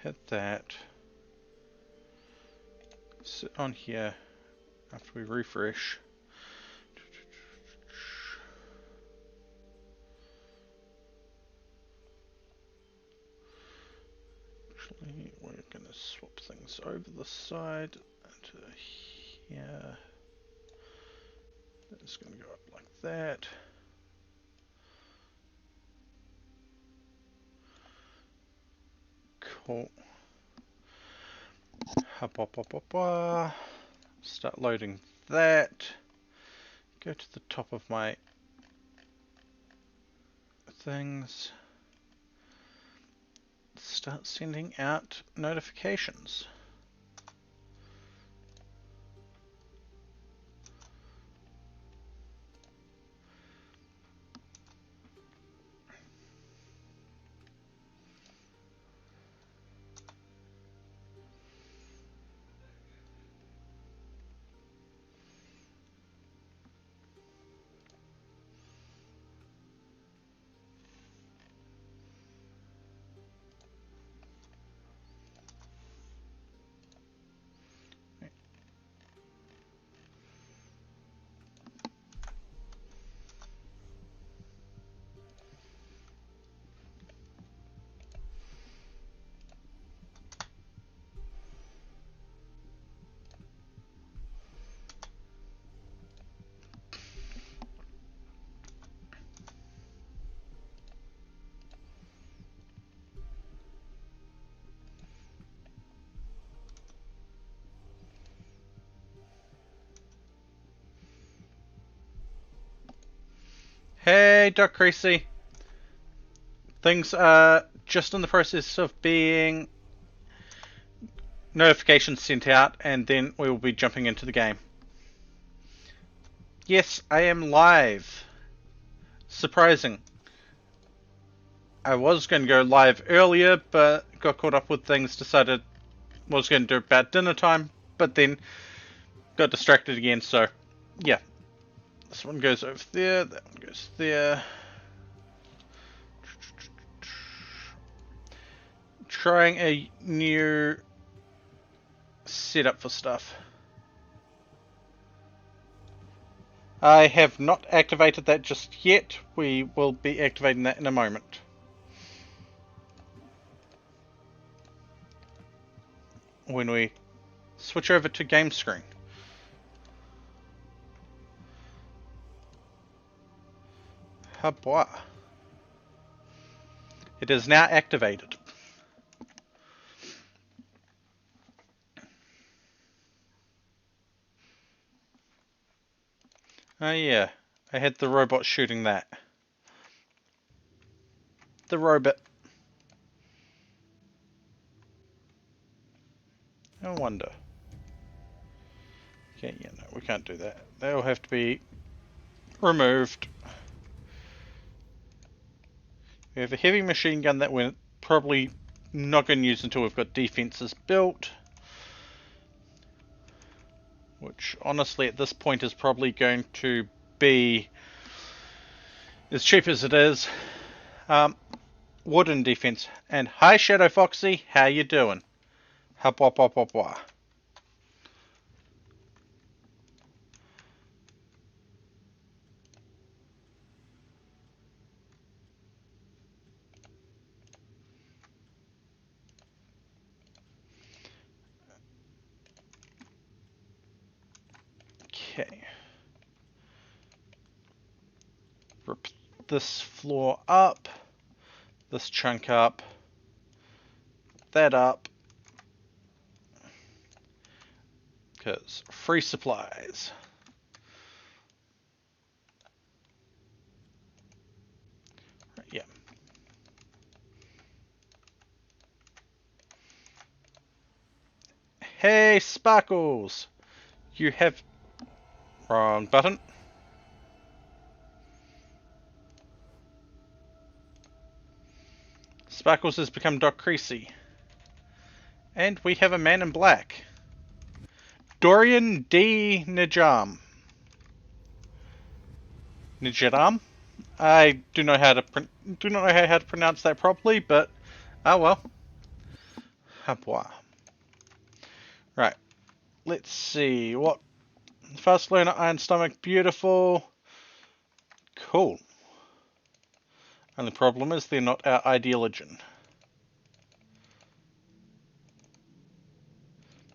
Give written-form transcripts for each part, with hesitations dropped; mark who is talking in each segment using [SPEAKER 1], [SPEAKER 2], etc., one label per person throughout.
[SPEAKER 1] Hit that. Sit on here after we refresh. Actually, we're going to swap things over the side into here. That's going to go up like that. Cool. Start loading that. Go to the top of my things. Start sending out notifications. Hey, Doc Creasy. Things are just in the process of being notifications sent out, and then we will be jumping into the game. Yes, I am live. Surprising. I was going to go live earlier, but got caught up with things, decided was going to do it about dinner time, but then got distracted again, so yeah. This one goes over there, that one goes there. Trying a new setup for stuff. I have not activated that just yet. We will be activating that in a moment. When we switch over to game screen. Habwa. It is now activated. Oh yeah, I had the robot shooting that. The robot. No wonder. Okay, yeah, no, we can't do that. They'll have to be removed. We have a heavy machine gun that we're probably not going to use until we've got defenses built. Which, honestly, at this point is probably going to be, as cheap as it is, wooden defense. And hi, Shadow Foxy, how you doing? Hop, wop, wop, wop, wop. Okay. Rip this floor up, this chunk up, that up, because free supplies. Yeah. Hey, Sparkles! You have... Wrong button. Sparkles has become Doc Creasy. And we have a man in black. Dorian D. Nijam. Nijaram? I do not know how to pronounce that properly, but oh well. Habois. Right. Let's see. What? Fast learner, iron stomach, beautiful. Cool. Only problem is they're not our ideologian.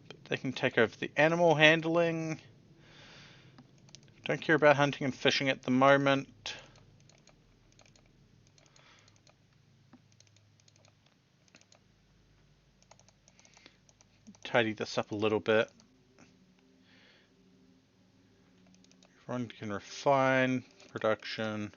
[SPEAKER 1] But they can take over the animal handling. Don't care about hunting and fishing at the moment. Tidy this up a little bit. Everyone can refine production.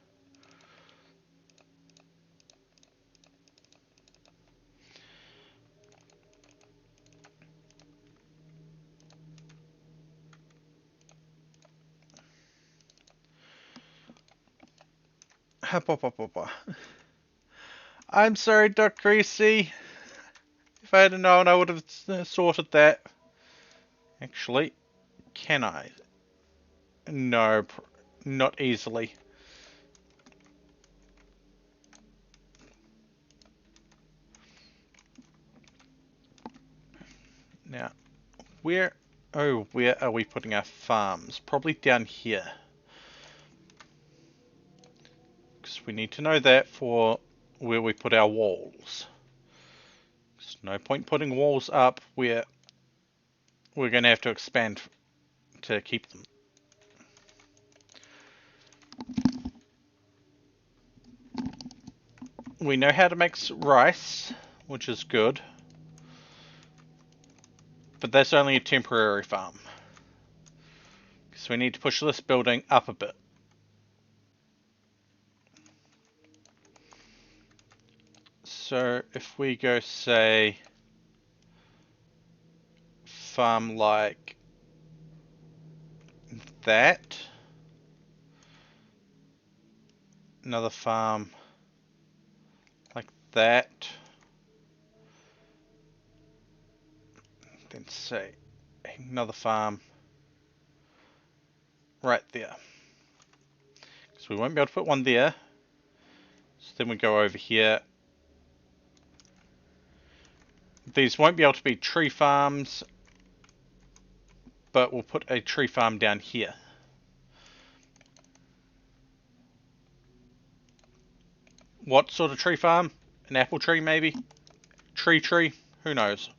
[SPEAKER 1] I'm sorry, Doc Greasy. If I had known, I would have sorted that. Actually, can I? No, not easily. Now, where are we putting our farms? Probably down here. Because we need to know that for where we put our walls. There's no point putting walls up where we're going to have to expand to keep them. We know how to make rice, which is good. But that's only a temporary farm. So we need to push this building up a bit. So if we go, say, farm like that, another farm like that, then say another farm right there. So we won't be able to put one there. So then we go over here. These won't be able to be tree farms, but we'll put a tree farm down here. What sort of tree farm? An apple tree, maybe? Tree? Who knows?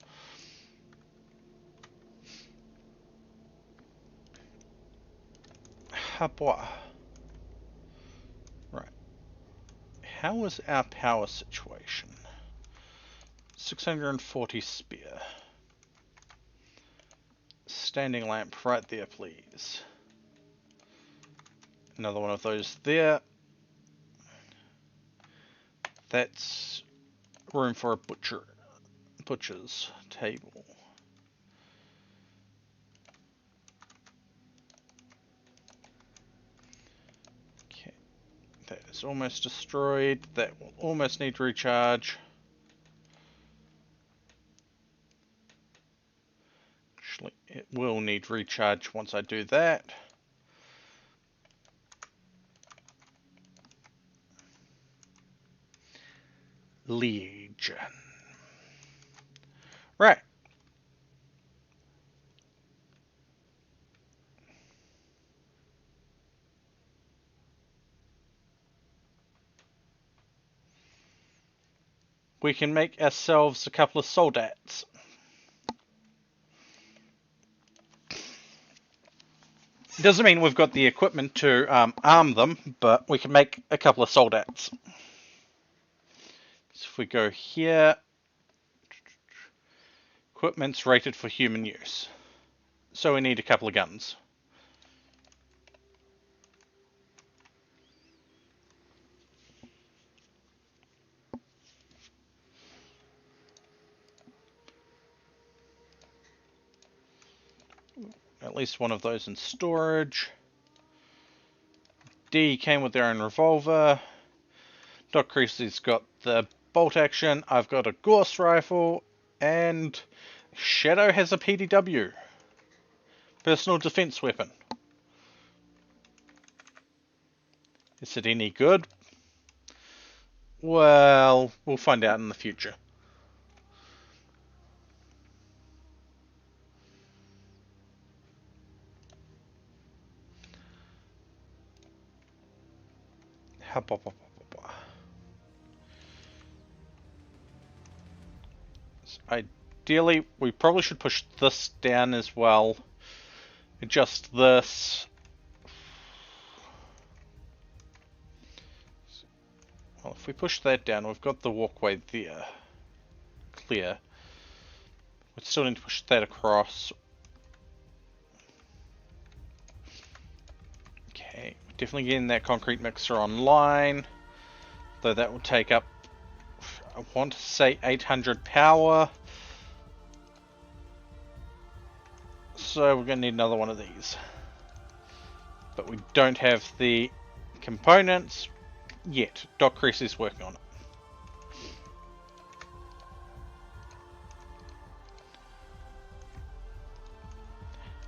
[SPEAKER 1] Habois. Right. How is our power situation? 640 spear. Standing lamp right there, please. Another one of those there. That's room for a butcher's table. Okay, that is almost destroyed. That will almost need recharge. Actually, it will need recharge once I do that. Legion. Right. We can make ourselves a couple of soldats. Doesn't mean we've got the equipment to arm them, but we can make a couple of soldats. So if we go here, equipment's rated for human use. So we need a couple of guns. At least one of those in storage. D came with their own revolver. Doc Creasy's got the bolt action. I've got a Gauss rifle. And Shadow has a PDW. Personal defense weapon. Is it any good? Well, we'll find out in the future. Ideally, we probably should push this down as well. Adjust this. Well, if we push that down, we've got the walkway there. Clear. We still need to push that across. Okay, we're definitely getting that concrete mixer online. Though that will take up, I want to say 800 power. So we're going to need another one of these. But we don't have the components yet. Doc Chris is working on it.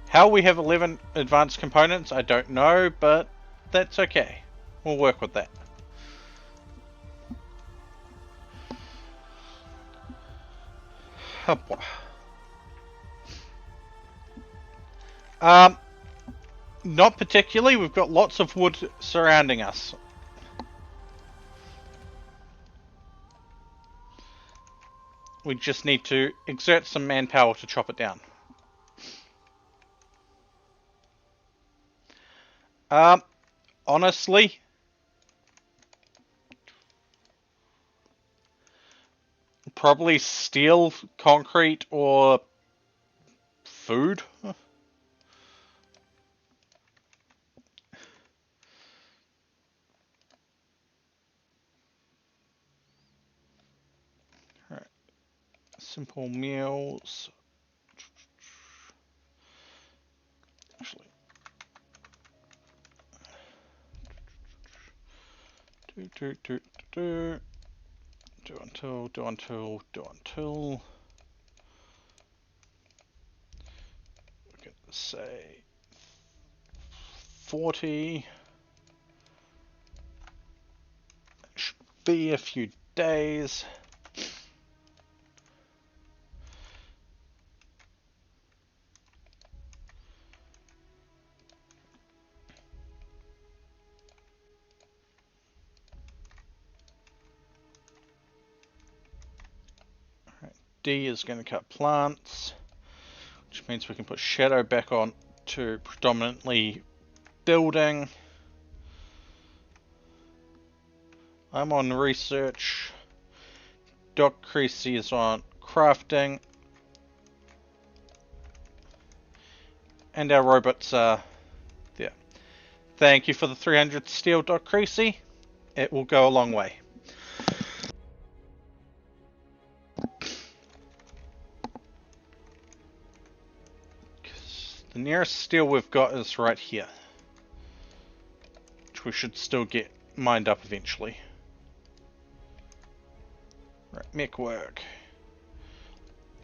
[SPEAKER 1] How we have 11 advanced components, I don't know, but that's okay. We'll work with that. Not particularly. We've got lots of wood surrounding us. We just need to exert some manpower to chop it down. Honestly, probably steel, concrete, or food. Alright. Simple meals. Actually. Do until. We can say 40. Should be a few days. D is going to cut plants, which means we can put shadow back on to predominantly building. I'm on research. Doc Creasy is on crafting. And our robots are there. Thank you for the 300 steel, Doc Creasy. It will go a long way. The nearest steel we've got is right here, which we should still get mined up eventually. Right, mech work.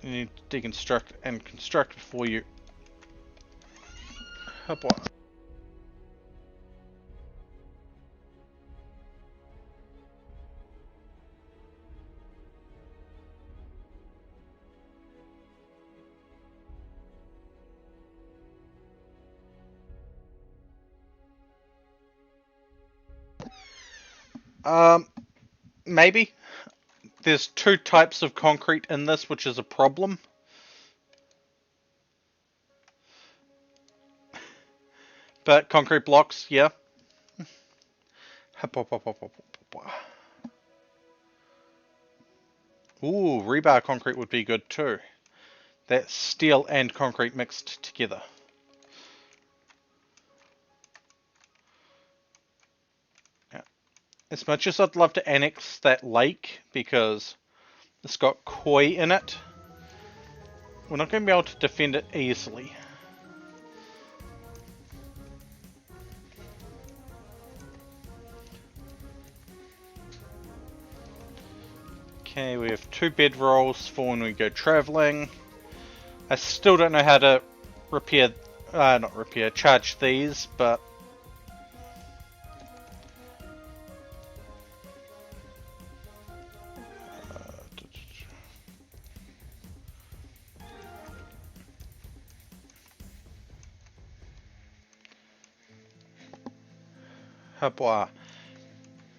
[SPEAKER 1] You need to deconstruct and construct before you hop on. Maybe. There's two types of concrete in this, which is a problem. But concrete blocks, yeah. Ooh, rebar concrete would be good too. That's steel and concrete mixed together. Yeah. As much as I'd love to annex that lake, because it's got koi in it, we're not going to be able to defend it easily. Okay, we have 2 bedrolls for when we go traveling. I still don't know how to charge these, but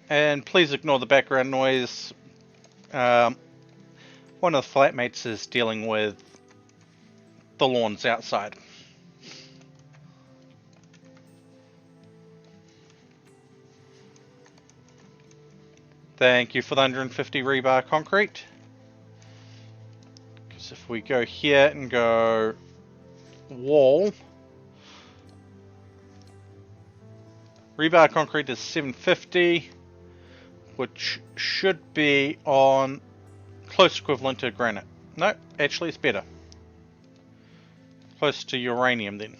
[SPEAKER 1] And please ignore the background noise. Um, one of the flatmates is dealing with the lawns outside. Thank you for the 150 rebar concrete. Because if we go here and go wall, rebar concrete is 750, which should be on close equivalent to granite. No, actually it's better. Close to uranium then.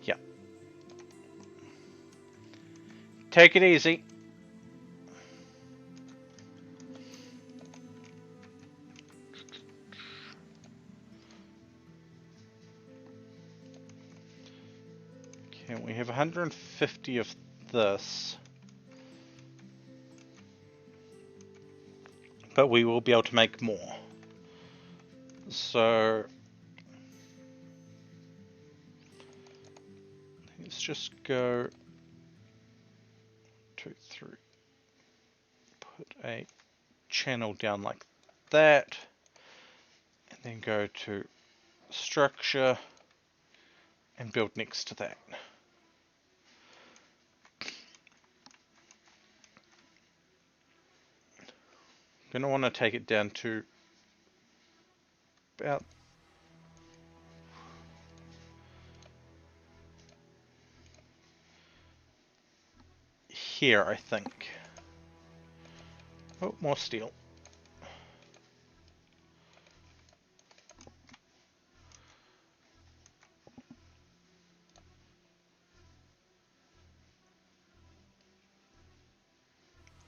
[SPEAKER 1] Yeah. Take it easy. Okay, we have 150 of this. But we will be able to make more. So let's just go 2, 3. Put a channel down like that. And then go to structure and build next to that. Gonna want to take it down to about here, I think. Oh, more steel.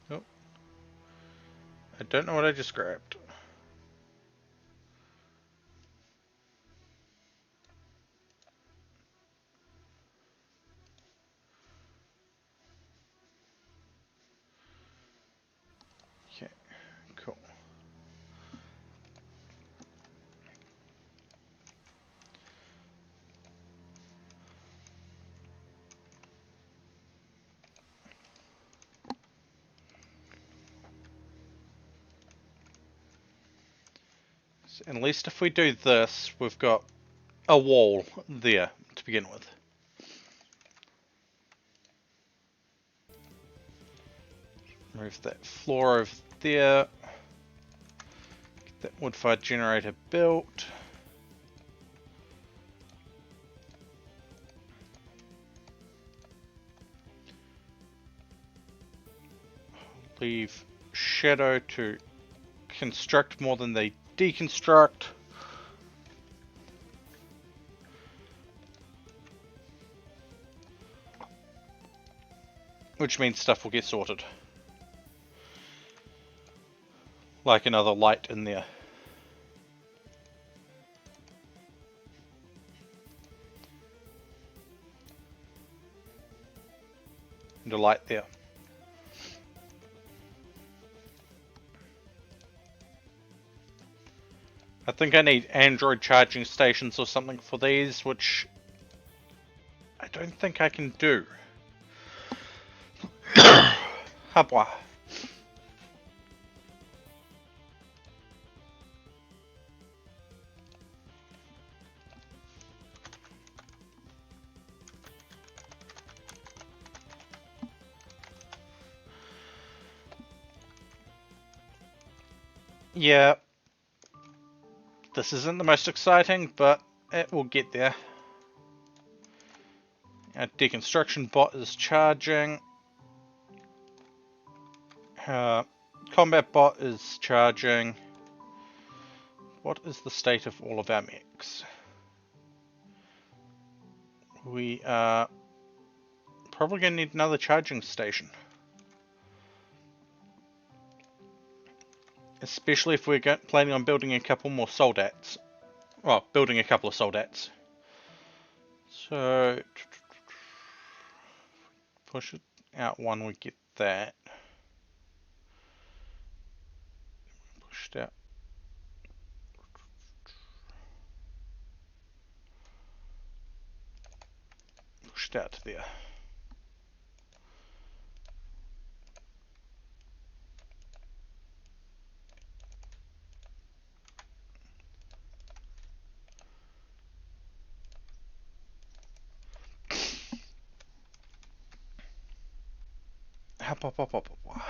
[SPEAKER 1] Oh, I don't know what I just grabbed. Okay, cool. So at least if we do this, we've got a wall there to begin with. Move that floor over there. Get that wood-fired generator built. Leave Shadow to construct more than they deconstruct. Which means stuff will get sorted. Like another light in there. And a light there. I think I need Android charging stations or something for these, which I don't think I can do. Habwa. Yeah. This isn't the most exciting, but it will get there. Our deconstruction bot is charging. Combat bot is charging. What is the state of all of our mechs? We are probably going to need another charging station. Especially if we're planning on building a couple more soldats. Well, building a couple of soldats. So, push it out one, we get that. Push it out. Push pushed out to there. Hop, hop, hop, hop, hop.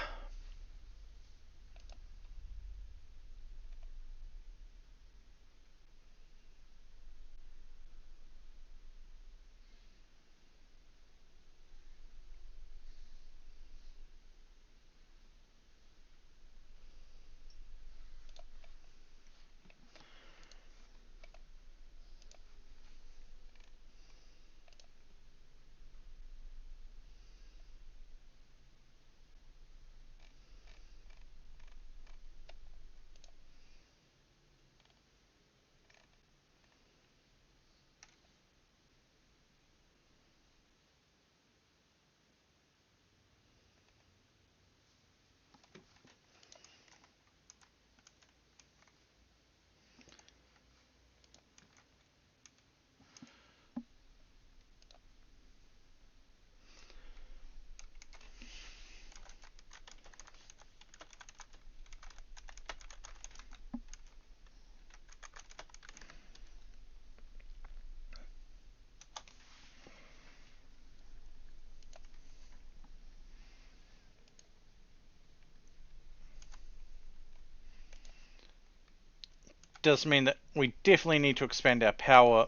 [SPEAKER 1] Does mean that we definitely need to expand our power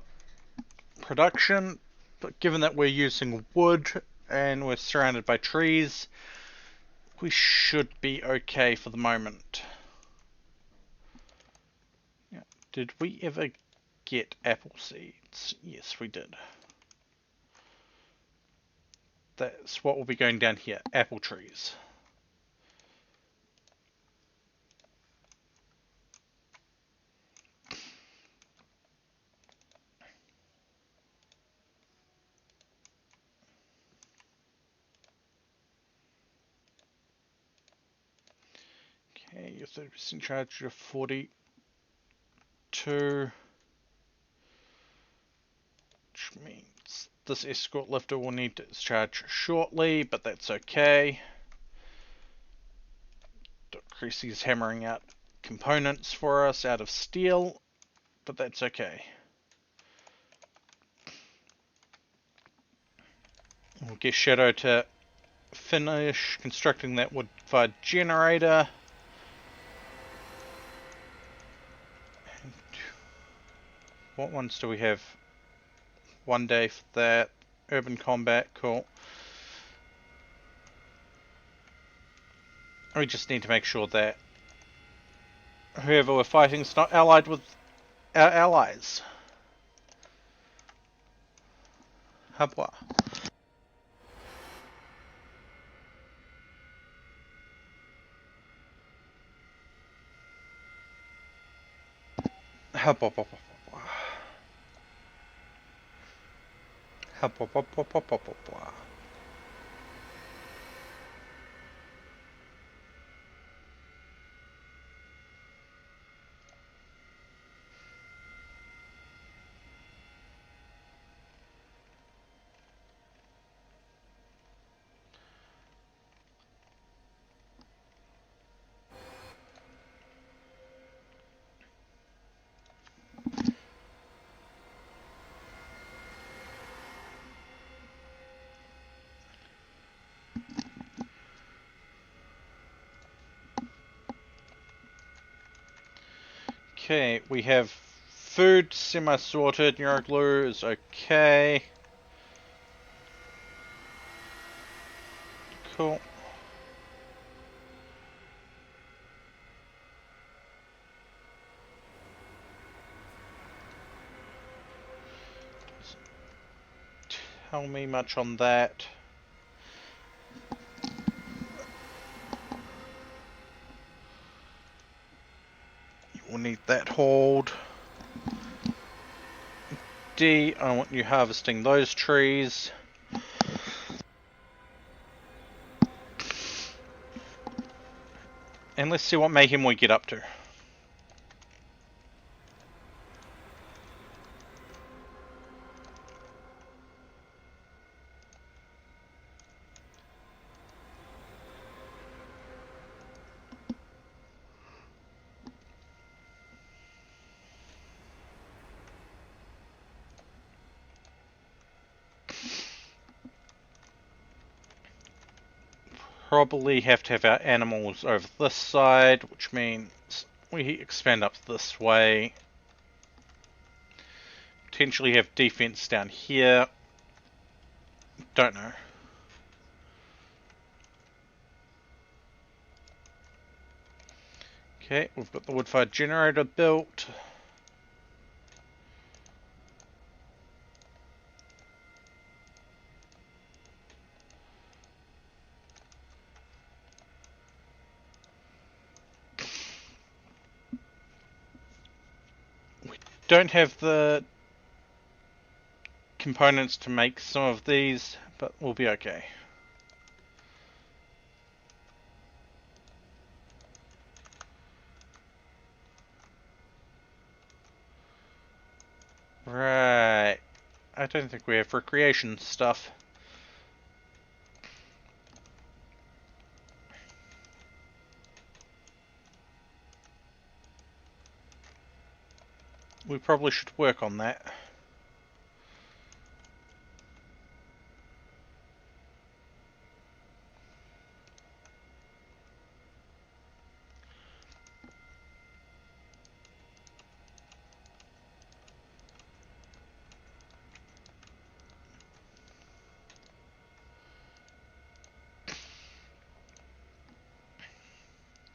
[SPEAKER 1] production, but given that we're using wood and we're surrounded by trees, we should be okay for the moment. Yeah. Did we ever get apple seeds? Yes, we did. That's what will be going down here, apple trees. Okay, your 30% charge, you're 42. Which means this escort lifter will need to discharge shortly, but that's okay. Creasy's hammering out components for us out of steel, but that's okay. We'll get Shadow to finish constructing that wood-fired generator. And what ones do we have? 1 day for that. Urban combat, cool. We just need to make sure that whoever we're fighting is not allied with our allies. Habwa. Habwa. Habwa. Okay, we have food semi-sorted. Neuroglue is okay. Cool. Doesn't tell me much on that. You will need that hauled. D, I want you harvesting those trees. And let's see what mayhem we get up to. probably have to have our animals over this side, which means we expand up this way. Potentially have defense down here. Don't know. Okay, we've got the wood-fired generator built. We don't have the components to make some of these, but we'll be okay. Right. I don't think we have recreation stuff. We probably should work on that.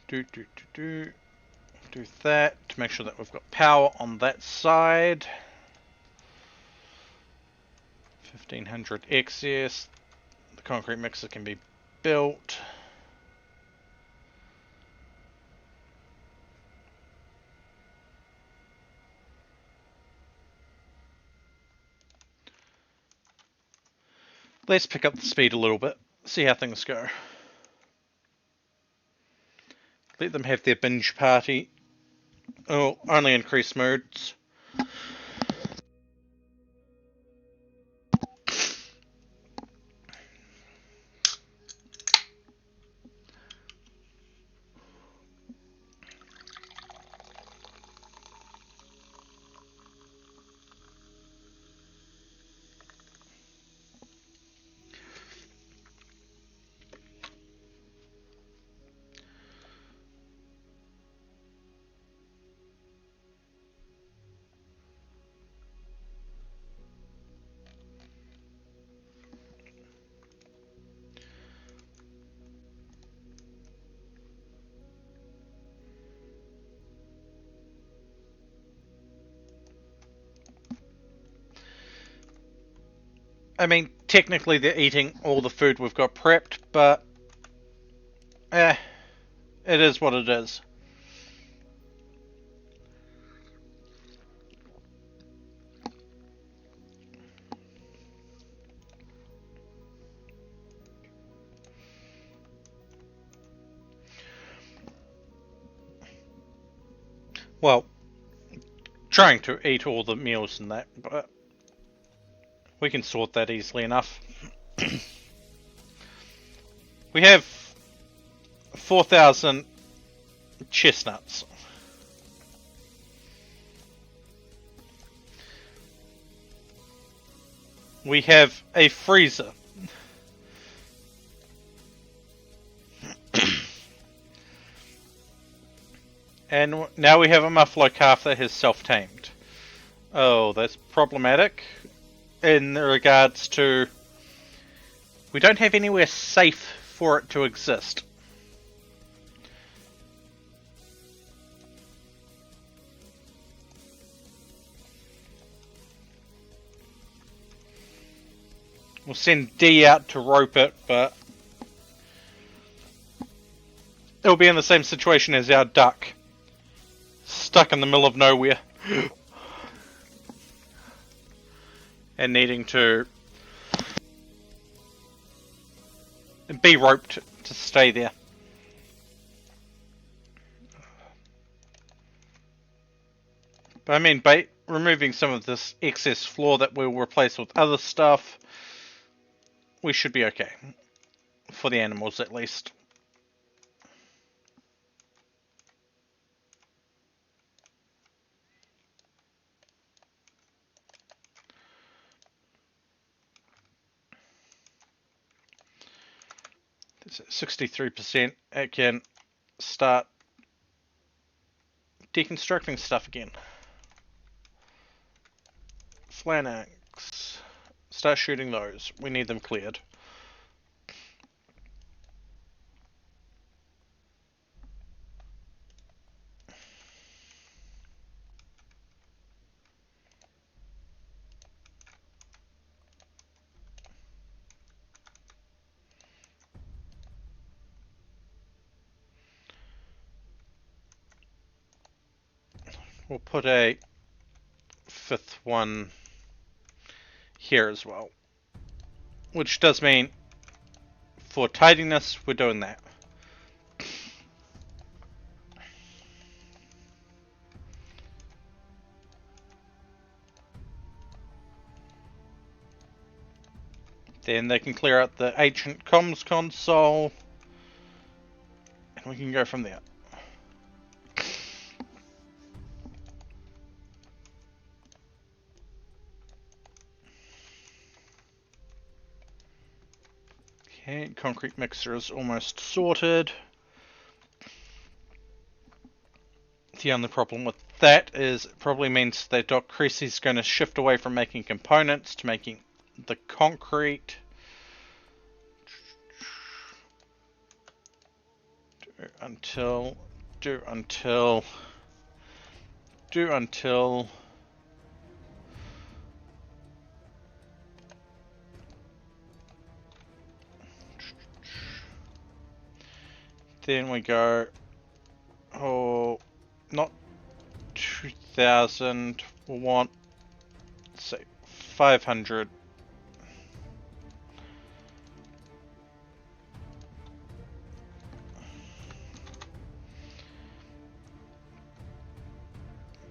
[SPEAKER 1] Do that to make sure that we've got power on that side. 1500 excess. The concrete mixer can be built. Let's pick up the speed a little bit, see how things go. Let them have their binge party. Oh, only increase moods. I mean, technically they're eating all the food we've got prepped, but it is what it is. Well, trying to eat all the meals and that, but we can sort that easily enough. We have 4,000 chestnuts. We have a freezer. And now we have a muffalo calf that has self-tamed. Oh, that's problematic in regards to we don't have anywhere safe for it to exist. We'll send D out to rope it, but it'll be in the same situation as our duck. Stuck in the middle of nowhere. And needing to be roped to stay there. But I mean, by removing some of this excess floor that we'll replace with other stuff, we should be okay. For the animals, at least. There's So 63%, it can start deconstructing stuff again. Phalanx. Start shooting those. We need them cleared. We'll put a 5th one here as well. Which does mean, for tidiness, we're doing that. Then they can clear out the ancient comms console, and we can go from there. Okay, concrete mixer is almost sorted. The only problem with that is it probably means that Doc Creasy's going to shift away from making components to making the concrete. Do until. Then we go, oh, not 2,000, we'll want, say, 500.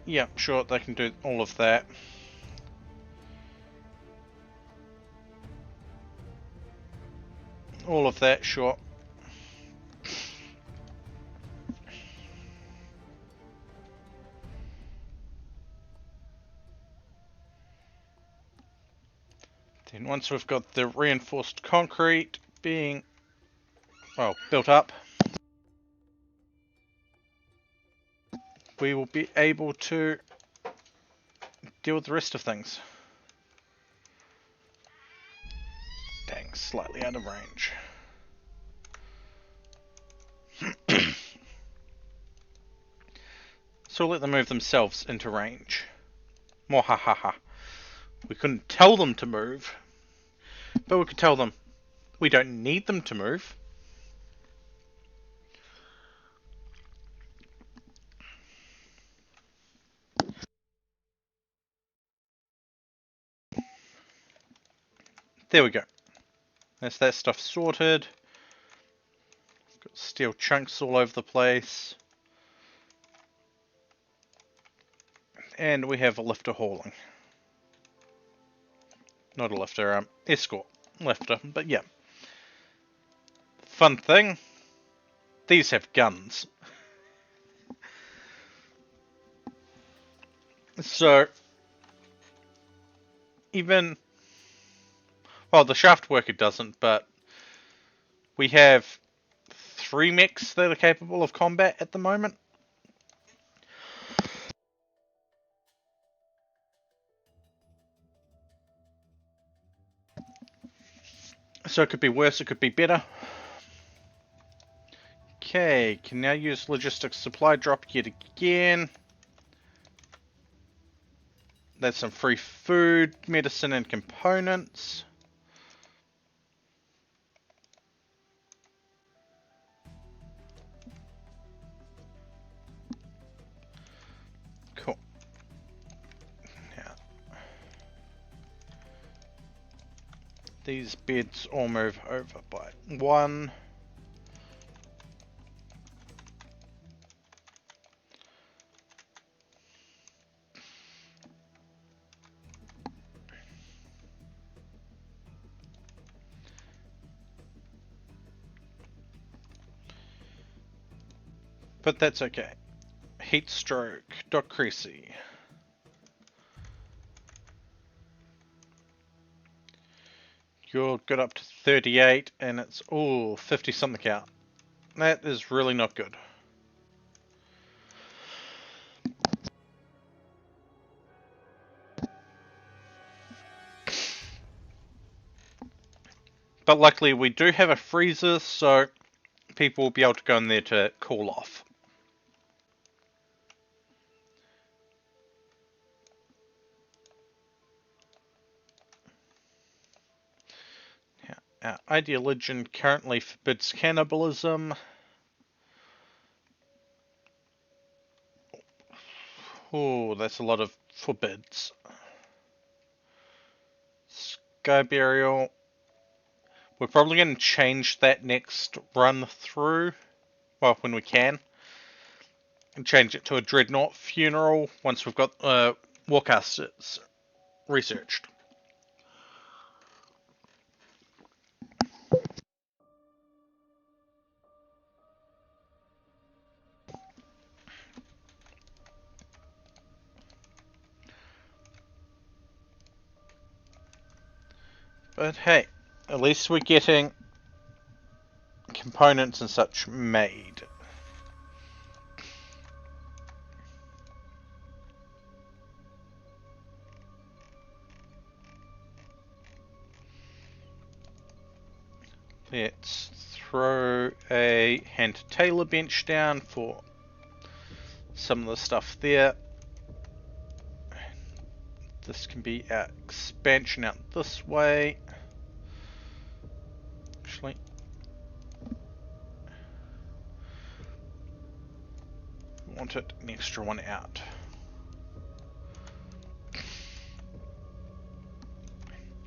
[SPEAKER 1] Yeah, sure, they can do all of that. All of that, sure. Then once we've got the reinforced concrete being, well, built up, we will be able to deal with the rest of things. Dang, slightly out of range. So we'll let them move themselves into range. Mwahaha. We couldn't tell them to move, but we could tell them we don't need them to move. There we go. That's that stuff sorted. Got steel chunks all over the place. And we have a lifter hauling. Not a lifter, escort lifter, but yeah. Fun thing, these have guns. So, even, well, the shaft worker doesn't, but we have 3 mechs that are capable of combat at the moment. So it could be worse, it could be better. Okay, can now use logistics supply drop yet again. That's some free food, medicine and components. Cool. Now, these beds all move over by 1. But that's okay. Heat stroke, Doc Creasy. You're good up to 38, and it's, ooh, 50 something out. That is really not good. But luckily we do have a freezer, so people will be able to go in there to cool off. Our ideology currently forbids cannibalism. Oh, that's a lot of forbids. Sky Burial. We're probably going to change that next run through. Well, when we can. And change it to a Dreadnought Funeral once we've got Warcasters researched. But hey, at least we're getting components and such made. Let's throw a hand-to-tailor bench down for some of the stuff there. This can be our expansion out this way. Actually, we want it an extra one out.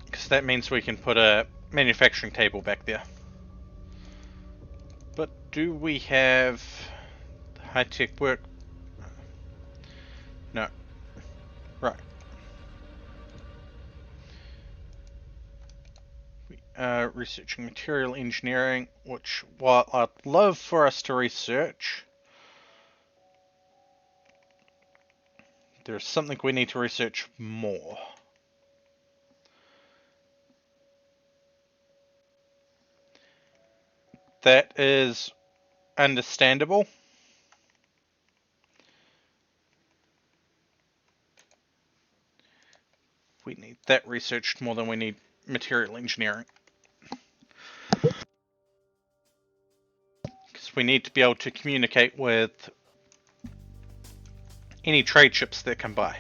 [SPEAKER 1] Because that means we can put a manufacturing table back there. But do we have high-tech work? No. Right. We are researching material engineering, which, while I'd love for us to research, there's something we need to research more. That is understandable. We need that researched more than we need material engineering. Because we need to be able to communicate with any trade ships that come by.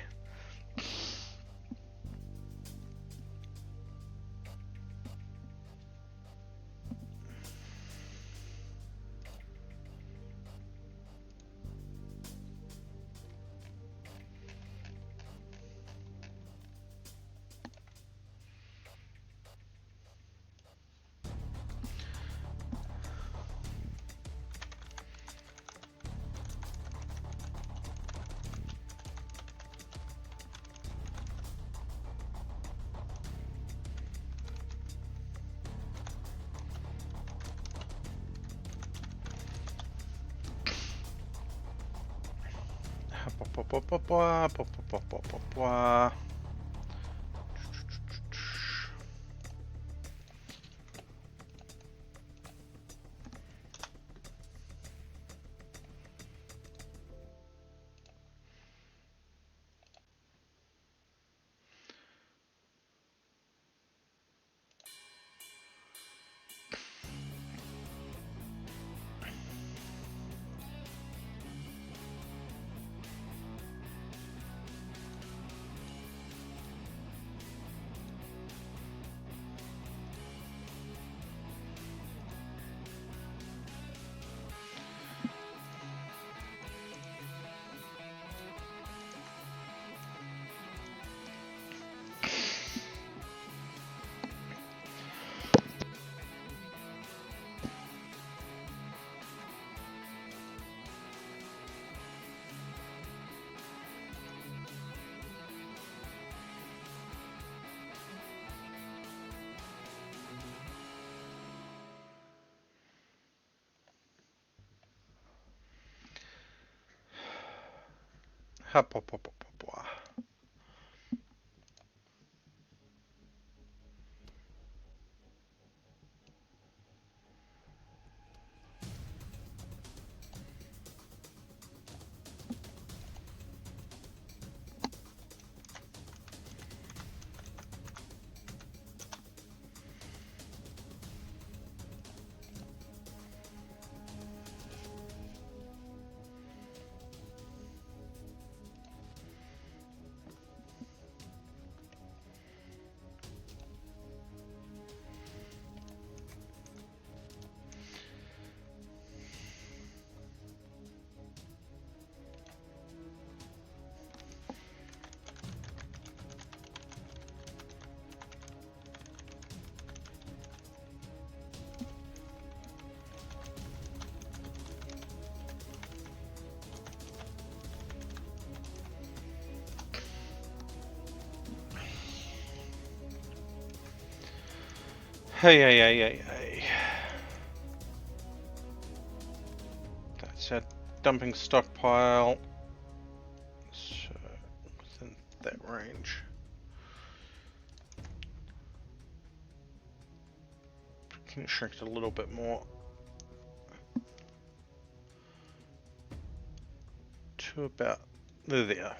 [SPEAKER 1] Hey. That's our dumping stockpile. So, within that range. Can shrink it a little bit more. To about there.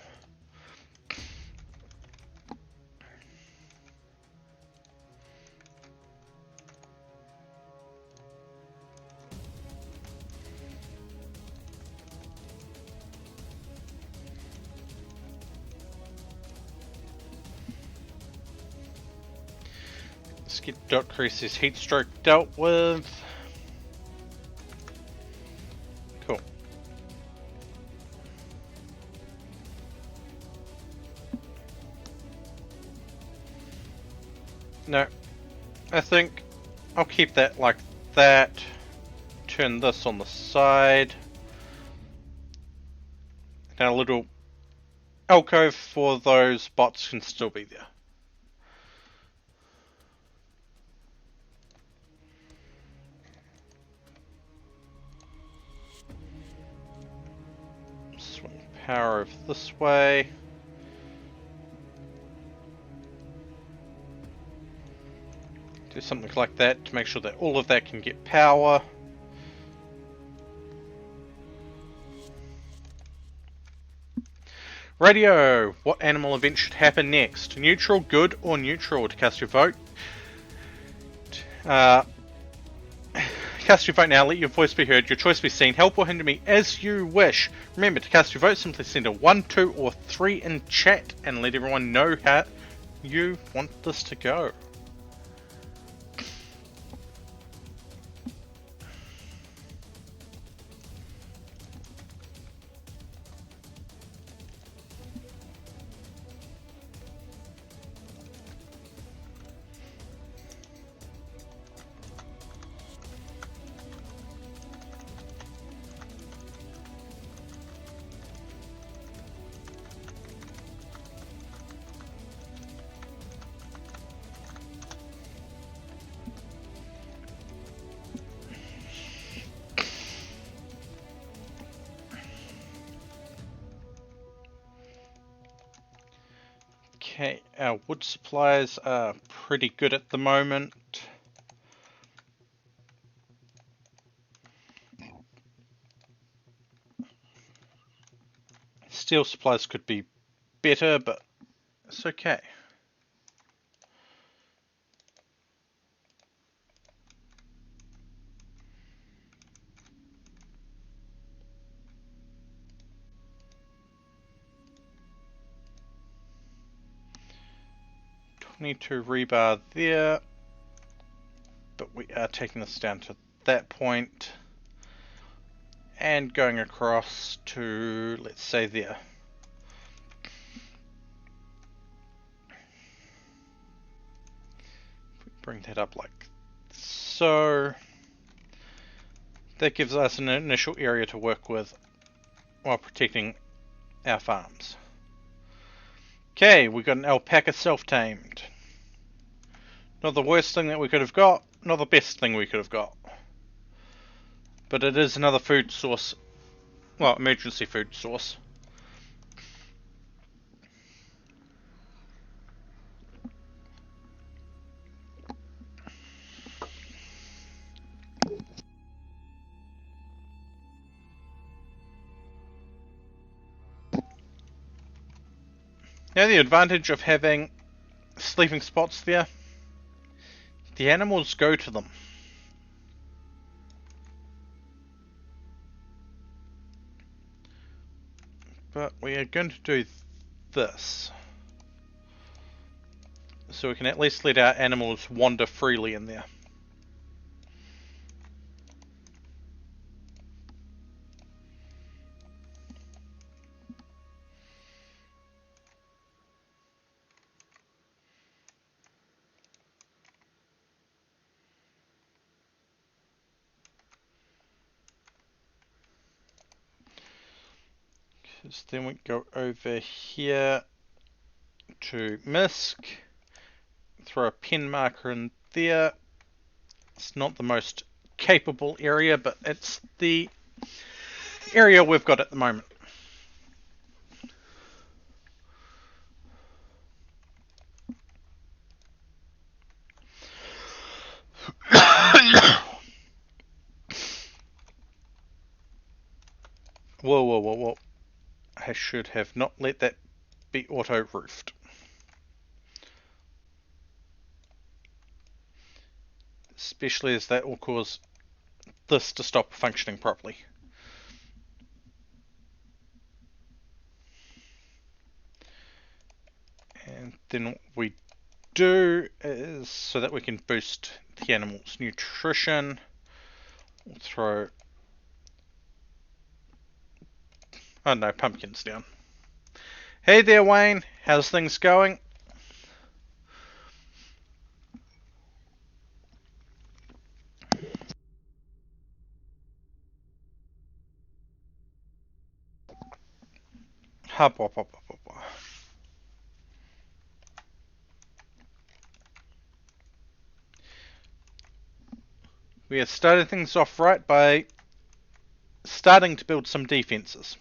[SPEAKER 1] Let's get Dot Creasy's heat stroke dealt with. Cool. No, I think I'll keep that like that. Turn this on the side. And a little alcove for those bots can still be there. Swing power over this way. Do something like that to make sure that all of that can get power. Radio! What animal event should happen next? Neutral, good, or neutral? To cast your vote. Cast your vote now, let your voice be heard, your choice be seen, help or hinder me as you wish. Remember, to cast your vote, simply send a 1, 2, or 3 in chat and let everyone know how you want this to go. Okay, our wood supplies are pretty good at the moment. Steel supplies could be better, but it's okay. Need to rebar there, but we are taking this down to that point and going across to, let's say, there. Bring that up like so. That gives us an initial area to work with while protecting our farms. Okay, we got an alpaca self-tamed. Not the worst thing that we could have got, not the best thing we could have got. But it is another food source. Well, emergency food source. Now the advantage of having sleeping spots there, the animals go to them. But we are going to do this. So we can at least let our animals wander freely in there. Because then we go over here to misc, throw a pen marker in there, It's not the most capable area, but it's the area we've got at the moment. Whoa, whoa, whoa, whoa. I should have not let that be auto-roofed. Especially as that will cause this to stop functioning properly. And then what we do is, so that we can boost the animal's nutrition, we'll throw, oh no, pumpkins down. Hey there, Wayne. How's things going? Hop, hop, hop, hop, hop. We have started things off right by starting to build some defenses.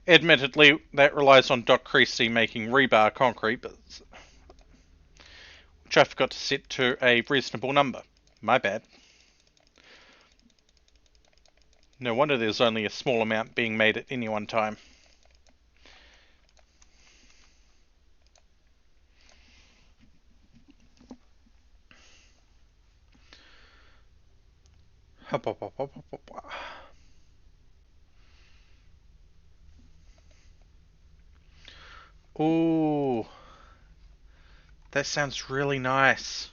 [SPEAKER 1] Admittedly, that relies on Doc Creasy making rebar concrete, but which I forgot to set to a reasonable number. My bad. No wonder there's only a small amount being made at any one time. Hop, hop, hop, hop, hop, hop. Ooh, that sounds really nice.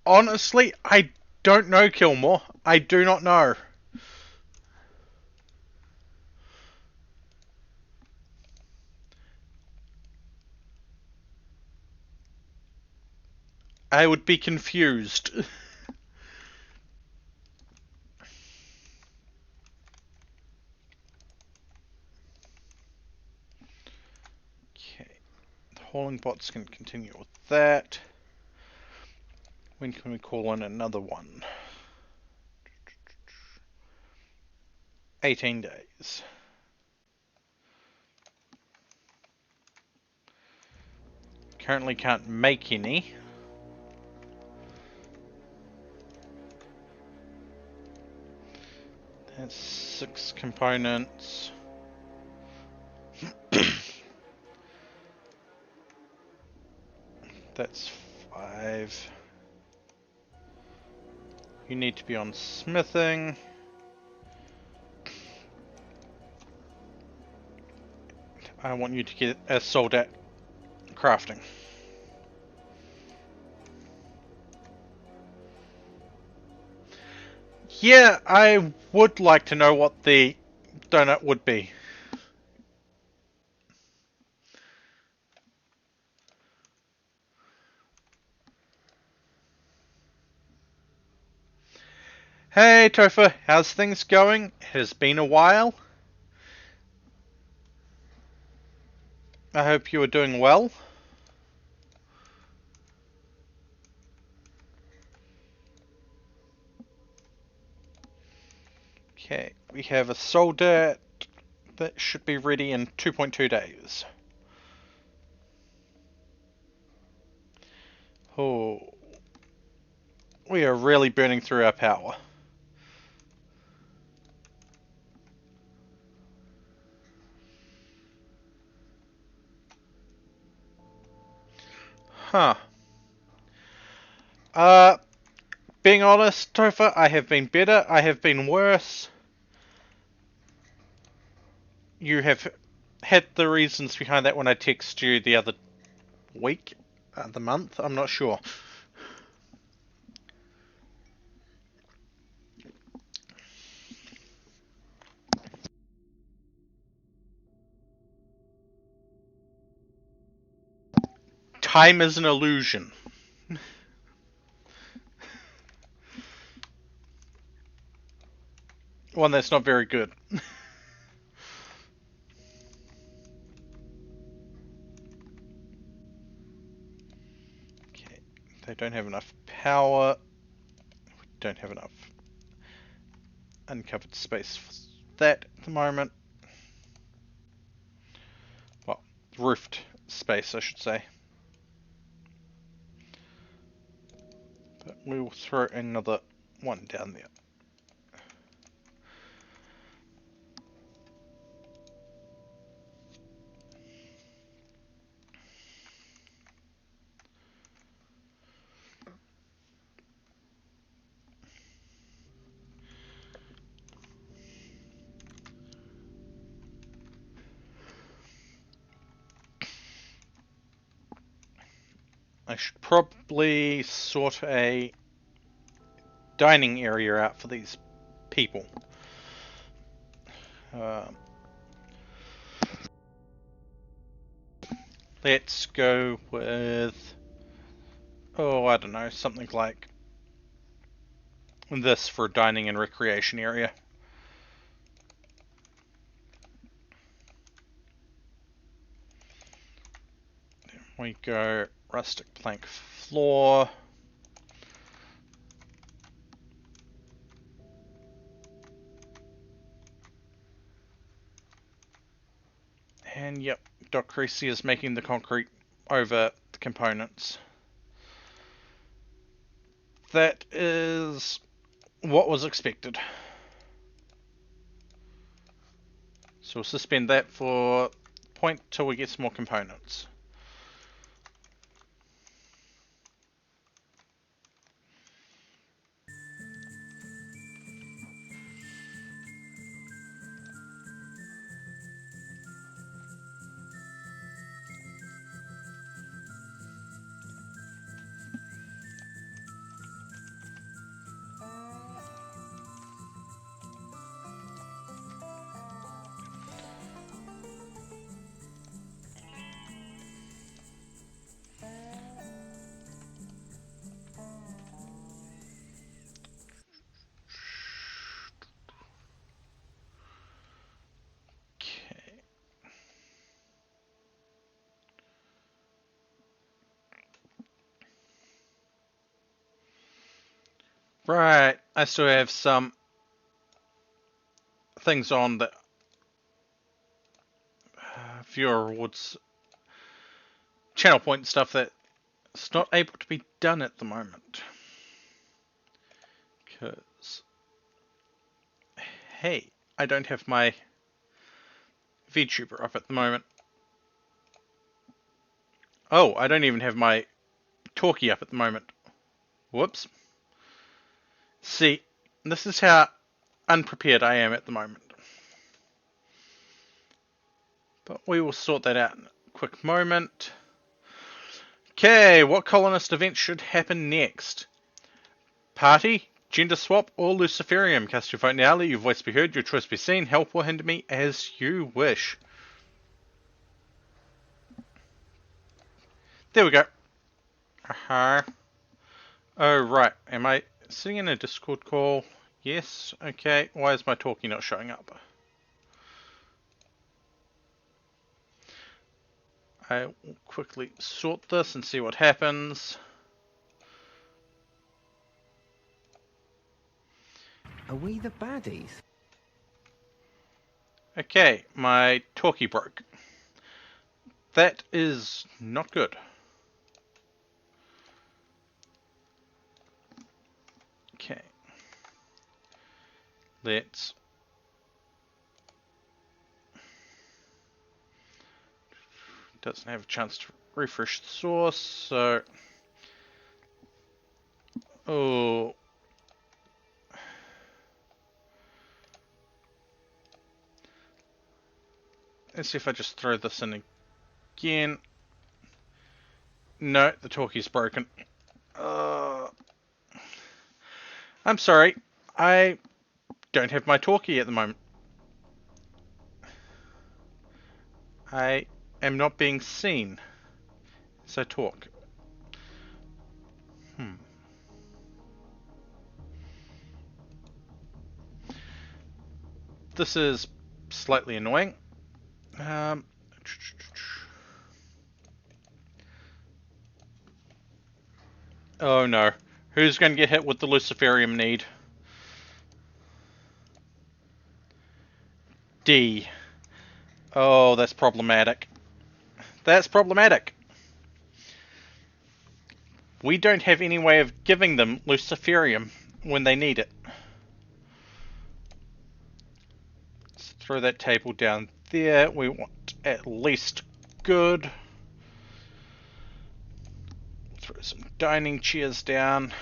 [SPEAKER 1] Honestly, I don't know, Kilmore. I do not know. I would be confused. Okay, the hauling bots can continue with that. When can we call in another one? 18 days. Currently can't make any. That's 6 components. That's 5. You need to be on smithing. I want you to get a sold at crafting. Yeah, I would like to know what the donut would be. Hey Topher, how's things going? It has been a while. I hope you are doing well. Okay, we have a solder that should be ready in 2.2 days. Oh, we are really burning through our power. Huh. Being honest, Topher, I have been better, I have been worse. You have had the reasons behind that when I texted you the other week, the month, I'm not sure. Time is an illusion. One that's not very good. Okay, they don't have enough power. We don't have enough uncovered space for that at the moment. Well, roofed space, I should say. But we will throw another one down there. I should probably sort a dining area out for these people. Let's go with, oh, I don't know, something like this for a dining and recreation area. We go rustic plank floor. And yep, Doc Creasy is making the concrete over the components. That is what was expected. So we'll suspend that for point till we get some more components. Okay. Right, I still have some things on that viewer rewards channel point stuff that's not able to be done at the moment. Because, hey, I don't have my VTuber up at the moment. Oh, I don't even have my talkie up at the moment. Whoops. See, this is how unprepared I am at the moment. But we will sort that out in a quick moment. Okay, what colonist event should happen next? Party, gender swap, or Luciferium? Cast your vote now, let your voice be heard, your choice be seen, help or hinder me as you wish. There we go. Oh, right. Am I sitting in a Discord call? Yes. Okay. Why is my talkie not showing up? I will quickly sort this and see what happens.
[SPEAKER 2] Are we the baddies?
[SPEAKER 1] Okay, my talkie broke. That is not good. Okay. Let's... Doesn't have a chance to refresh the source, so... Oh... Let's see if I just throw this in again. No, the talkie's broken. I'm sorry. I don't have my talkie at the moment. I am not being seen. So talk. This is slightly annoying. Oh no. Who's going to get hit with the Luciferium need? D. Oh, that's problematic. That's problematic. We don't have any way of giving them Luciferium when they need it. Let's throw that table down there. We want at least good. Throw some dining chairs down.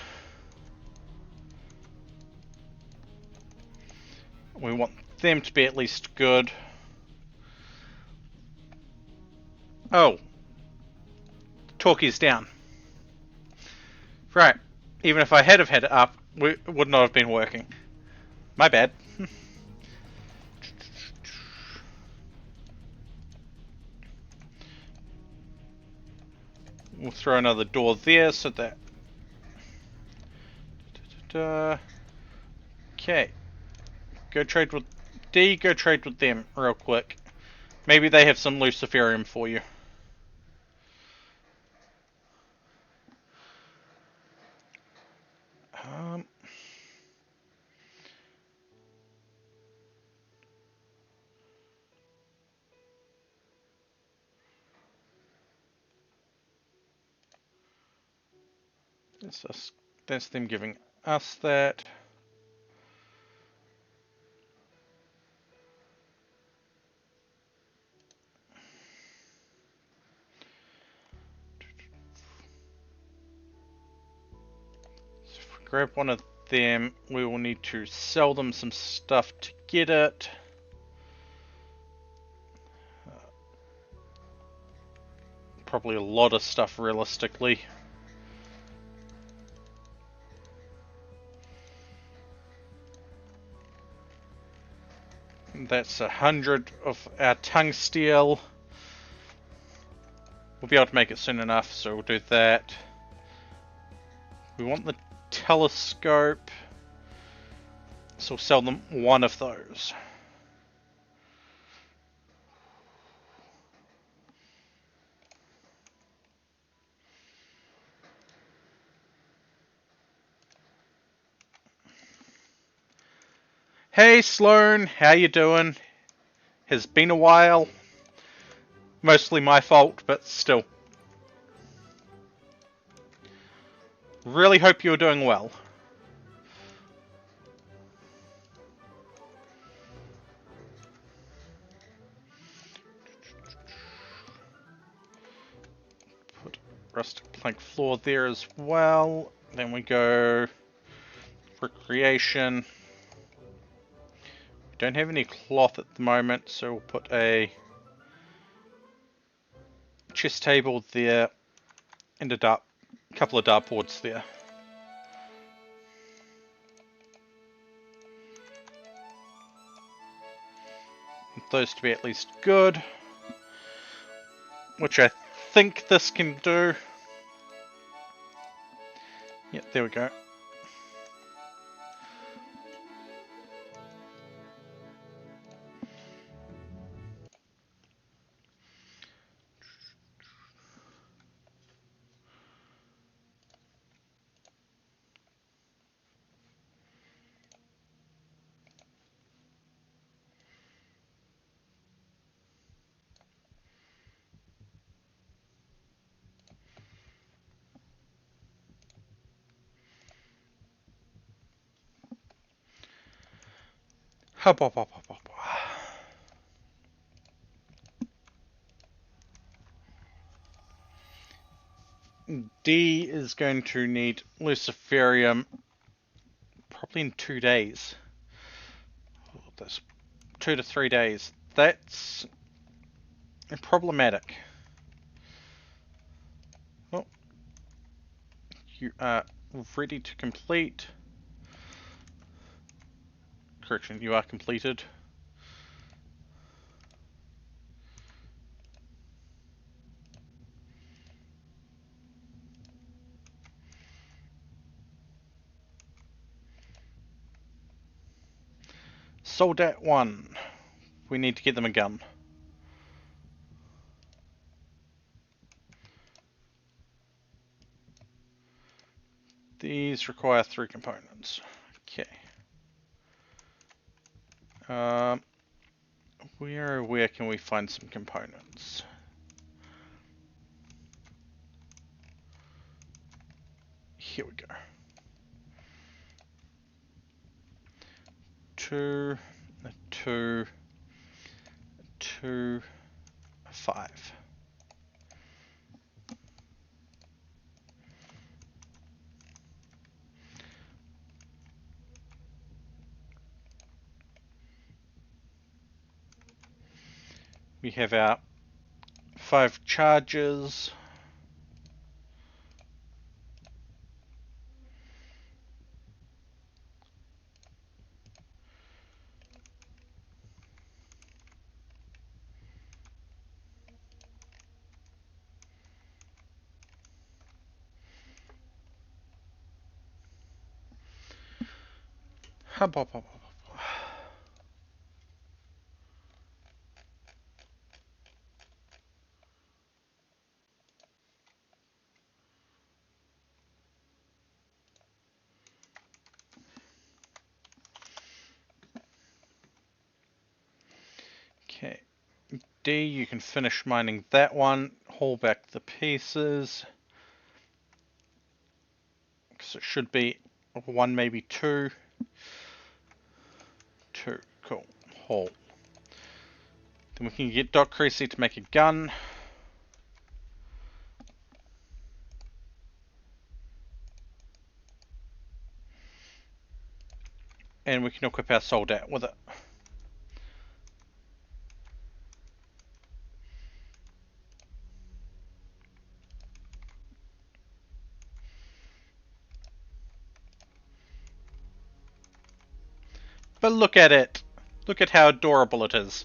[SPEAKER 1] We want them to be at least good. Oh. Talkie's down. Right. Even if I had have had it up, it would not have been working. My bad. We'll throw another door there so that... Okay. Go trade with... D, go trade with them real quick. Maybe they have some Luciferium for you. That's them giving us that. So if we grab one of them, we will need to sell them some stuff to get it. Probably a lot of stuff realistically. That's 100 of our tungsteel. We'll be able to make it soon enough, so we'll do that. We want the telescope, so we'll sell them one of those. Hey Sloan, how you doing? Has been a while. Mostly my fault, but still. Really hope you're doing well. Put rustic plank floor there as well. Then we go recreation. We don't have any cloth at the moment, so we'll put a chess table there and a couple of dartboards there. Those to be at least good, which I think this can do. Yeah, there we go. Hop, hop, hop, hop, hop. D is going to need Luciferium probably in 2 days. That's 2 to 3 days. That's problematic. Oh, you are ready to complete. Correction, you are completed. Soldat 1. We need to get them a gun. These require 3 components. Okay. Where can we find some components? Here we go. 2, 2, 2, 5. We have our 5 charges. Hub, hub, hub, hub. Okay. D, you can finish mining that one. Haul back the pieces. Because it should be 1, maybe 2. 2. Cool. Haul. Then we can get Doc Creasy to make a gun. And we can equip our soldat with it. But look at it. Look at how adorable it is.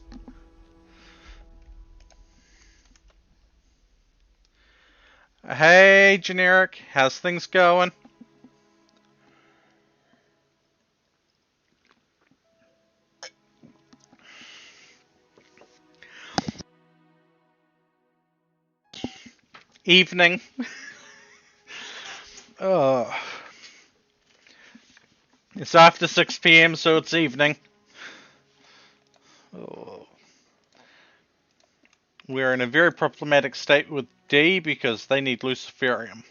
[SPEAKER 1] Hey, Generic. How's things going? Evening. Oh. It's after 6 p.m., so it's evening. Oh. We're in a very problematic state with D because they need Luciferium.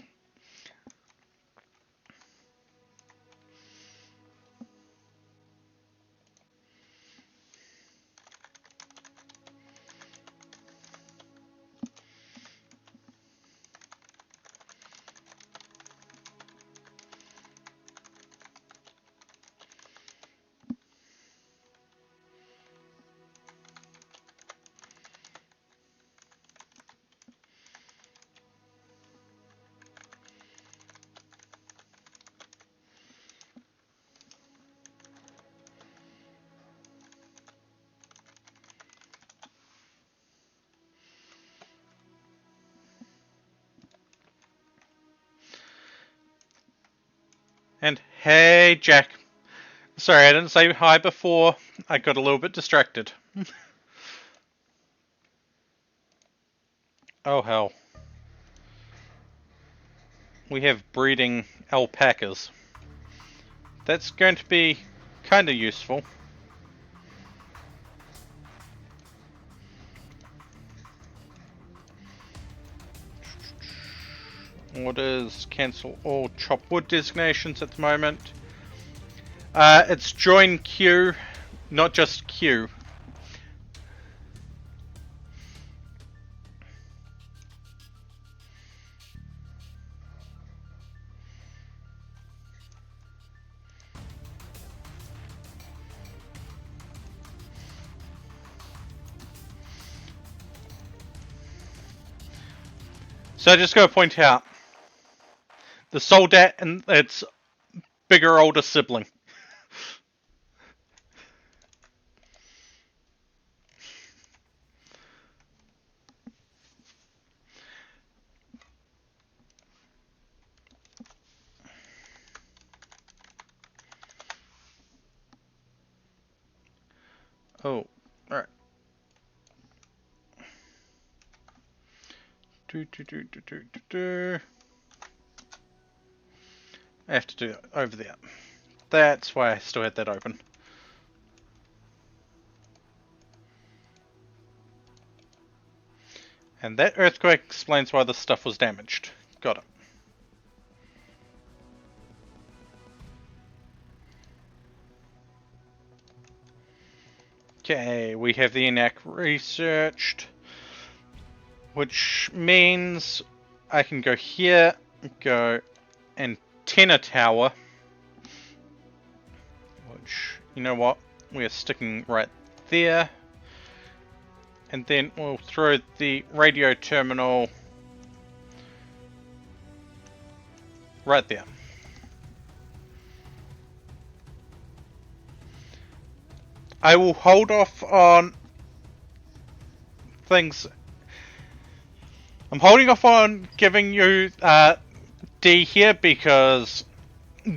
[SPEAKER 1] And hey, Jack. Sorry, I didn't say hi before. I got a little bit distracted. Oh, hell. We have breeding alpacas. That's going to be kind of useful. What is cancel all chop wood designations at the moment? It's join queue, not just queue. So I just gotta point out the soldat and its bigger older sibling. Oh, alright. I have to do it over there. That's why I still had that open. And that earthquake explains why this stuff was damaged. Got it. Okay, we have the ENAC researched, which means I can go here, go antenna tower, which, you know what, we're sticking right there, and then we'll throw the radio terminal right there. I will hold off on things. I'm holding off on giving you D here because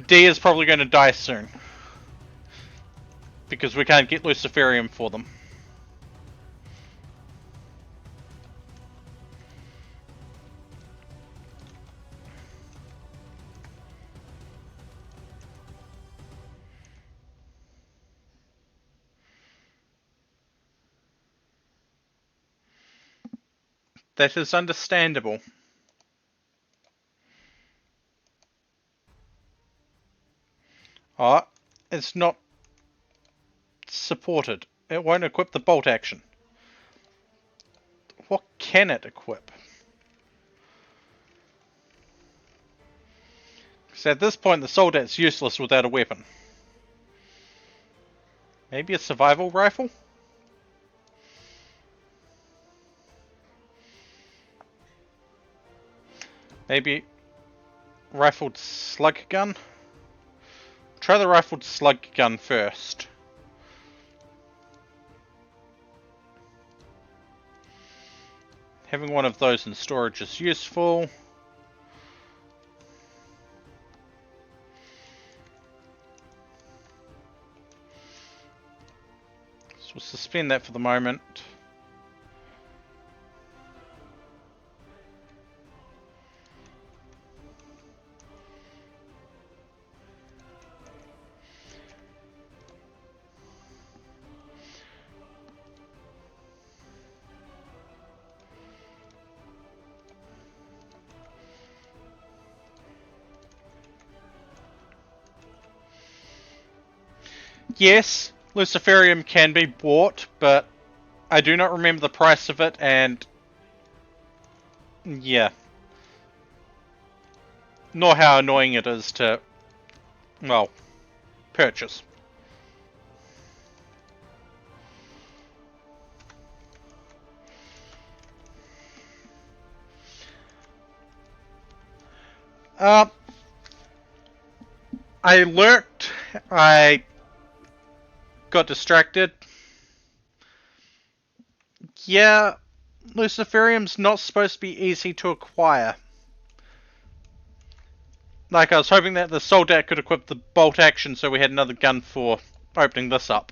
[SPEAKER 1] D is probably going to die soon. Because we can't get Luciferium for them. That is understandable. Oh, it's not supported. It won't equip the bolt action. What can it equip? Because at this point the soldat's useless without a weapon. Maybe a survival rifle? Maybe rifled slug gun? Try the rifled slug gun first. Having one of those in storage is useful. So we'll suspend that for the moment. Yes, Luciferium can be bought, but I do not remember the price of it, and yeah. Nor how annoying it is to, well, purchase. I lurked, I got distracted. Yeah, Luciferium's not supposed to be easy to acquire. Like, I was hoping that the soldat could equip the bolt action so we had another gun for opening this up.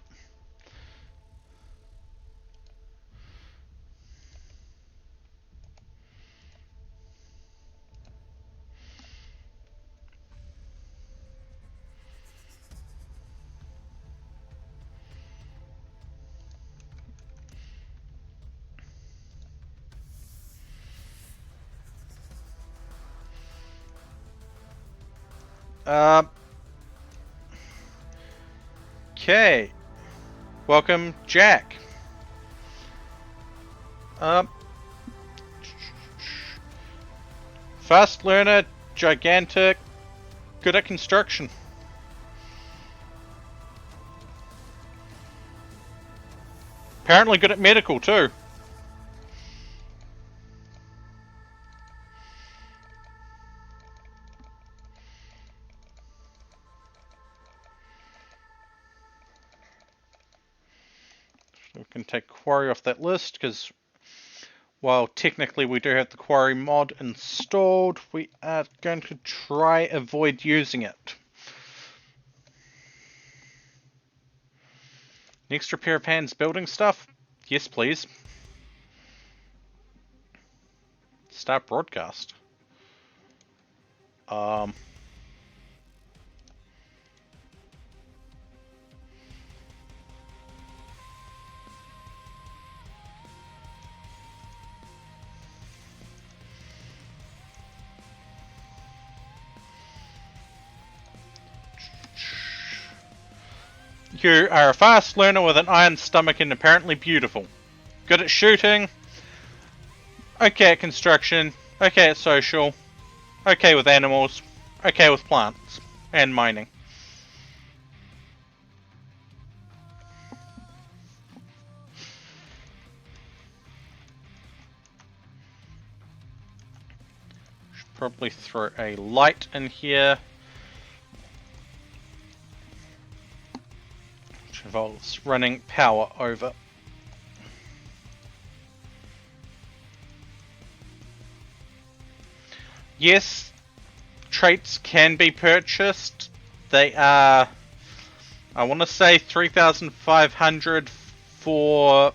[SPEAKER 1] Okay. Welcome, Jack. Fast learner, gigantic, good at construction. Apparently good at medical too. We can take quarry off that list, because while technically we do have the quarry mod installed, we are going to try avoid using it. Next repair of hands building stuff? Yes, please. Start broadcast. You are a fast learner with an iron stomach and apparently beautiful. Good at shooting. Okay at construction. Okay at social. Okay with animals. Okay with plants. And mining. Should probably throw a light in here. Which involves running power over. Yes, traits can be purchased. They are, I want to say, 3,500 for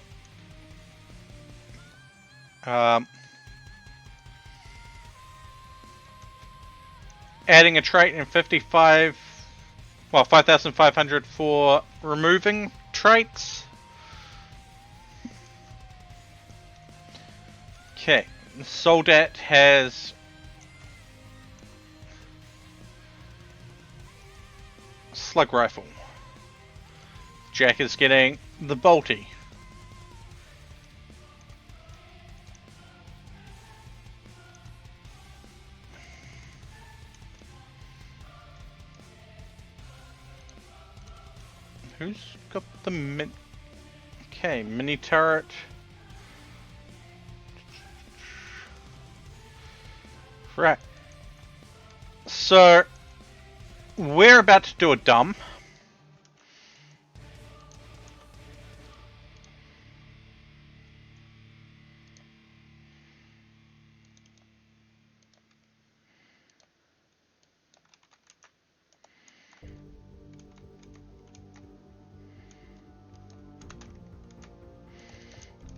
[SPEAKER 1] adding a trait and 5,500 for removing traits. Okay, Soldat has slug rifle. Jack is getting the bolty. Who's got the okay, mini turret. Right. So we're about to do a dumb.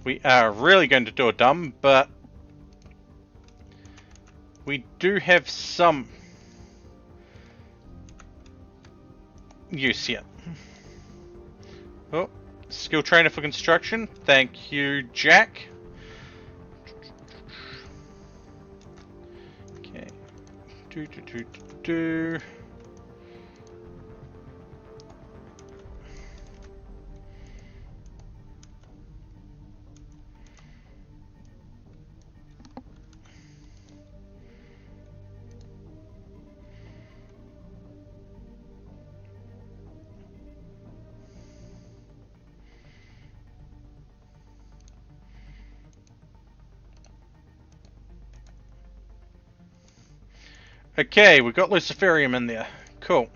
[SPEAKER 1] We are really going to do a dumb, but we do have some use here. Oh, skill trainer for construction. Thank you, Jack. Okay. Do. Okay, we've got Luciferium in there. Cool.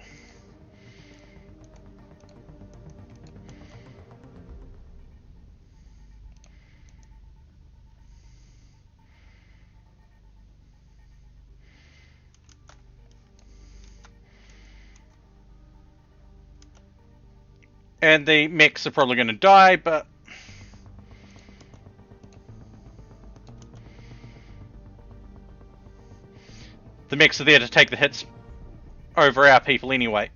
[SPEAKER 1] And the mechs are probably going to die, but the mechs are there to take the hits over our people anyway.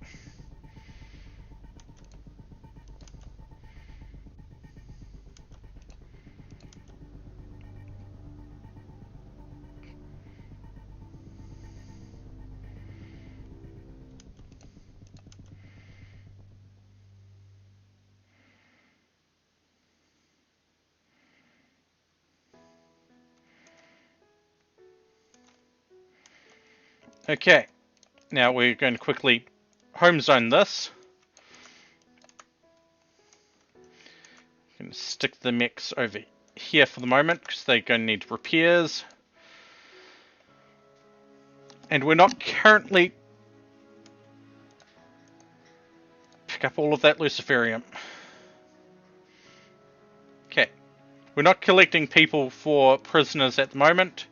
[SPEAKER 1] Okay, now we're going to quickly home zone this. Going to stick the mechs over here for the moment because they're going to need repairs. And we're not currently pick up all of that Luciferium. We're not collecting people for prisoners at the moment.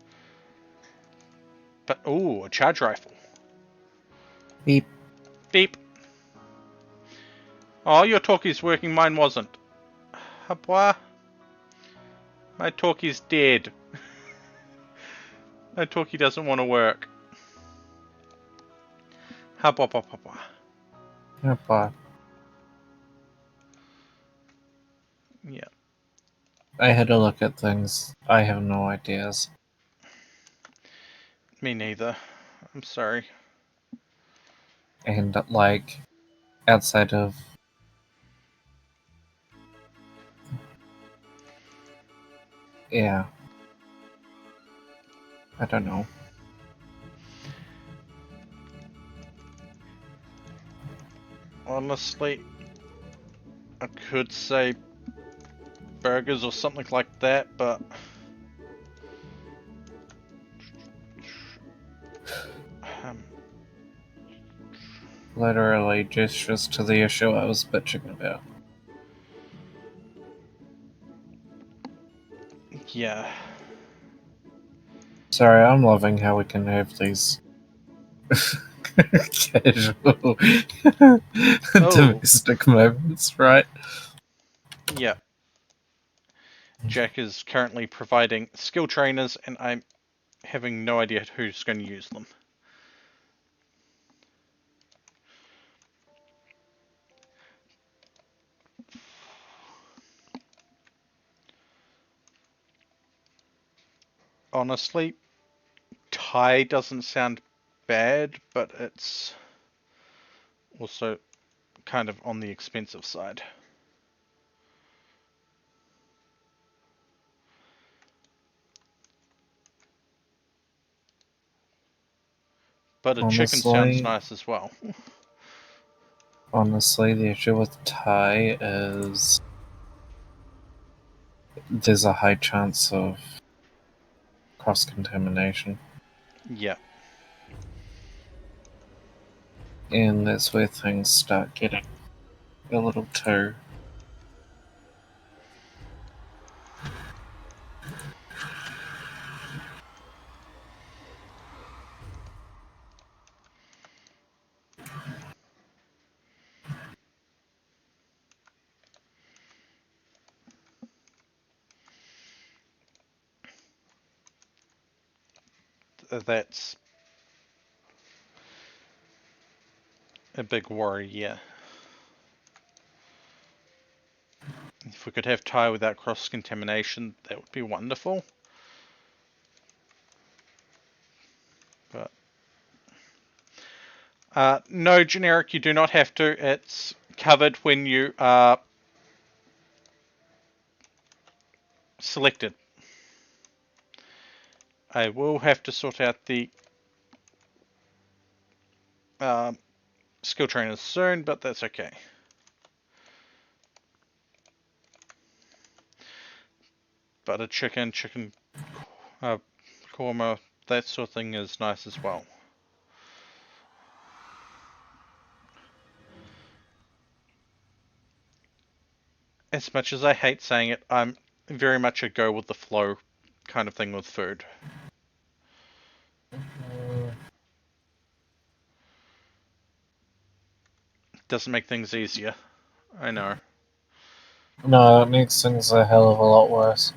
[SPEAKER 1] But, ooh, a charge rifle.
[SPEAKER 2] Beep.
[SPEAKER 1] Beep. Oh, your talkie's working, mine wasn't. Habwa. My talkie's dead. My talkie doesn't want to work. Habwa, habwa, habwa.
[SPEAKER 3] Goodbye.
[SPEAKER 1] Yeah.
[SPEAKER 3] I had to look at things. I have no ideas.
[SPEAKER 1] Me neither. I'm sorry.
[SPEAKER 3] And, like, outside of... Yeah. I don't know.
[SPEAKER 1] Honestly, I could say burgers or something like that, but um,
[SPEAKER 3] Literally just to the issue I was bitching about.
[SPEAKER 1] yeah.
[SPEAKER 3] Sorry, I'm loving how we can have these casual
[SPEAKER 1] Oh,
[SPEAKER 3] domestic moments, right?
[SPEAKER 1] yeah. Jack is currently providing skill trainers, and I'm having no idea who's going to use them. Honestly, Thai doesn't sound bad, but it's also kind of on the expensive side. But a chicken sounds
[SPEAKER 3] Honestly,
[SPEAKER 1] nice as well.
[SPEAKER 3] honestly, the issue with Thai is there's a high chance of cross-contamination.
[SPEAKER 1] Yeah.
[SPEAKER 3] And that's where things start getting a little too...
[SPEAKER 1] That's a big worry, yeah. If we could have Thai without cross-contamination, that would be wonderful. But no, generic, you do not have to. It's covered when you are selected. I will have to sort out the um, skill trainers soon, but that's okay. But a chicken korma, that sort of thing is nice as well. As much as I hate saying it, I'm very much a go with the flow kind of thing with food. Doesn't make things easier. I know.
[SPEAKER 3] No, it makes things a hell of a lot worse.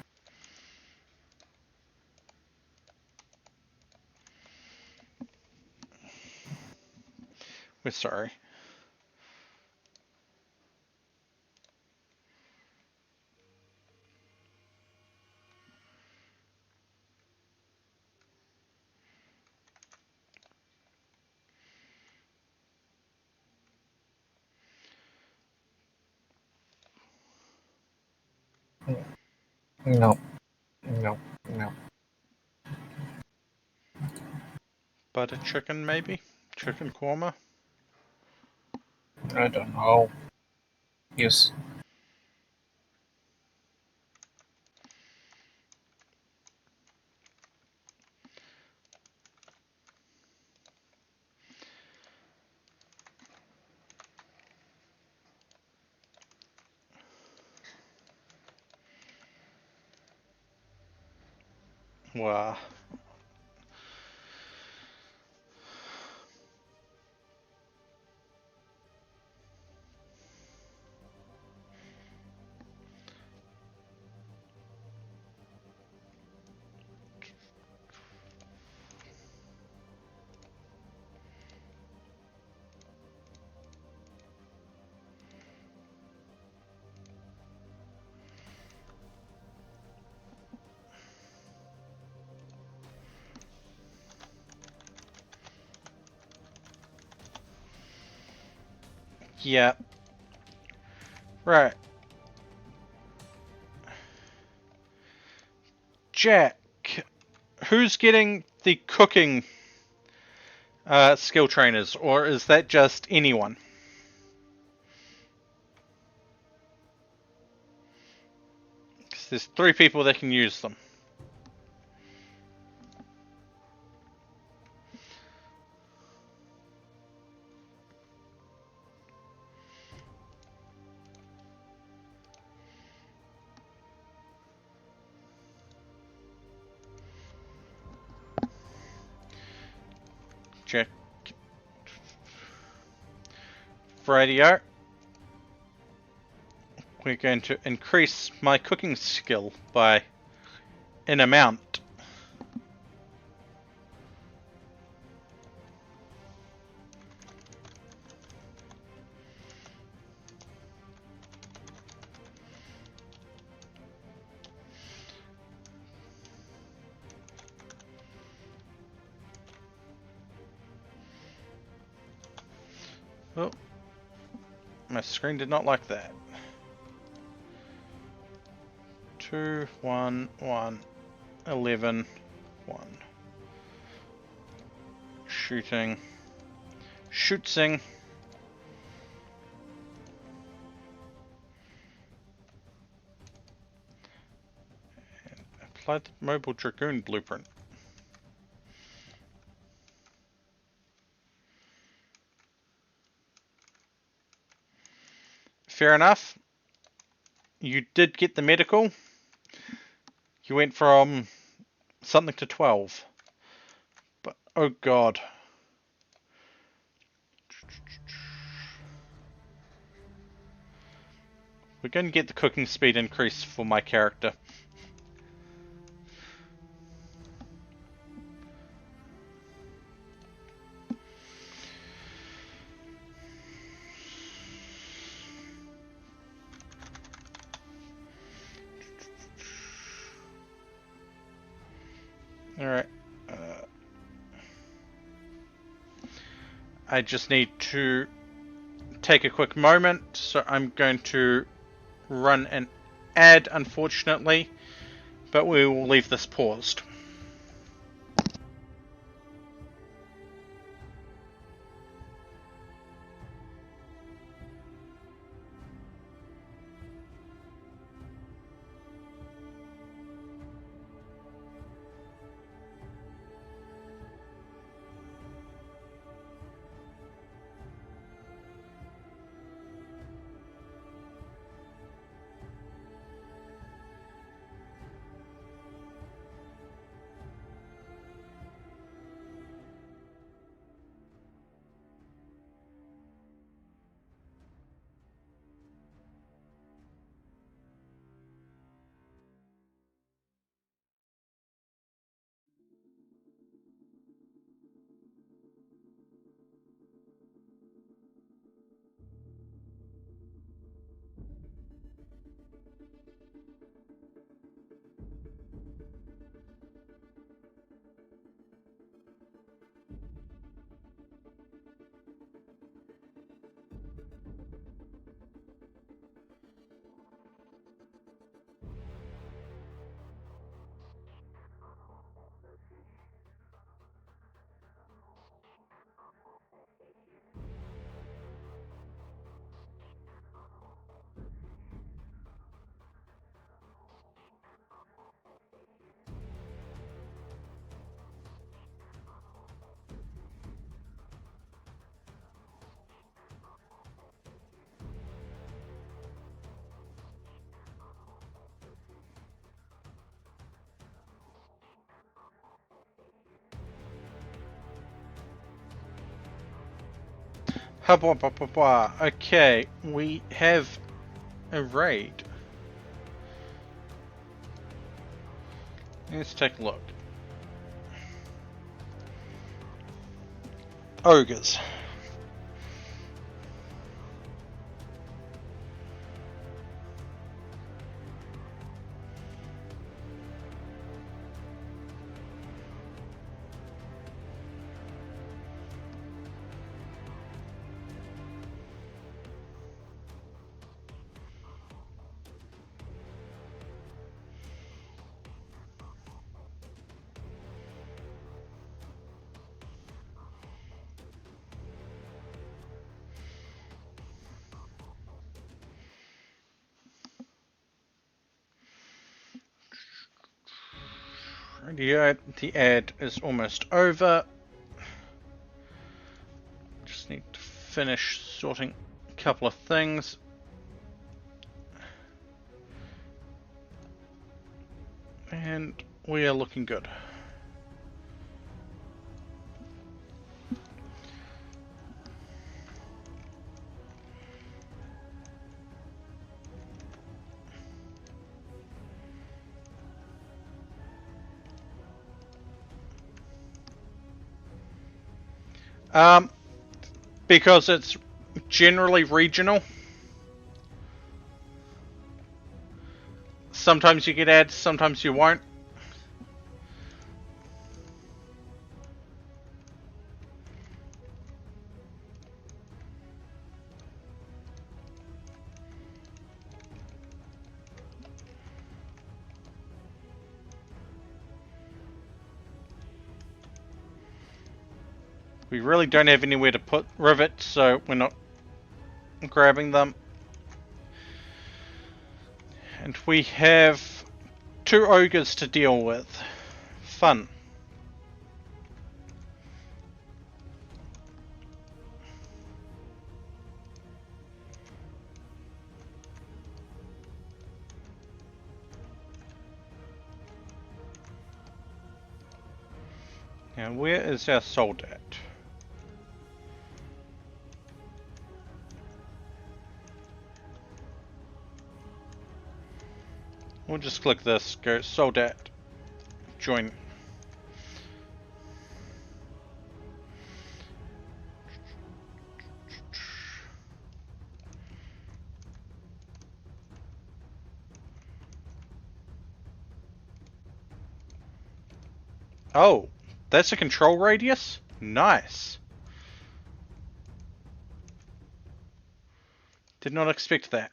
[SPEAKER 1] We're sorry.
[SPEAKER 3] No, no, no.
[SPEAKER 1] Butter chicken, maybe? Chicken korma?
[SPEAKER 3] I don't know. Yes.
[SPEAKER 1] Wow. Yeah. Right. Jack, who's getting the cooking skill trainers, or is that just anyone? Because there's 3 people that can use them. Jack. Radio. We're going to increase my cooking skill by an amount. Oh, my screen did not like that. 2, 1, 1, 11, 1. Shooting. Shootsing. Apply the Mobile Dragoon blueprint. Fair enough. You did get the medical. You went from something to 12. But, oh god. We're going to get the cooking speed increase for my character. Alright. I just need to take a quick moment, so I'm going to run an ad, unfortunately, but we will leave this paused. Okay, we have a raid. Let's take a look. Ogres. Radio, the ad is almost over. Just need to finish sorting a couple of things. And we are looking good. Because it's generally regional. Sometimes you get ads, sometimes you won't. We really don't have anywhere to put rivets, so we're not grabbing them. And we have 2 ogres to deal with. Fun. Now, where is our sold at? We'll just click this, go sold at, join. Oh, that's a control radius? Nice. Did not expect that.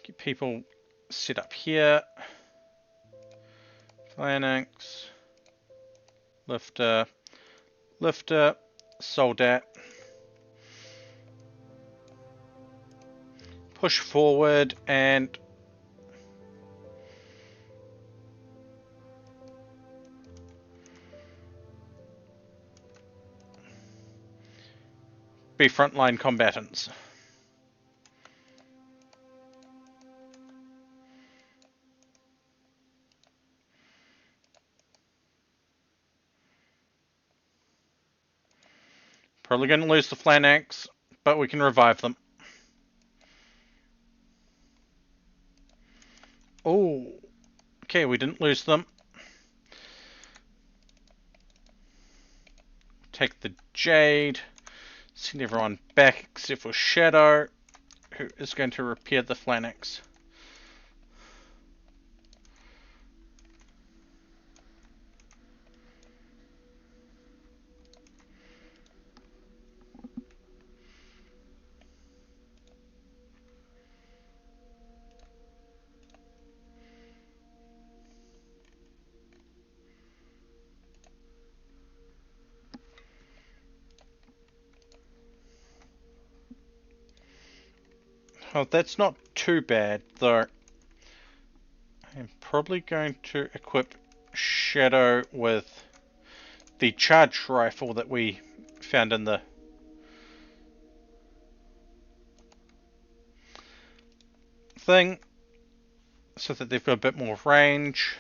[SPEAKER 1] Get people set up here. Phalanx. Lifter. Lifter. Soldat. Push forward and be frontline combatants. Probably going to lose the Phalanx, but we can revive them. Oh, okay, we didn't lose them. Take the Jade. Send everyone back except for Shadow, who is going to repair the Phalanx. Oh, that's not too bad, though. I'm probably going to equip Shadow with the charge rifle that we found in the thing, so that they've got a bit more range.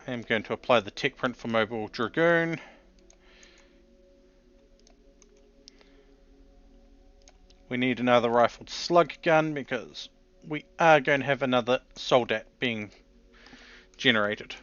[SPEAKER 1] I'm going to apply the tech print for Mobile Dragoon. We need another rifled slug gun because we are going to have another soldat being generated.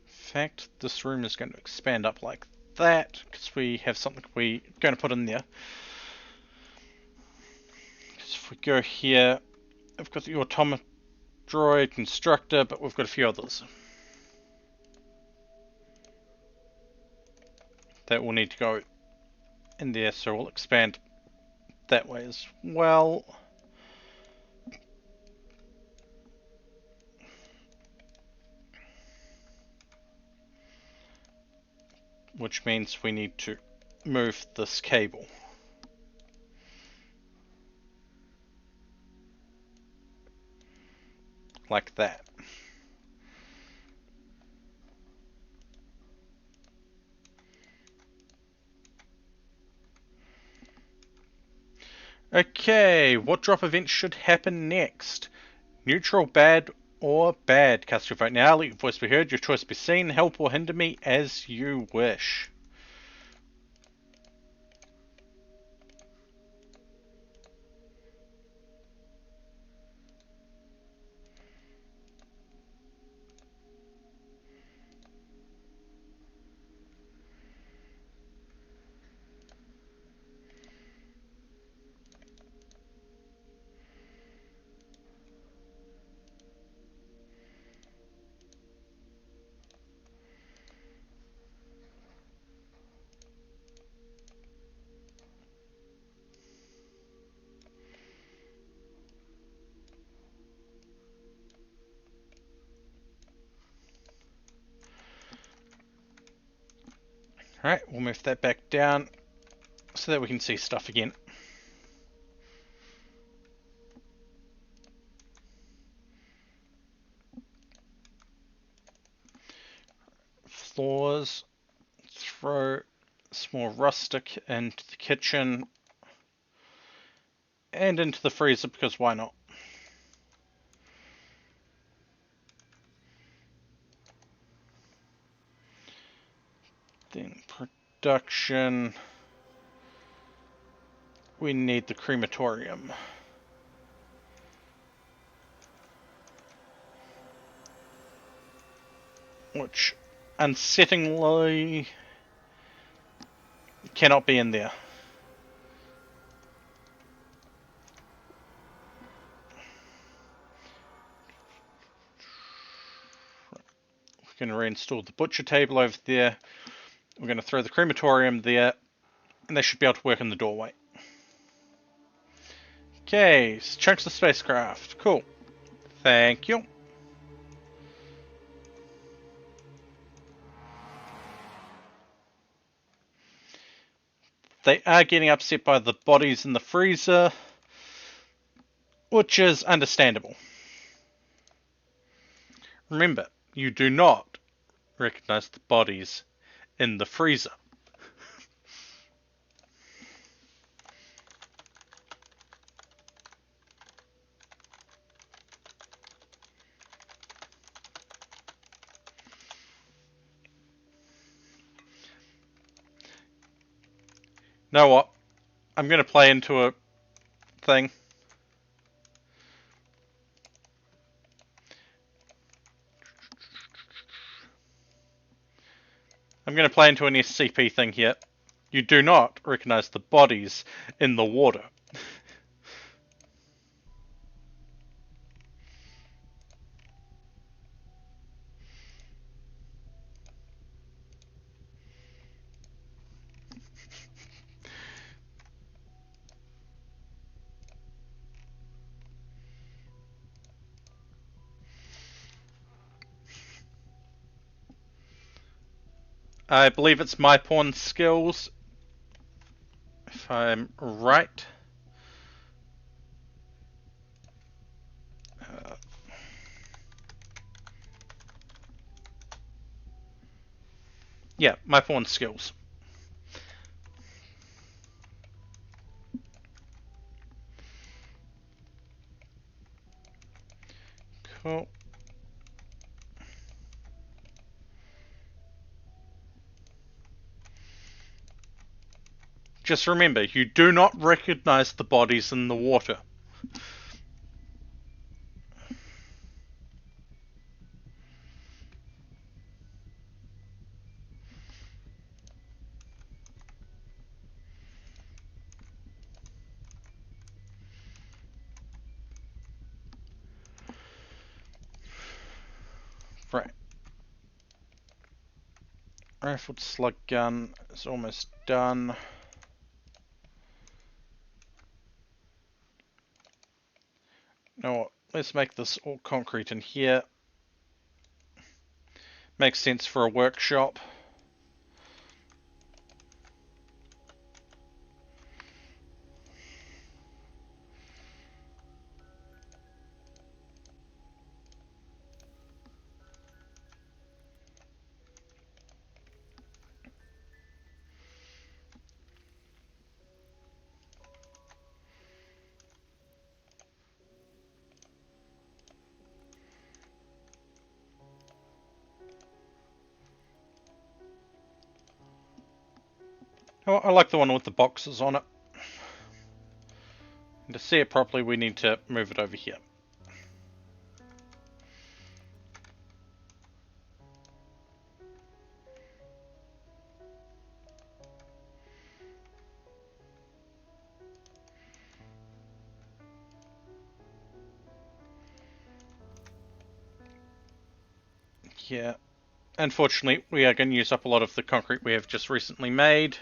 [SPEAKER 1] In fact, this room is going to expand up like that because we have something we're going to put in there. Because if we go here, I've got the automata droid constructor, but we've got a few others that will need to go in there, so we'll expand that way as well. Which means we need to move this cable. Like that. Okay, what drop event should happen next? Neutral, bad, or bad? Cast your vote now, let your voice be heard, your choice be seen, help or hinder me as you wish. Alright, we'll move that back down so that we can see stuff again. Floors, throw some more rustic into the kitchen and into the freezer because why not? Then production, we need the crematorium. Which, unsettlingly, cannot be in there. We're going to reinstall the butcher table over there. We're going to throw the crematorium there, and they should be able to work in the doorway. Okay, chunks of spacecraft. Cool. Thank you. They are getting upset by the bodies in the freezer, which is understandable. Remember, you do not recognize the bodies in the freezer. Know what? I'm going to play into a thing. I'm going to play into an SCP thing here. You do not recognize the bodies in the water. I believe it's my pawn skills, if I'm right. Yeah, my pawn skills. Cool. Just remember, you do not recognize the bodies in the water. Right. Rifled slug gun is almost done. Now, let's make this all concrete in here. Makes sense for a workshop. Oh, I like the one with the boxes on it. And to see it properly, we need to move it over here. Yeah. Unfortunately, we are going to use up a lot of the concrete we have just recently made.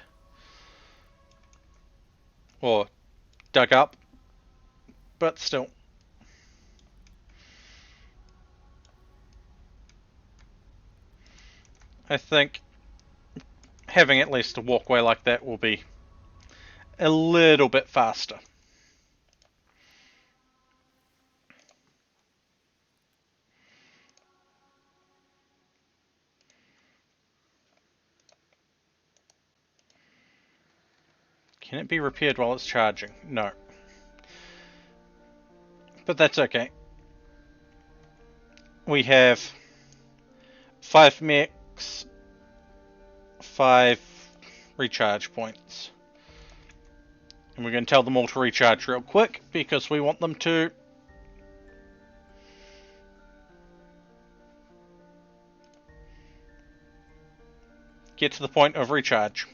[SPEAKER 1] Or dug up. But still. I think having at least a walkway like that will be a little bit faster. Can it be repaired while it's charging? No. But that's okay. We have 5 mechs, 5 recharge points. And we're going to tell them all to recharge real quick because we want them to get to the point of recharge.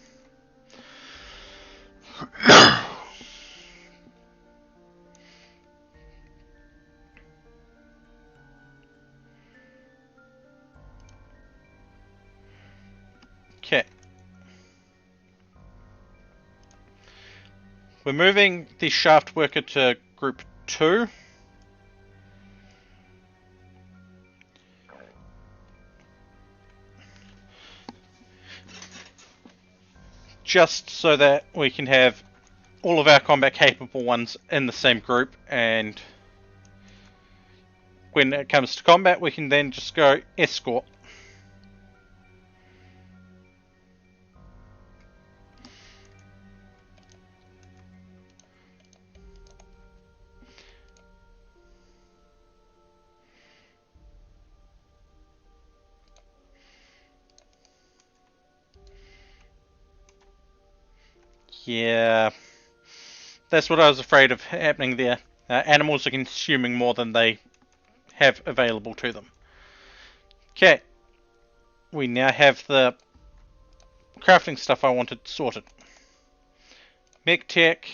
[SPEAKER 1] Okay. We're moving the shaft worker to group 2. Just so that we can have all of our combat capable ones in the same group, and when it comes to combat we can then just go escort. Yeah, that's what I was afraid of happening there. Animals are consuming more than they have available to them. Okay, we now have the crafting stuff I wanted sorted. Mech tech.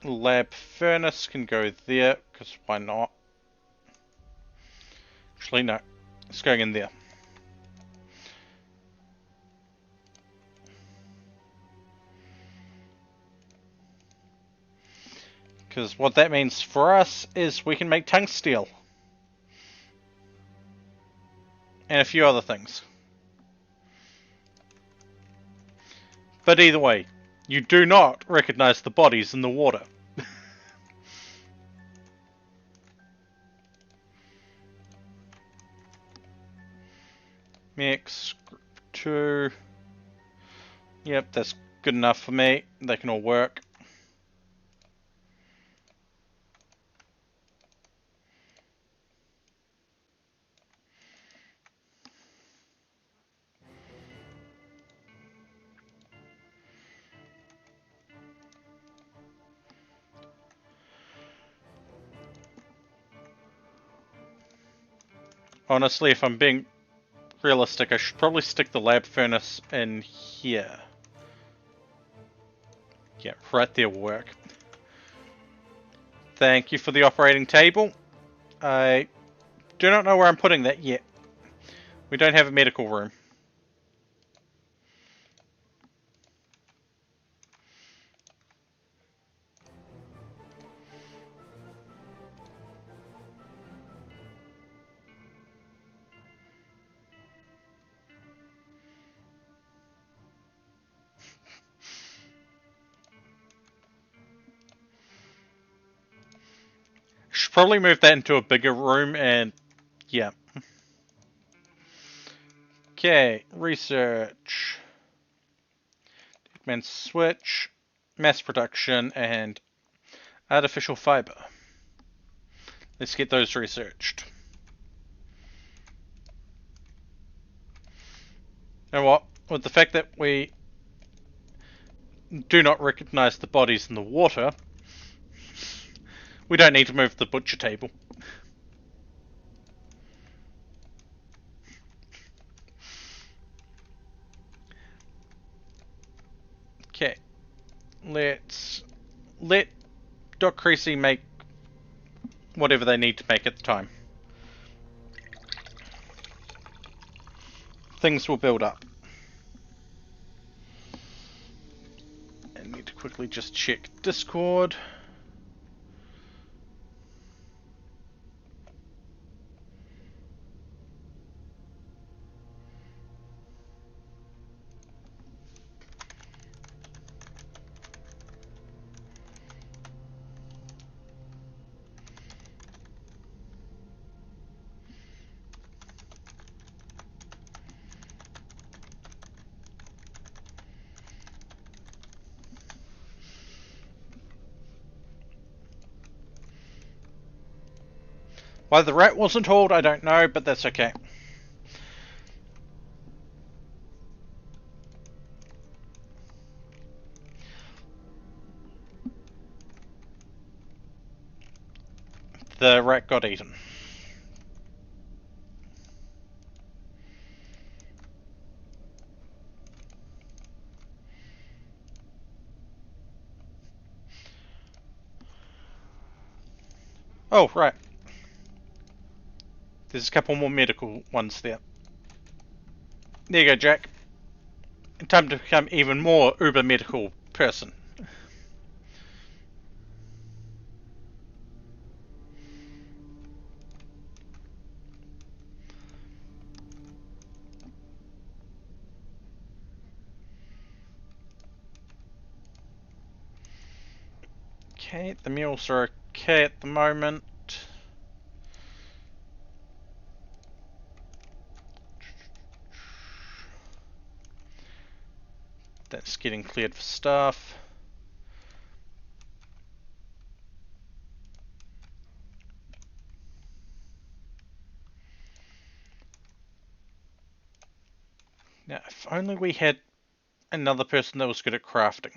[SPEAKER 1] Lab furnace can go there, because why not? Actually, no. It's going in there. Because what that means for us is we can make tungsteel. and a few other things. But either way, you do not recognize the bodies in the water. Mechs, group 2. Yep, that's good enough for me. They can all work. Honestly, if I'm being realistic, I should probably stick the lab furnace in here. Yeah, right there will work. Thank you for the operating table. I do not know where I'm putting that yet. We don't have a medical room. Should probably move that into a bigger room and yeah. Okay, research. Deadman switch, mass production, and artificial fiber. Let's get those researched. You know what? With the fact that we do not recognize the bodies in the water, we don't need to move the butcher table. Okay, let Doc Creasy make whatever they need to make at the time. Things will build up. I need to quickly just check Discord. Why the rat wasn't hauled, I don't know, but that's okay. The rat got eaten. Oh, right. There's a couple more medical ones there. There you go, Jack. Time to become even more uber medical person. Okay, the meals are okay at the moment. That's getting cleared for staff. Now, if only we had another person that was good at crafting.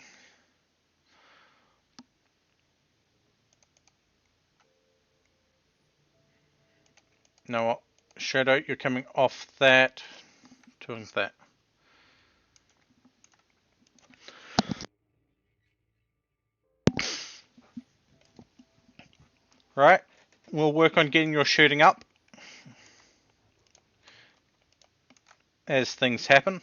[SPEAKER 1] You know what? Shadow, you're coming off that, doing that. Right, we'll work on getting your shooting up as things happen.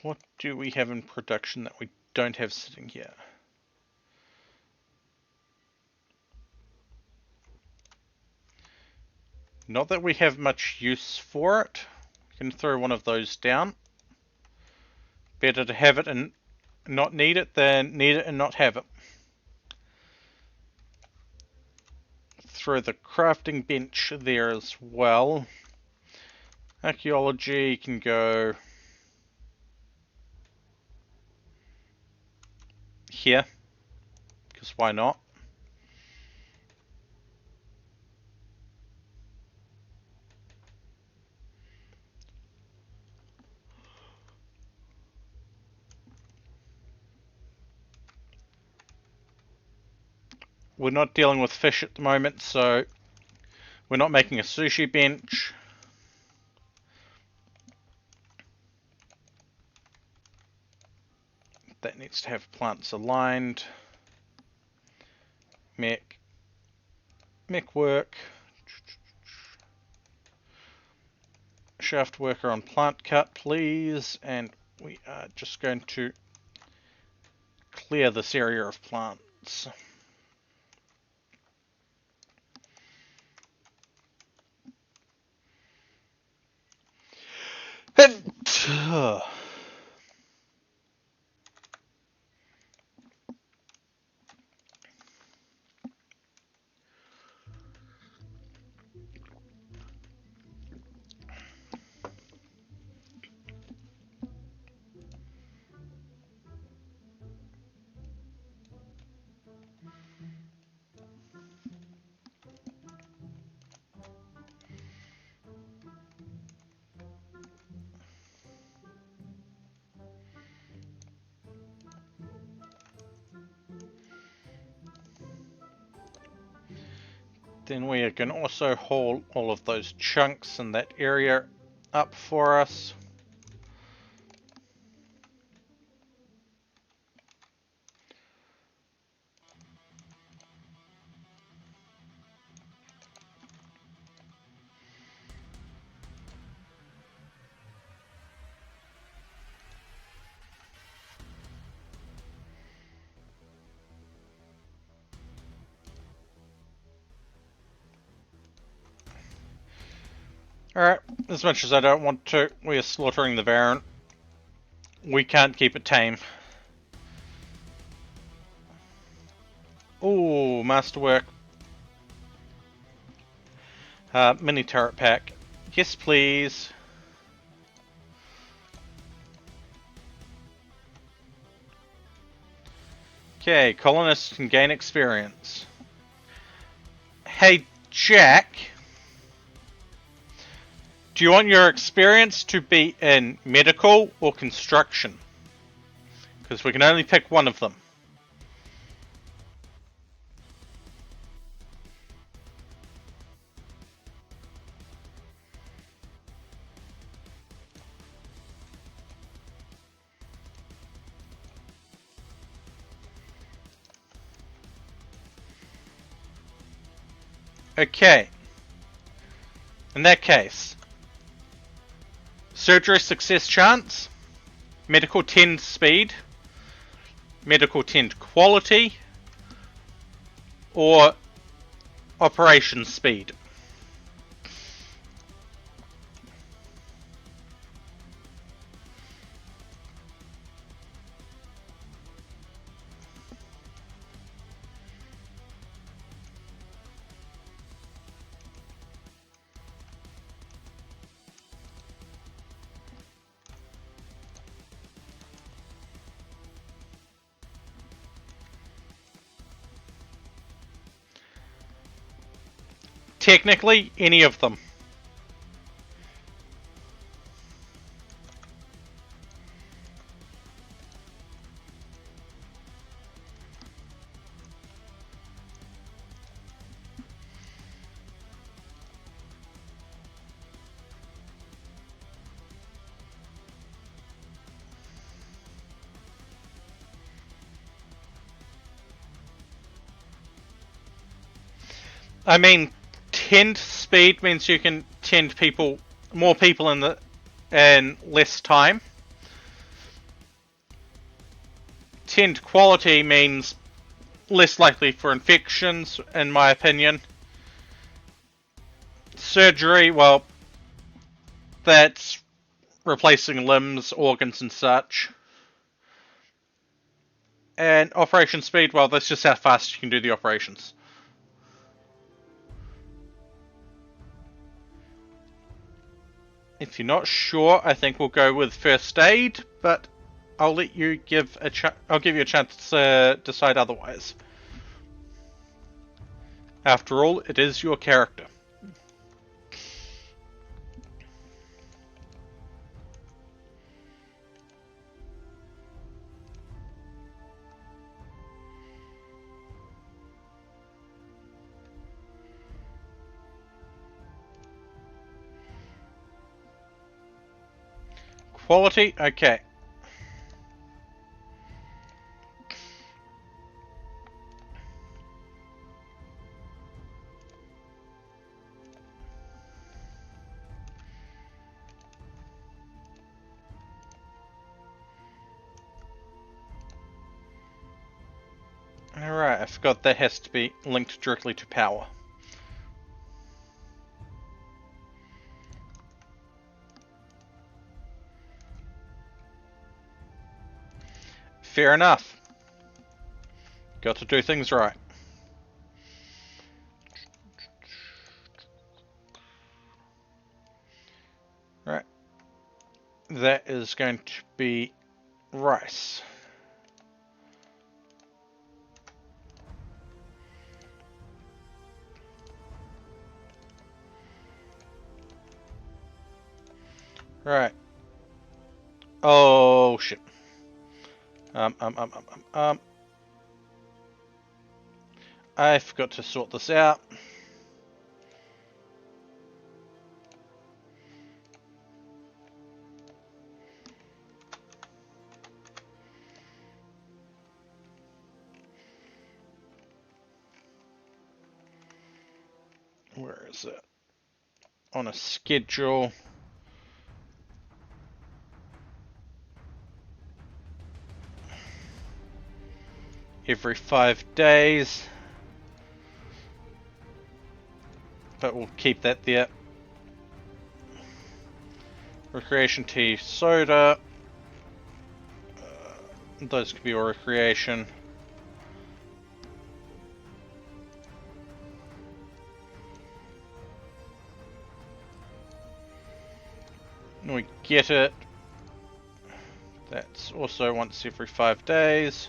[SPEAKER 1] What do we have in production that we don't have sitting here? Not that we have much use for it. We can throw one of those down. Better to have it and not need it than need it and not have it. Throw the crafting bench there as well. Archaeology can go here, because why not? We're not dealing with fish at the moment, so we're not making a sushi bench. That needs to have plants aligned. Mech work. Shaft worker on plant cut, please. And we are just going to clear this area of plants. Then we can also haul all of those chunks in that area up for us. Alright, as much as I don't want to, we are slaughtering the Baron. We can't keep it tame. Ooh, masterwork. Mini turret pack. Yes, please. Okay, colonists can gain experience. Hey, Jack. Do you want your experience to be in medical or construction? Because we can only pick one of them. Okay. In that case, surgery success chance, medical 10 speed, medical 10 quality, or operation speed. Technically, any of them. I mean, tend speed means you can tend more people in less time. Tend quality means less likely for infections, in my opinion. Surgery, well, that's replacing limbs, organs, and such. And operation speed, well, that's just how fast you can do the operations. If you're not sure, I think we'll go with first aid, but I'll let you give I'll give you a chance to decide otherwise. After all, it is your character. Quality, okay. Alright, I forgot that has to be linked directly to power. Fair enough. Got to do things right. Right. That is going to be rice. Right. Oh shit. I forgot to sort this out. Where is it? On a schedule. Every 5 days. But we'll keep that there. Recreation tea, soda. Those could be all recreation. We get it. That's also once every 5 days.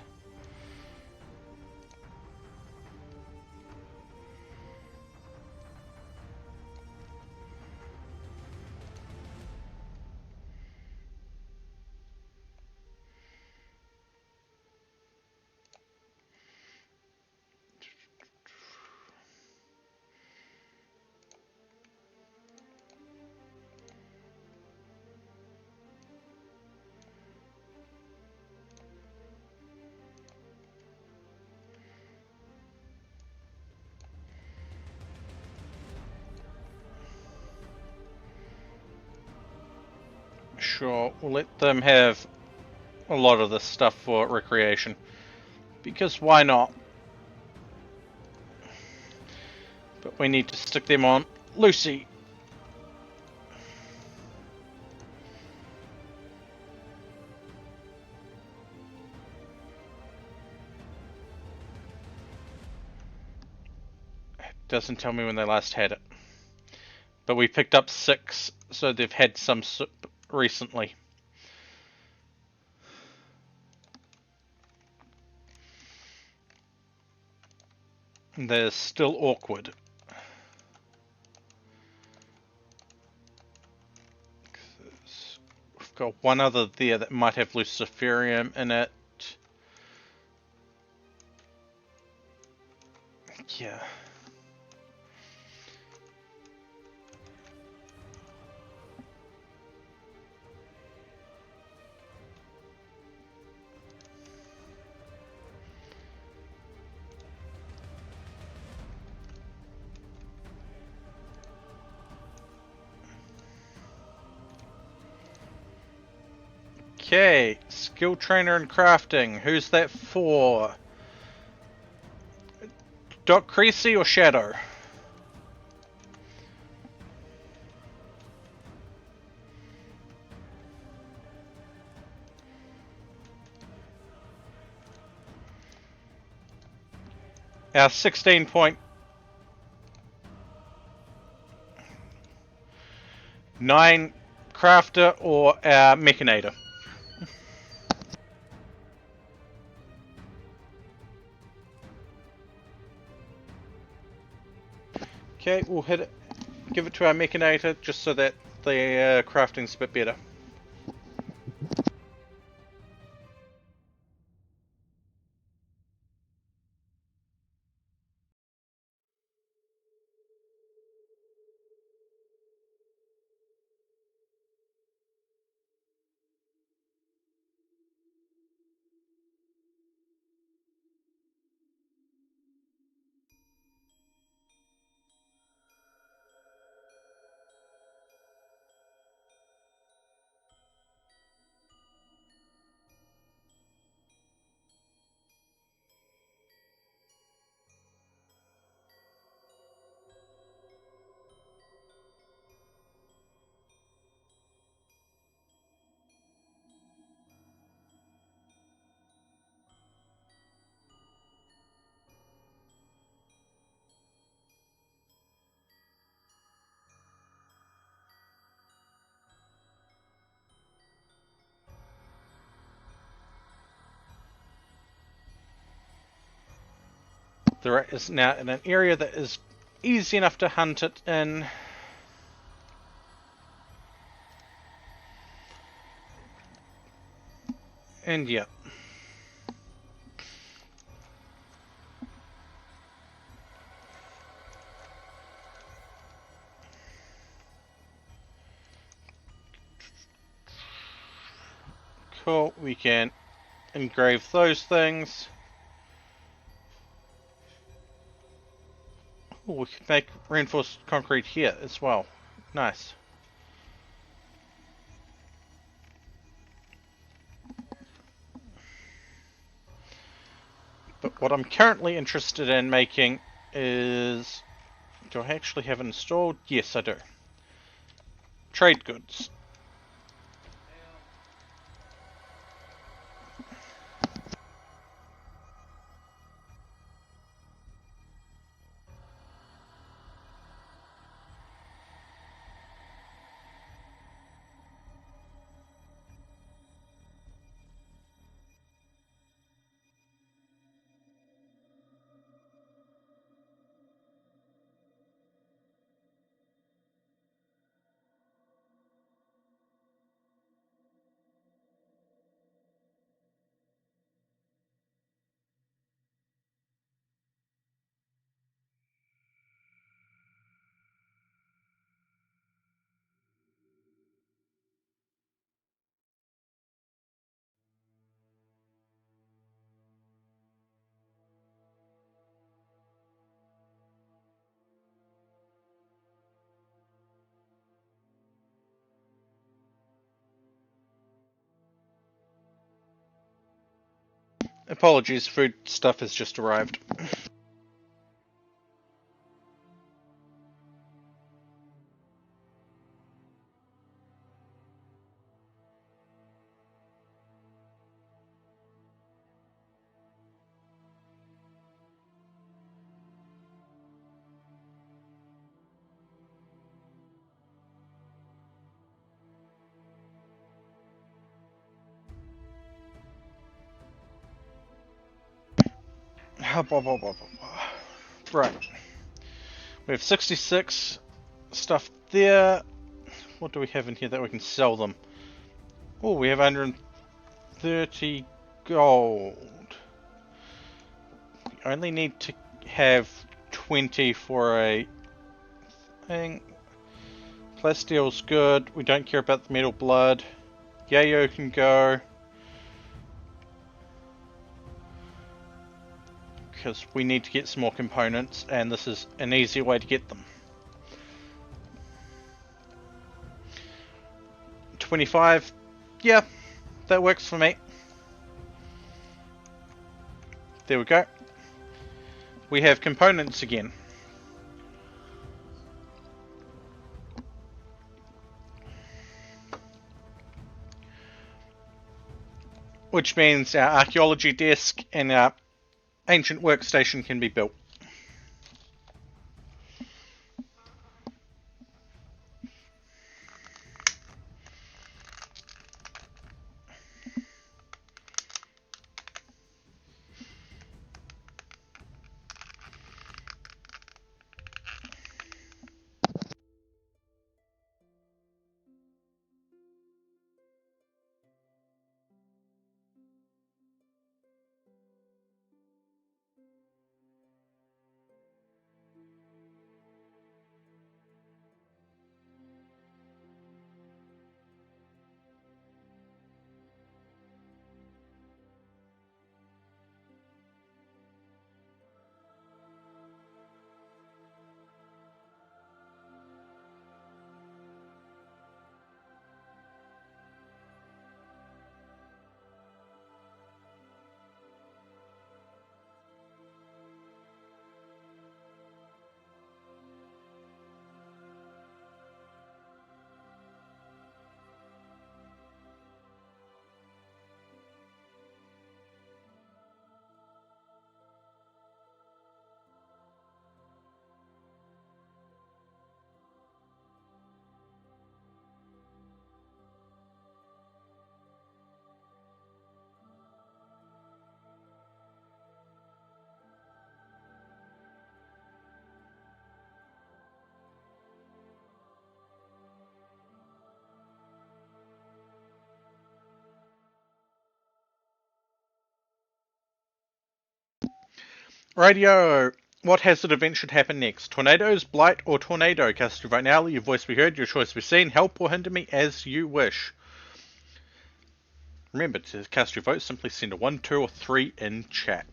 [SPEAKER 1] Sure, we'll let them have a lot of this stuff for recreation. Because why not? But we need to stick them on Lucy. It doesn't tell me when they last had it. But we picked up 6, so they've had some recently. They're still awkward. We've got one other there that might have luciferium in it. Yeah. Okay, skill trainer and crafting. Who's that for? Doc Creasy or Shadow? our 16.9 crafter or our mechanator. Okay, we'll hit it, give it to our mechanator just so that the crafting's a bit better. The rat is now in an area that is easy enough to hunt it in. And yeah. Cool, we can engrave those things. Oh, we can make reinforced concrete here as well. Nice. But what I'm currently interested in making is... Do I actually have it installed? Yes, I do. Trade goods. Apologies, food stuff has just arrived. Right. We have 66 stuff there. What do we have in here that we can sell them? Oh, we have 130 gold. We only need to have 20 for a thing. Plastiel's good. We don't care about the metal blood. Yayo can go. Because we need to get some more components, and this is an easy way to get them. 25. Yeah, that works for me. There we go. We have components again. Which means our archaeology desk and our ancient workstation can be built. Radio. What hazard event should happen next? Tornadoes, blight, or tornado? Cast your vote now. Let your voice be heard. Your choice be seen. Help or hinder me as you wish. Remember, to cast your vote, simply send a 1, 2, or 3 in chat.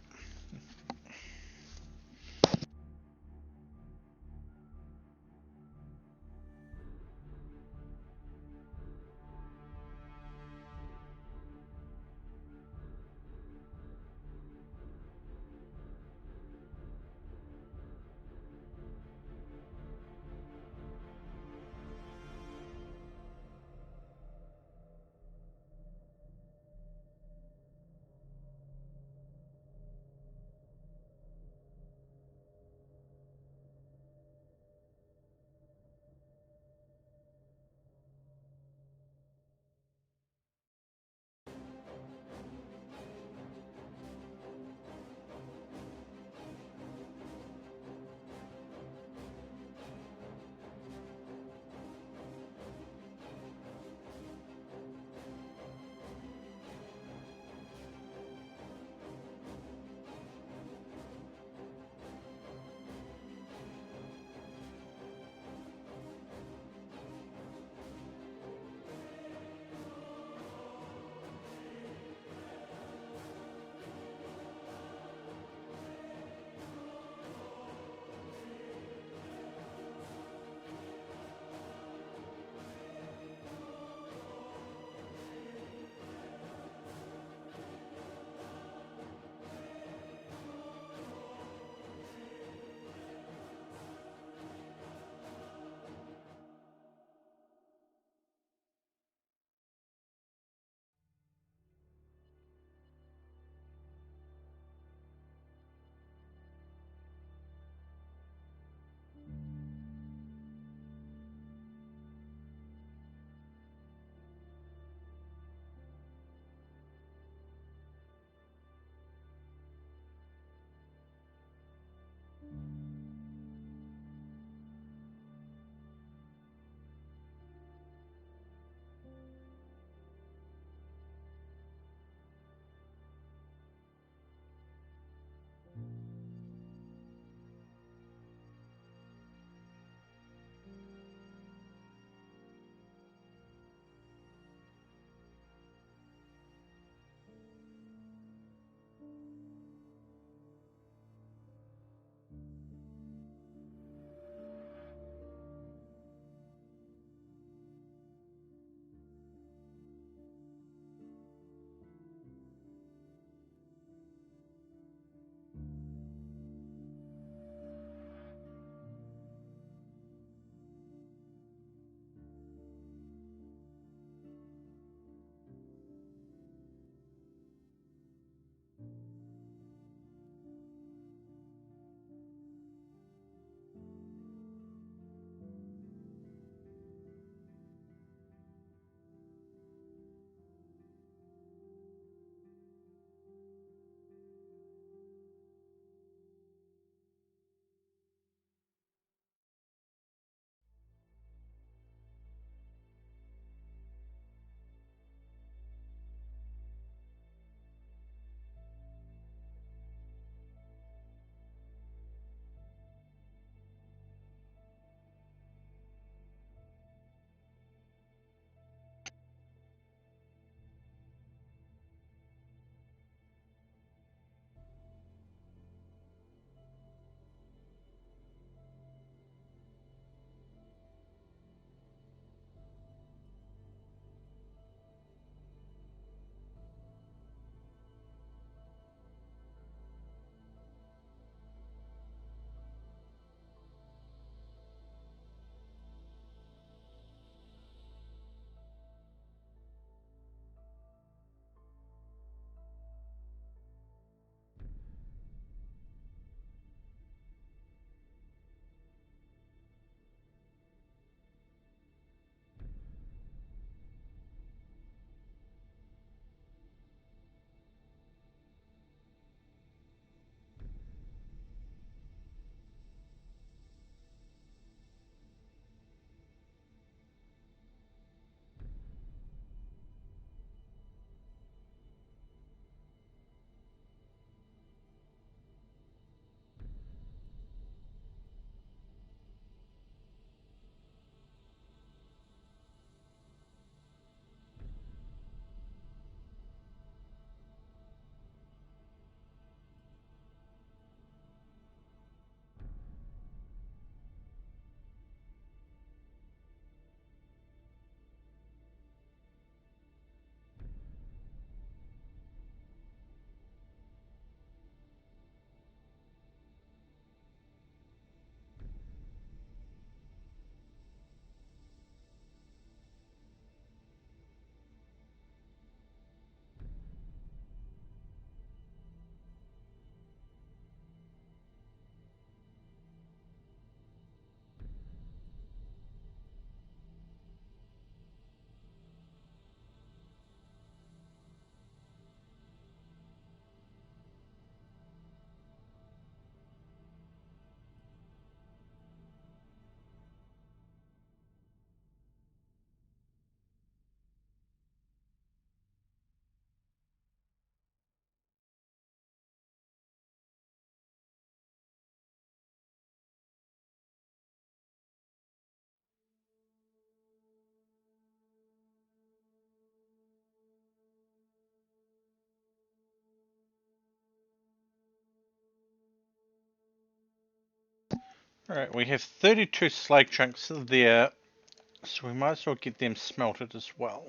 [SPEAKER 1] Alright, we have 32 slag chunks there, so we might as well get them smelted as well.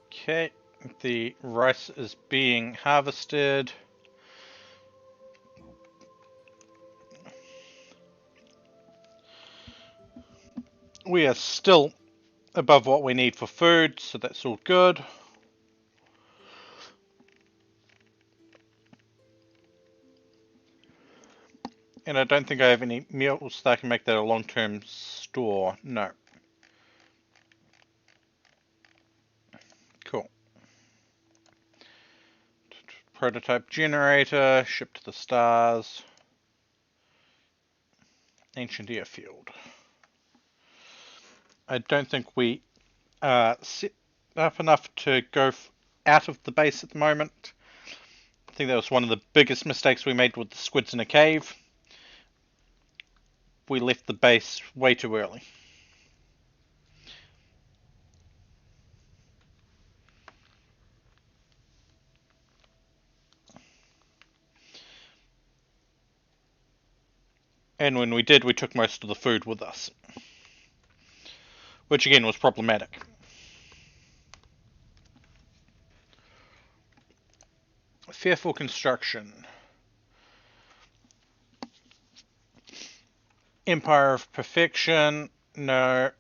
[SPEAKER 1] Okay, the rice is being harvested. We are still above what we need for food, so that's all good. And I don't think I have any meals that I can make that a long-term store. No. Cool. Prototype generator, ship to the stars. Ancient airfield. I don't think we are set up enough to go out of the base at the moment. I think that was one of the biggest mistakes we made with the squids in a cave. We left the base way too early. And when we did, we took most of the food with us. Which again was problematic. Fearful construction. Empire of Perfection. No.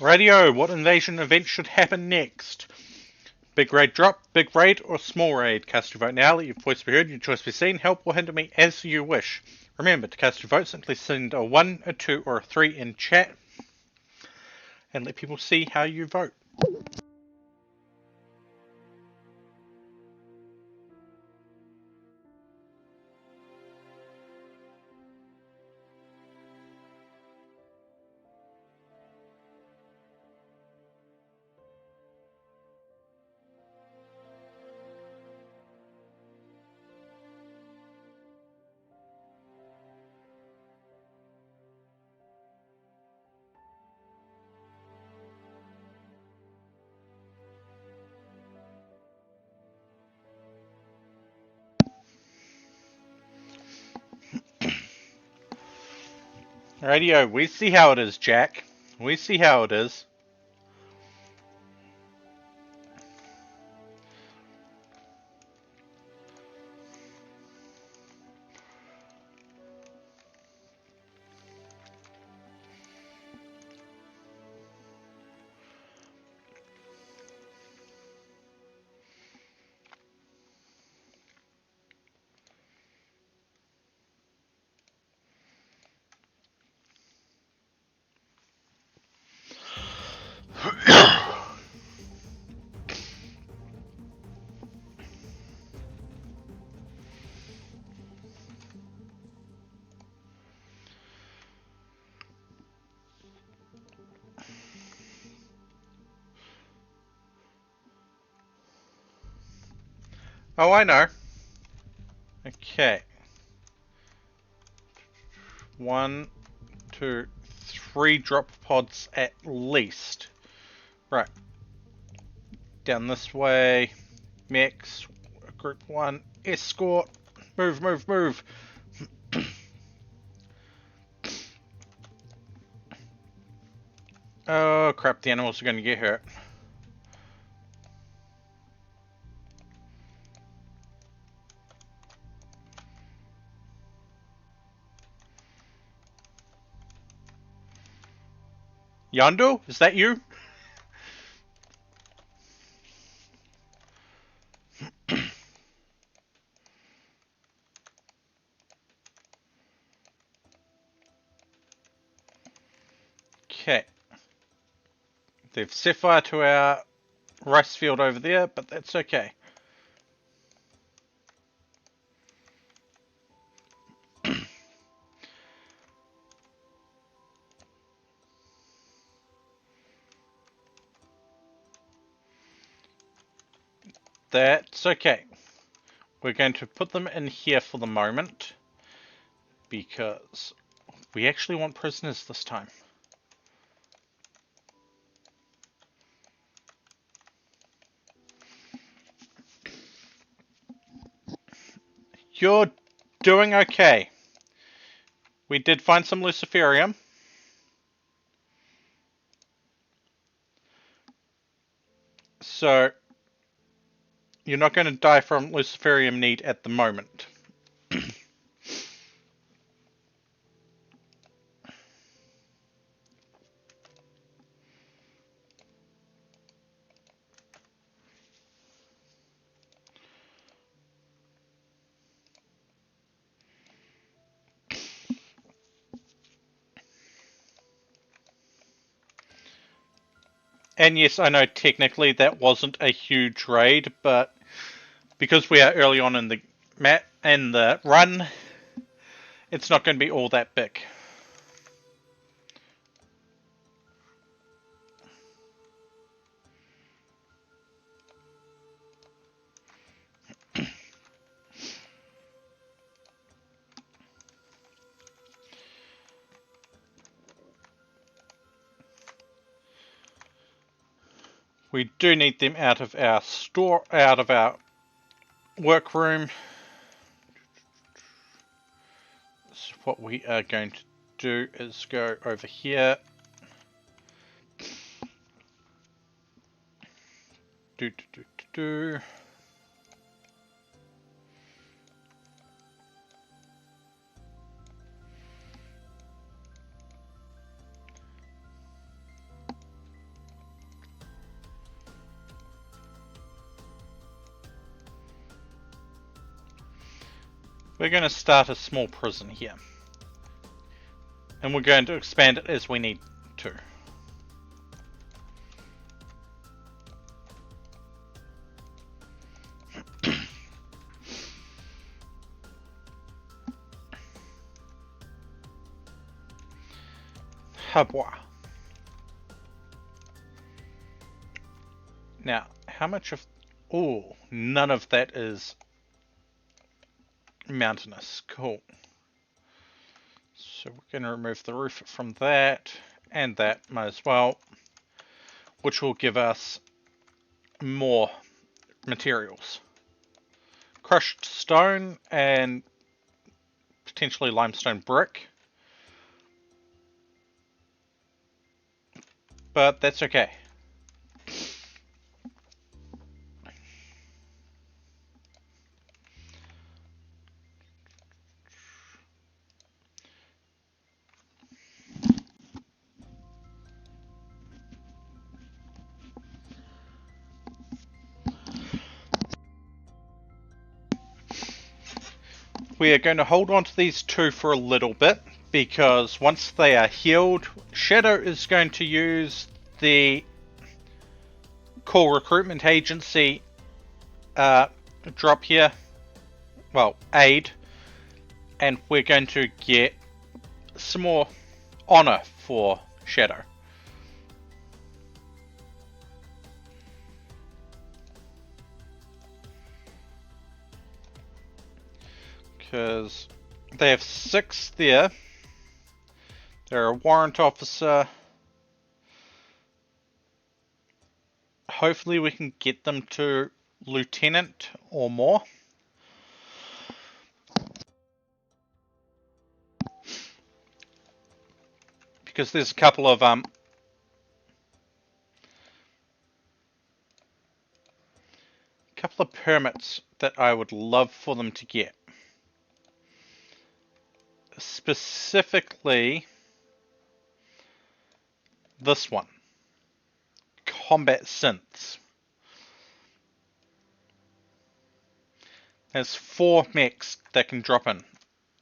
[SPEAKER 1] Radio, what invasion event should happen next? Big raid drop, big raid, or small raid? Cast your vote now, let your voice be heard, your choice be seen, help or hinder me as you wish. Remember, to cast your vote, simply send a 1, a 2, or a 3 in chat, and let people see how you vote. Radio, we see how it is, Jack. We see how it is. Oh, I know. Okay. 1, 2, 3 drop pods at least. Right. Down this way. Mechs. Group 1. Escort. Move, move, move. Oh crap, the animals are going to get hurt. Yondo, is that you? Okay. They've set fire to our rice field over there, but that's okay. That's okay. We're going to put them in here for the moment, because we actually want prisoners this time. You're doing okay. We did find some luciferium. So, you're not going to die from luciferium need at the moment. And yes, I know technically that wasn't a huge raid, but because we are early on in the map and the run, it's not going to be all that big. We do need them out of our store, out of our workroom. So what we are going to do is go over here. Do, do, do, do, do. we're going to start a small prison here. And we're going to expand it as we need to. Habwa. Now, how much of... Oh, none of that is mountainous. Cool. So we're going to remove the roof from that, and that might as well, which will give us more materials. Crushed stone and potentially limestone brick. But that's okay. We are going to hold on to these two for a little bit, because once they are healed, Shadow is going to use the core recruitment agency drop here, well, aid, and we're going to get some more honor for Shadow. Because they have 6 there. They're a warrant officer. Hopefully we can get them to lieutenant or more. Because there's a couple of permits that I would love for them to get. Specifically, this one. Combat synths. There's 4 mechs that can drop in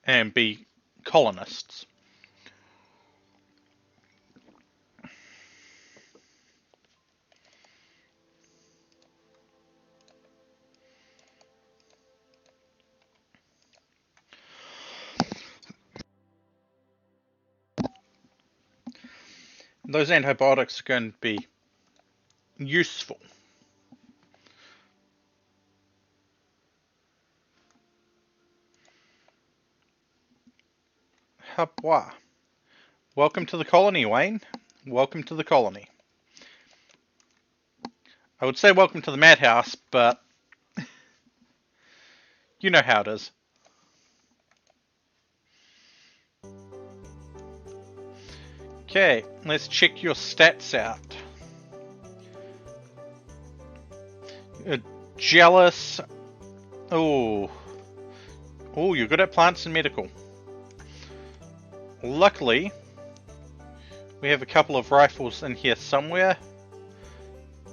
[SPEAKER 1] and be colonists. Those antibiotics are going to be useful. Habwa. Welcome to the colony, Wayne. Welcome to the colony. I would say welcome to the madhouse, but you know how it is. Okay, let's check your stats out. Jealous. Oh, you're good at plants and medical. Luckily, we have a couple of rifles in here somewhere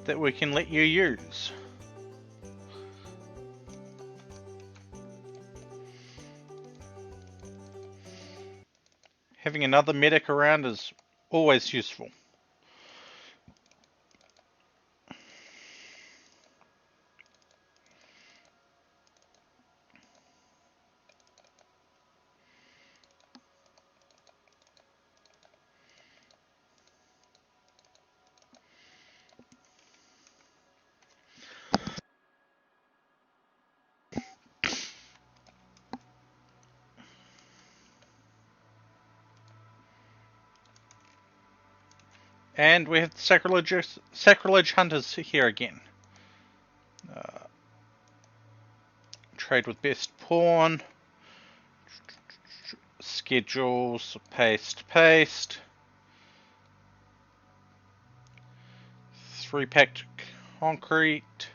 [SPEAKER 1] that we can let you use. Having another medic around is always useful. And we have the sacrilege hunters here again. Trade with best pawn. Schedules, paste. 3-packed concrete.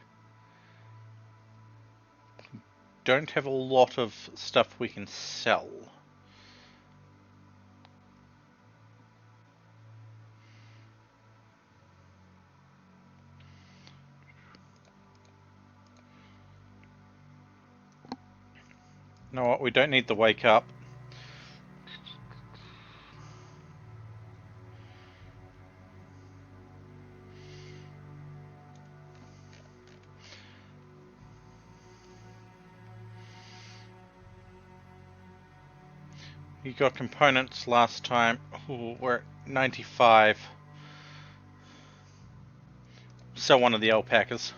[SPEAKER 1] Don't have a lot of stuff we can sell. You know what? We don't need the wake up. You got components last time. Ooh, we're at 95. Sell one of the alpacas.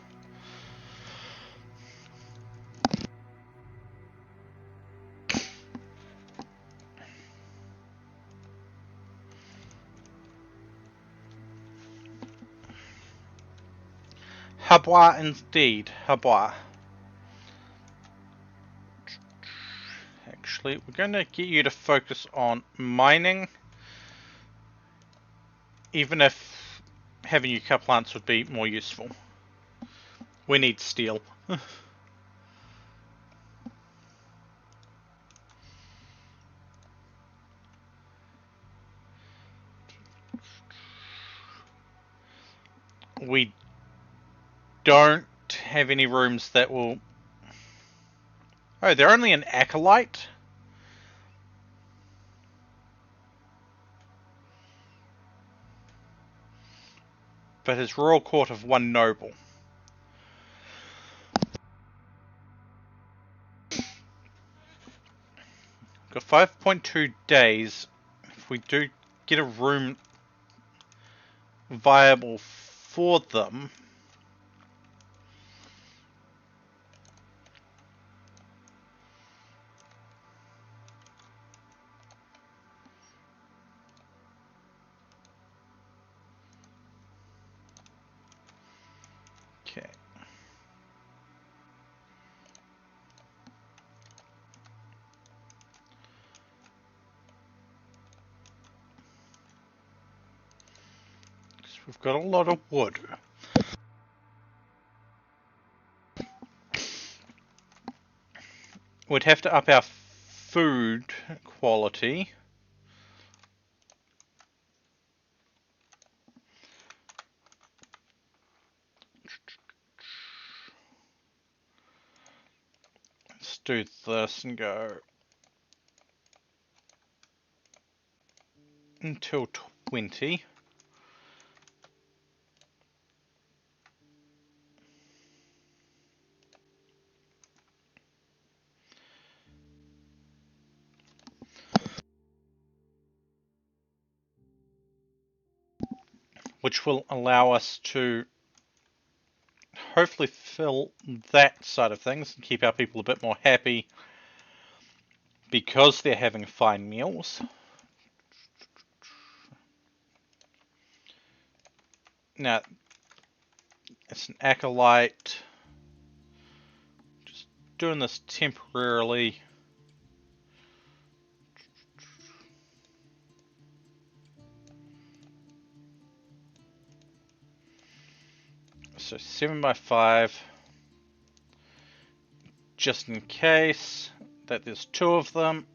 [SPEAKER 1] Habwa indeed. Habwa. Actually, we're going to get you to focus on mining. Even if having yucca plants would be more useful. We need steel. We don't have any rooms that will... Oh, they're only an acolyte? But his royal court of one noble. Got 5.2 days. If we do get a room viable for them... Okay. We've got a lot of wood. We'd have to up our food quality. Let's do this and go until 20. Which will allow us to hopefully fill that side of things and keep our people a bit more happy because they're having fine meals. Now, it's an acolyte. Just doing this temporarily. So 7 by 5. Just in case that there's 2 of them.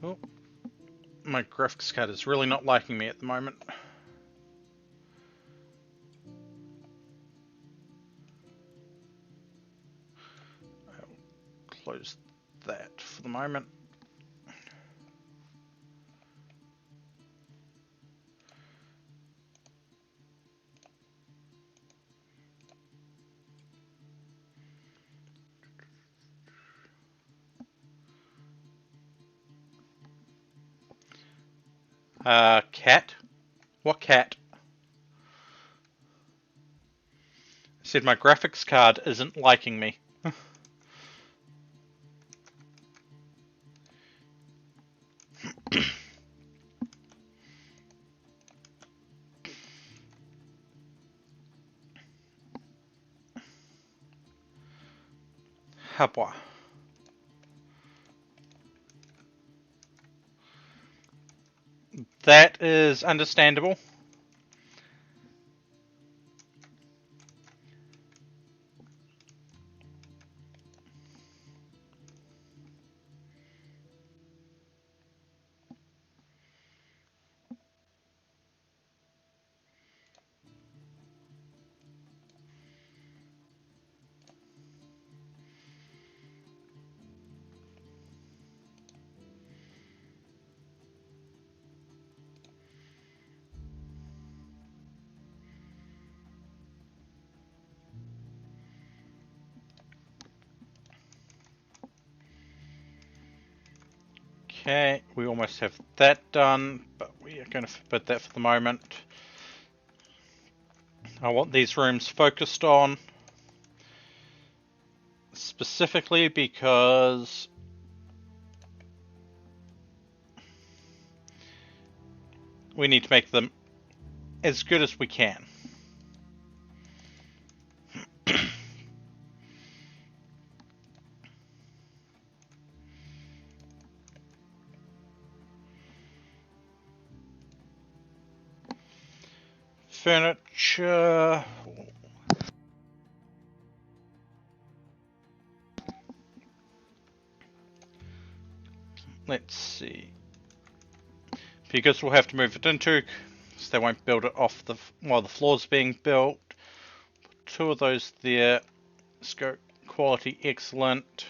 [SPEAKER 1] Oh, my graphics card is really not liking me at the moment. I'll close that for the moment. Cat? What cat? I said my graphics card isn't liking me. Habwa. That is understandable. Okay, we almost have that done, but we are going to forbid that for the moment. I want these rooms focused on, specifically because we need to make them as good as we can. Furniture. Let's see. Because we'll have to move it into, so they won't build it off while the floor's being built. Two of those there. Let's go quality excellent.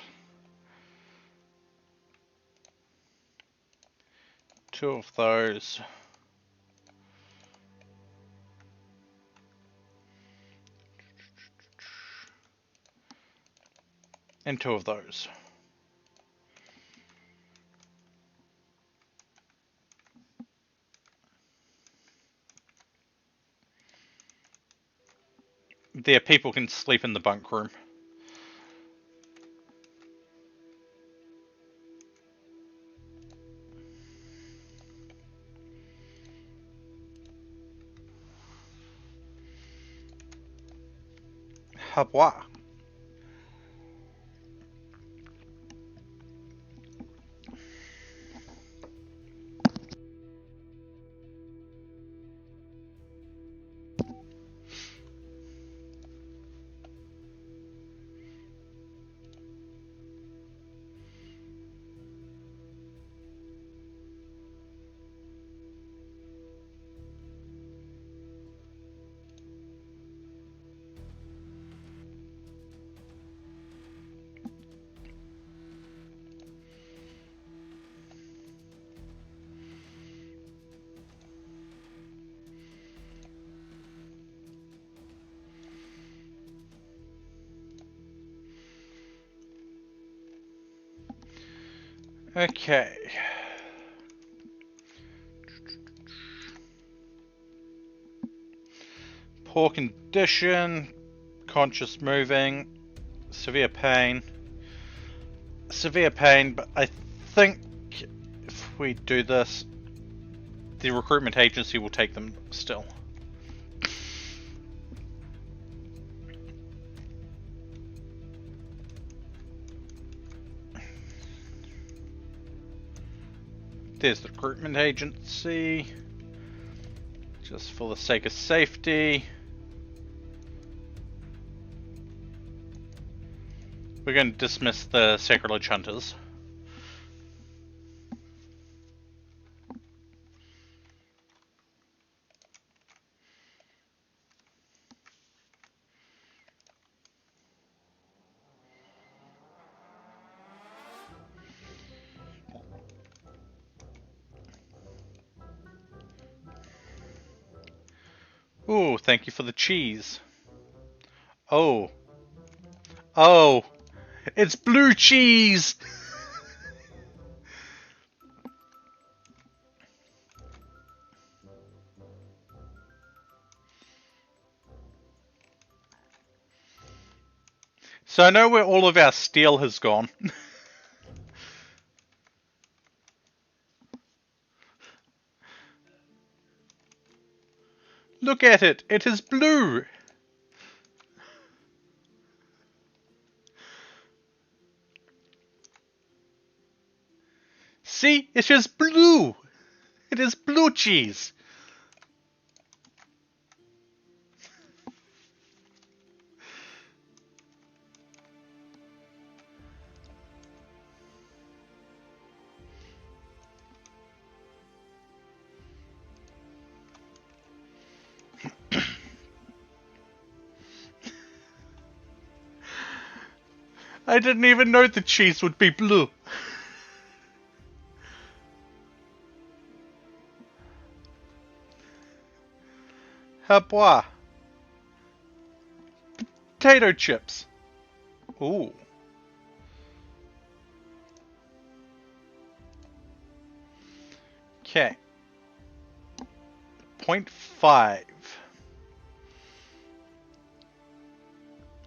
[SPEAKER 1] Two of those. And two of those. There, people can sleep in the bunk room. Habwa. Okay. Poor condition, conscious moving, severe pain. Severe pain, but I think if we do this, the recruitment agency will take them still. There's the recruitment agency. Just for the sake of safety. We're going to dismiss the sacrilege hunters. Ooh, thank you for the cheese. Oh. Oh. It's blue cheese! So I know where all of our steel has gone. Look at it! It is blue! See? It is blue! It is blue cheese! I didn't even know the cheese would be blue. Habois. Potato chips. Ooh. Okay. 0.5.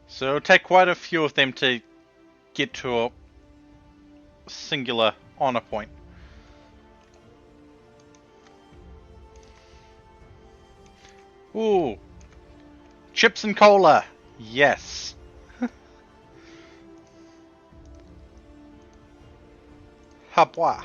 [SPEAKER 1] So it'll take quite a few of them to get to a singular honor point. Ooh. Chips and cola. Yes. Habwa.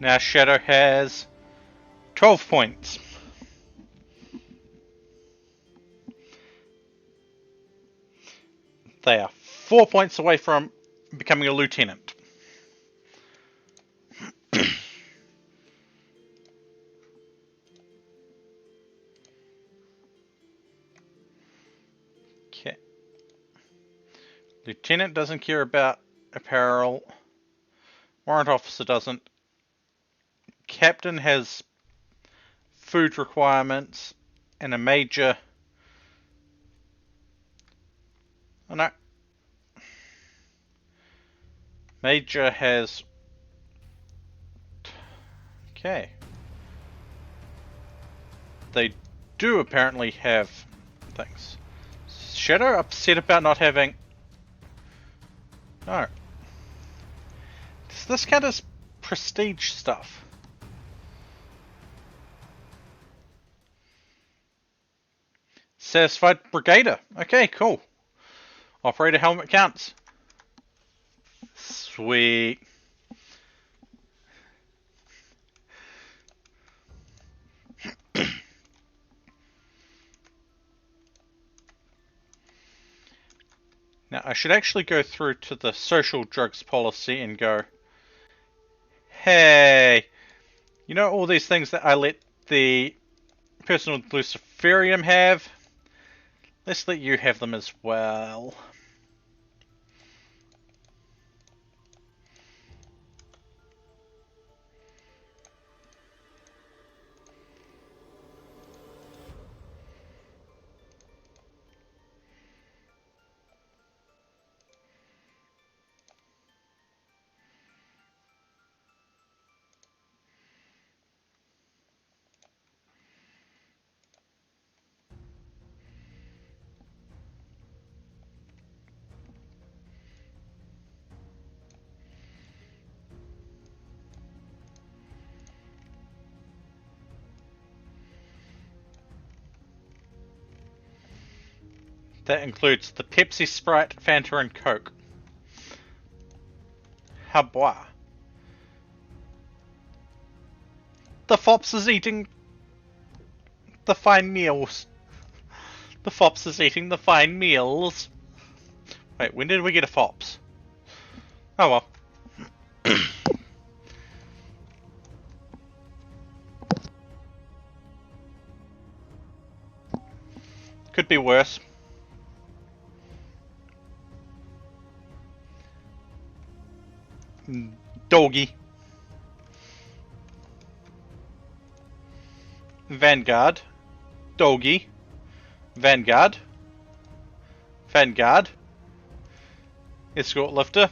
[SPEAKER 1] Now Shadow has 12 points. They are 4 points away from becoming a lieutenant. Okay. Lieutenant doesn't care about apparel. Warrant officer doesn't. Captain has food requirements and a major. Oh no. Major has. Okay. They do apparently have things. Shadow upset about not having. No. Does this count as prestige stuff? Satisfied Brigader. Okay, cool. Operator helmet counts. Sweet. Now, I should actually go through to the social drugs policy and go, hey, you know all these things that I let the person with Luciferium have? Let's let you have them as well. That includes the Pepsi, Sprite, Fanta, and Coke. Habwa. The Fops is eating the fine meals. The Fops is eating the fine meals. Wait, when did we get a Fops? Oh well. Could be worse. Doggy. Vanguard. Doggy. Vanguard. Vanguard. Escort lifter.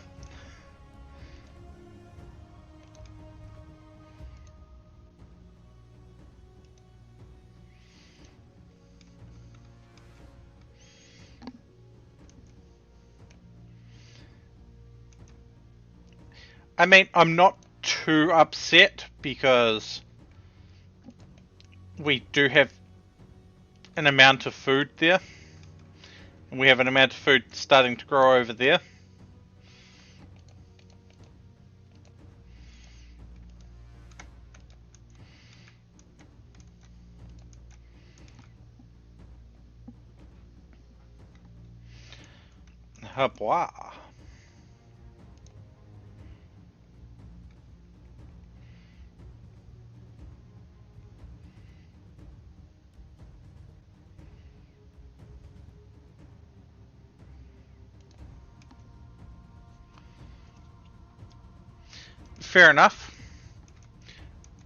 [SPEAKER 1] I mean, I'm not too upset because we do have an amount of food there. And we have an amount of food starting to grow over there. Habwa. Fair enough.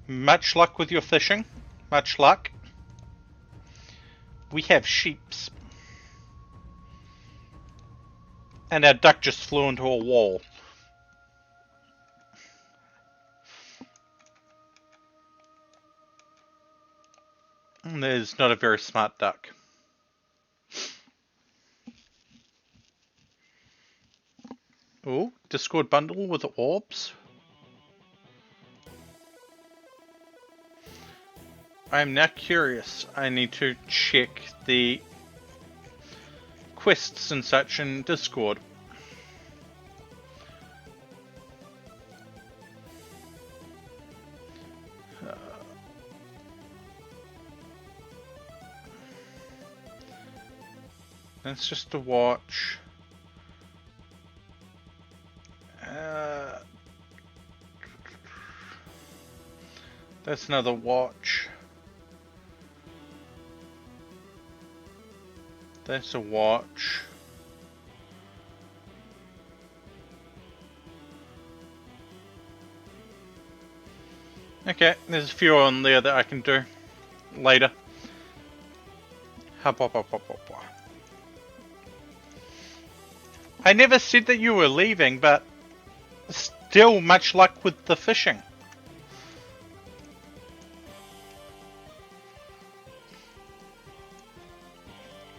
[SPEAKER 1] Much luck with your fishing. Much luck. We have sheeps. And our duck just flew into a wall. There's not a very smart duck. Ooh, Discord bundle with orbs. I'm now curious. I need to check the quests and such in Discord. That's just a watch. That's another watch. That's a watch. Okay, there's a few on there that I can do later. Hop, hop, hop, hop, hop, hop. I never said that you were leaving, but still much luck with the fishing.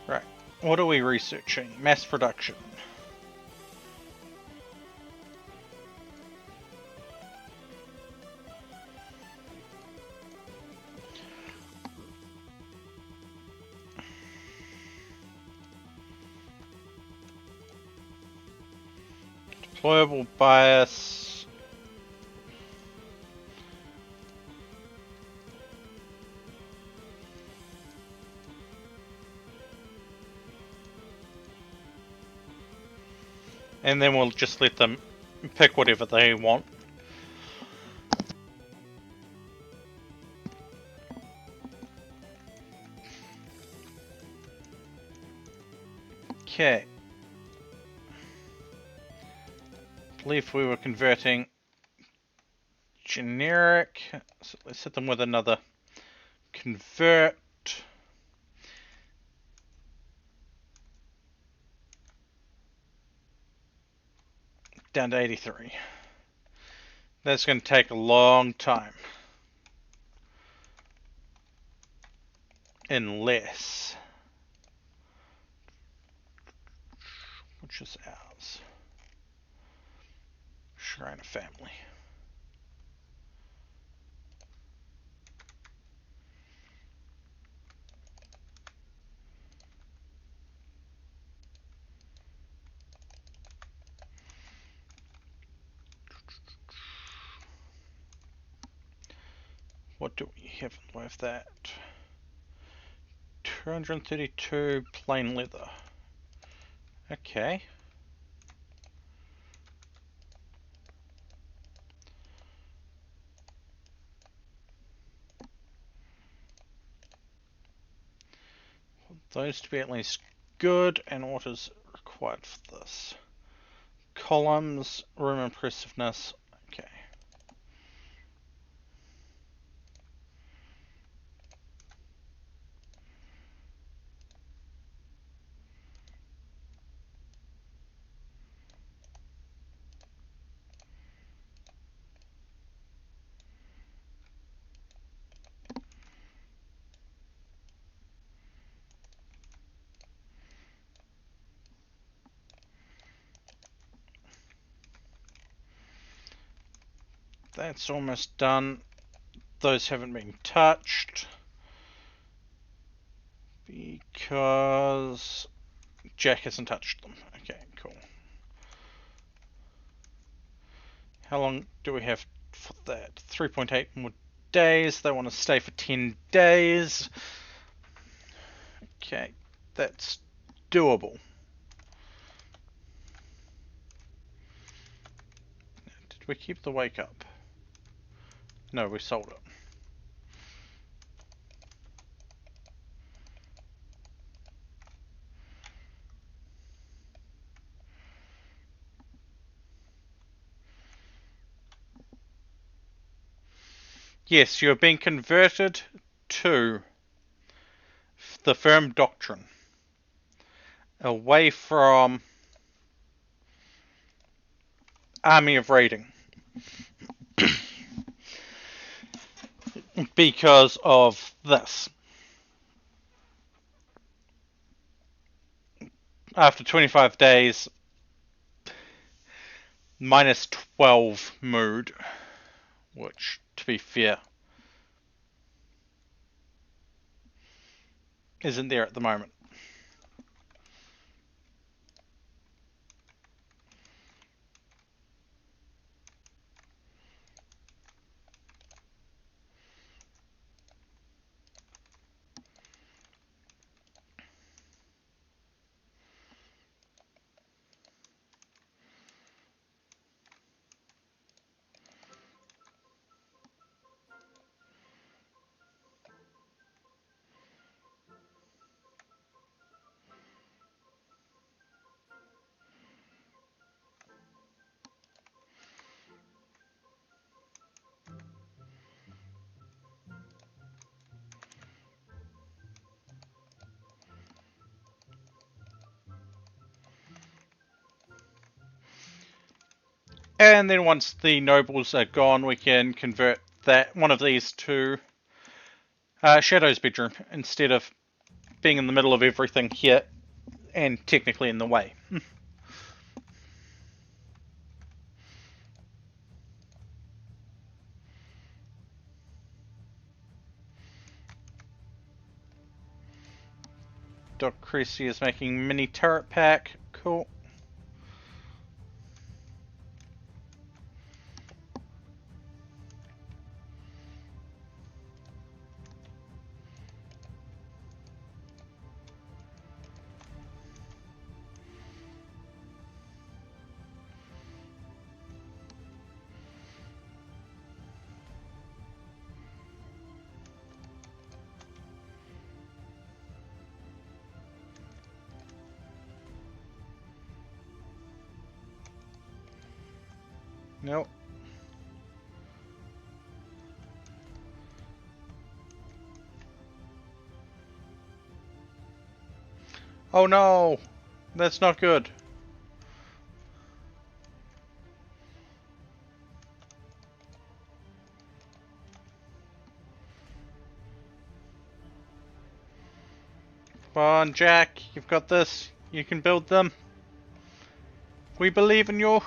[SPEAKER 1] Right, what are we researching? Mass production. Deployable bias. And then we'll just let them pick whatever they want. Okay. I believe we were converting generic. So let's hit them with another convert. Down to 83. That's going to take a long time. Unless, which is ours? Shrine of Family. What do we have in the way of that? 232 plain leather. Okay. Those to be at least good, and what is required for this? Columns, room impressiveness. Okay. That's almost done. Those haven't been touched because Jack hasn't touched them. Okay, cool. How long do we have for that? 3.8 more days. They want to stay for 10 days. Okay, that's doable. Did we keep the wake up? No, we sold it. Yes, you're being converted to the firm doctrine. Away from Army of Raiding. Because of this. After 25 days, minus 12 mood, which, to be fair, isn't there at the moment. And then once the nobles are gone, we can convert that one of these to Shadow's bedroom instead of being in the middle of everything here and technically in the way. Doc Creasy is making mini turret pack. Cool. Nope. Oh no! That's not good. Come on, Jack. You've got this. You can build them. We believe in you.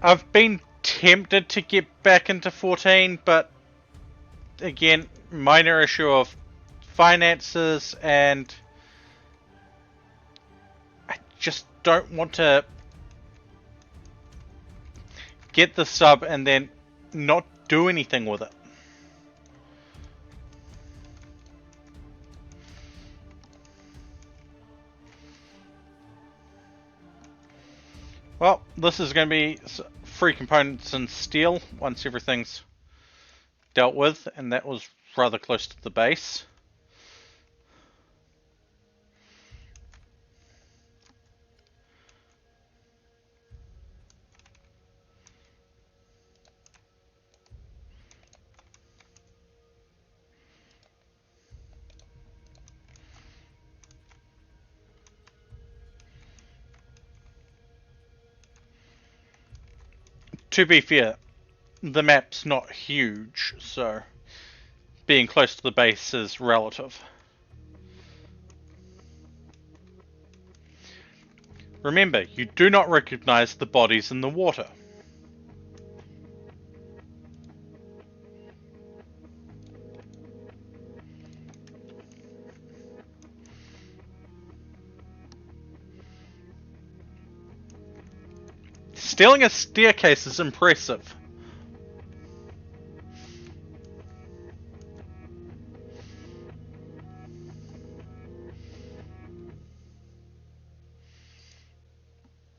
[SPEAKER 1] I've been tempted to get back into 14, but again, minor issue of finances, and I just don't want to get the sub and then not do anything with it. Well, this is going to be free components and steel once everything's dealt with, and that was rather close to the base. To be fair, the map's not huge, so being close to the base is relative. Remember, you do not recognize the bodies in the water. stealing a staircase is impressive.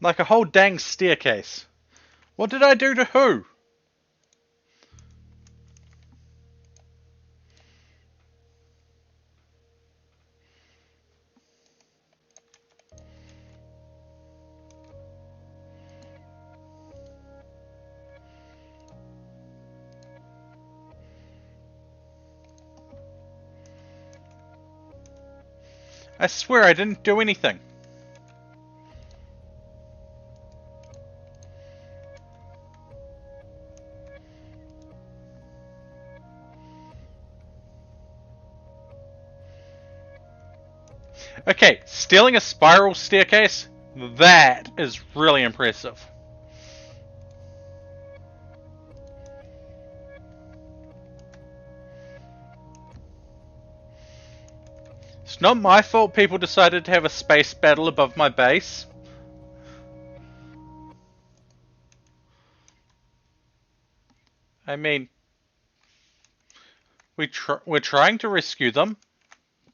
[SPEAKER 1] Like a whole dang staircase. What did I do to who? I swear I didn't do anything. Okay, stealing a spiral staircase? That is really impressive. It's not my fault people decided to have a space battle above my base. I mean, we're trying to rescue them.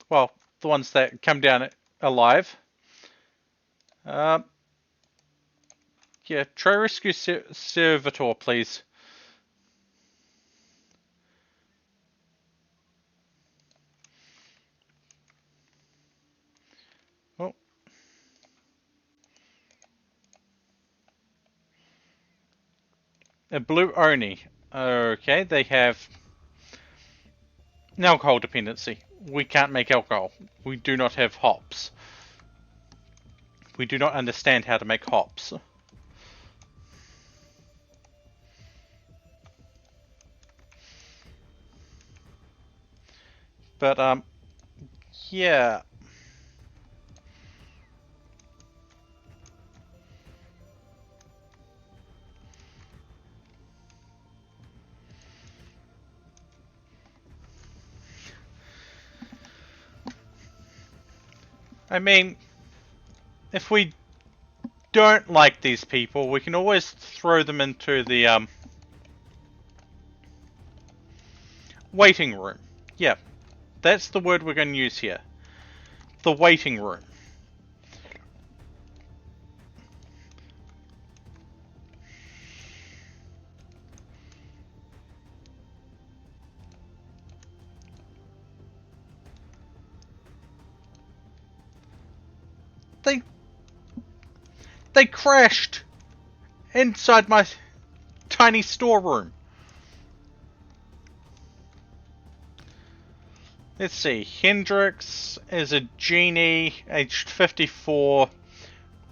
[SPEAKER 1] Well, the ones that come down alive. Yeah, try rescue Servitor, please. Oh. A blue Oni. Okay, they have an alcohol dependency. We can't make alcohol. We do not have hops. We do not understand how to make hops. But, yeah. I mean, if we don't like these people, we can always throw them into the, waiting room. Yeah, that's the word we're going to use here. The waiting room. They crashed inside my tiny storeroom. Let's see. Hendrix is a genie, aged 54,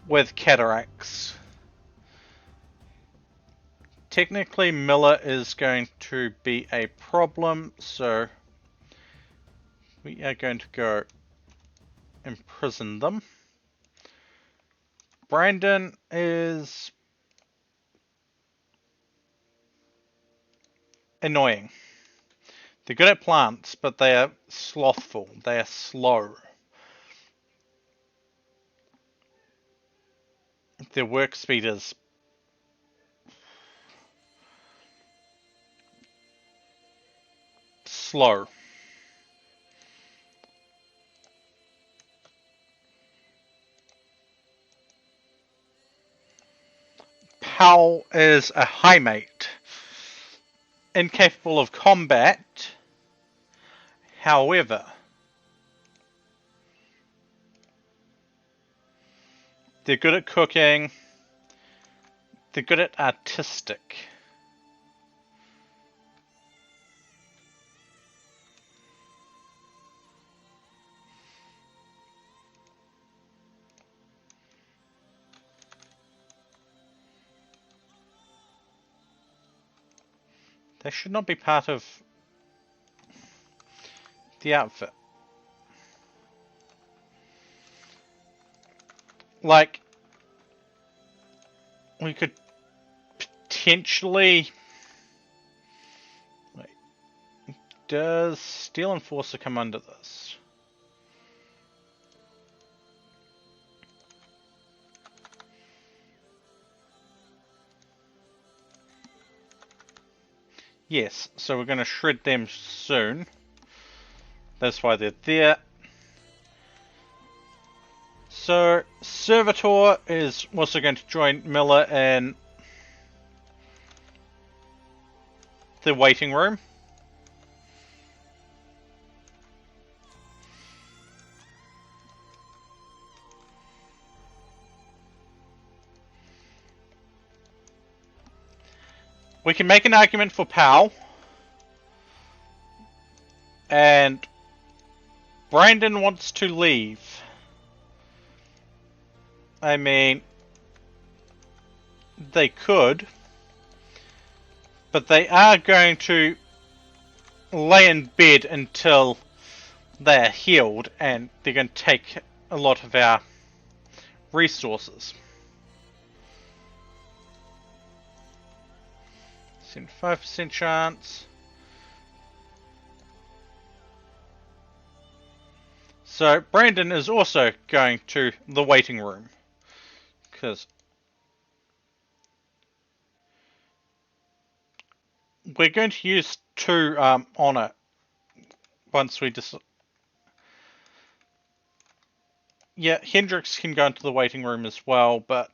[SPEAKER 1] with cataracts. Technically, Miller is going to be a problem, so we are going to go imprison them. Brandon is annoying. They're good at plants, but they are slothful. They are slow. Their work speed is slow. Powell is a high mate. Incapable of combat. However, they're good at cooking. They're good at artistic. They should not be part of the outfit. Like, we could potentially... Wait. Does Steel Enforcer come under this? Yes, so we're going to shred them soon. That's why they're there. So, Servitor is also going to join Miller in the waiting room. We can make an argument for Powell. And Brandon wants to leave. I mean, they could. But they are going to lay in bed until they're healed. And they're going to take a lot of our resources. 5% chance. So Brandon is also going to the waiting room. Because we're going to use 2 on it. Once we just... Yeah, Hendrix can go into the waiting room as well. But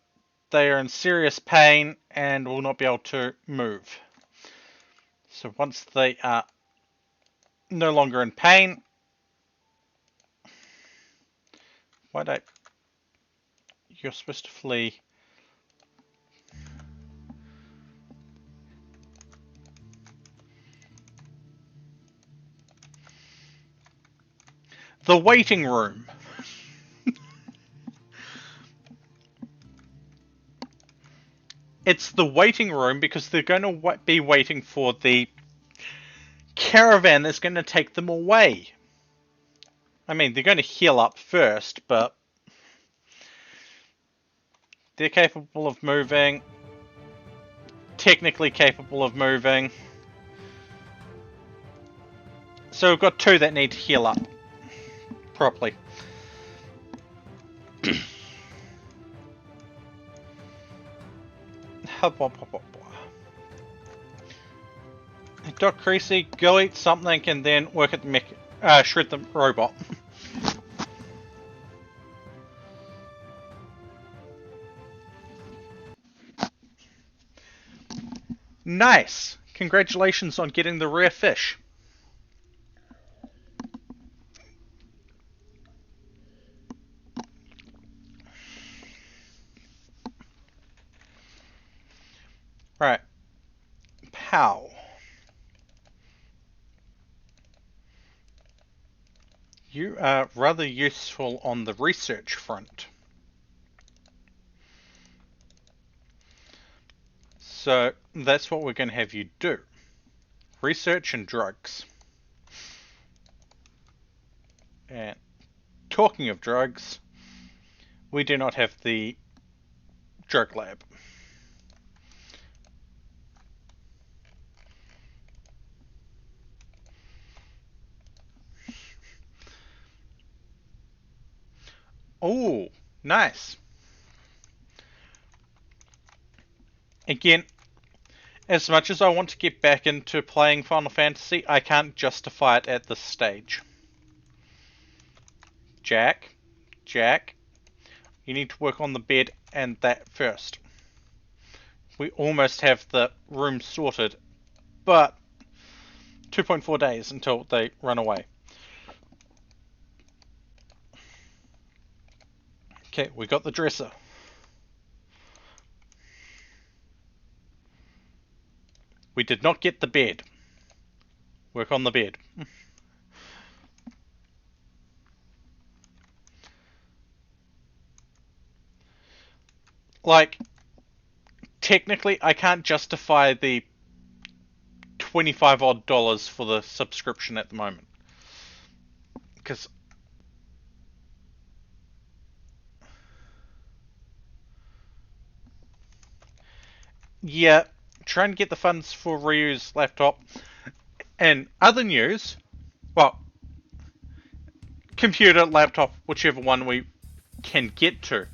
[SPEAKER 1] they are in serious pain and will not be able to move. So once they are no longer in pain... Why don't... You're supposed to flee. The waiting room. It's the waiting room because they're going to be waiting for the caravan that's going to take them away. I mean, they're going to heal up first, but they're capable of moving. Technically capable of moving. So we've got 2 that need to heal up properly. Doc Creasy, go eat something and then work at the mech, shred the robot. Nice! Congratulations on getting the rare fish. Right. Pow. You are rather useful on the research front. So that's what we're going to have you do. Research and drugs. And talking of drugs, we do not have the drug lab. Oh, nice. Again, as much as I want to get back into playing Final Fantasy, I can't justify it at this stage. Jack, you need to work on the bed and that first. We almost have the room sorted, but 2.4 days until they run away. Okay, we got the dresser. We did not get the bed. Work on the bed. Like, technically, I can't justify the $25 odd for the subscription at the moment. Because... Yeah, try and get the funds for Ryu's laptop. And other news, well, computer, laptop, whichever one we can get to.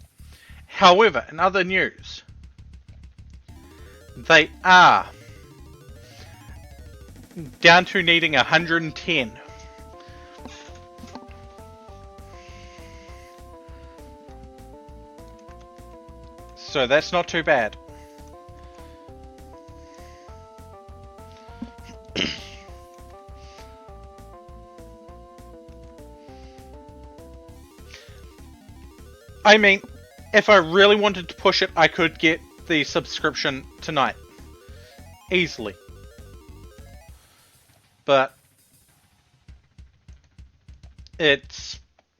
[SPEAKER 1] However, in other news, they are down to needing 110. So that's not too bad. I mean, if I really wanted to push it, I could get the subscription tonight. Easily. But it's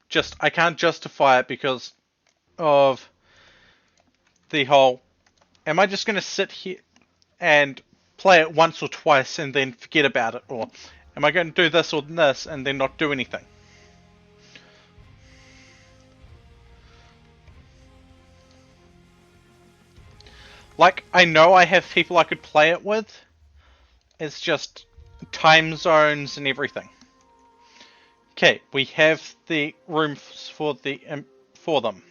[SPEAKER 1] just, I can't justify it because of the whole, am I just going to sit here and play it once or twice and then forget about it? Or am I going to do this or this and then not do anything? Like, I know I have people I could play it with. It's just time zones and everything. Okay, we have the rooms for them.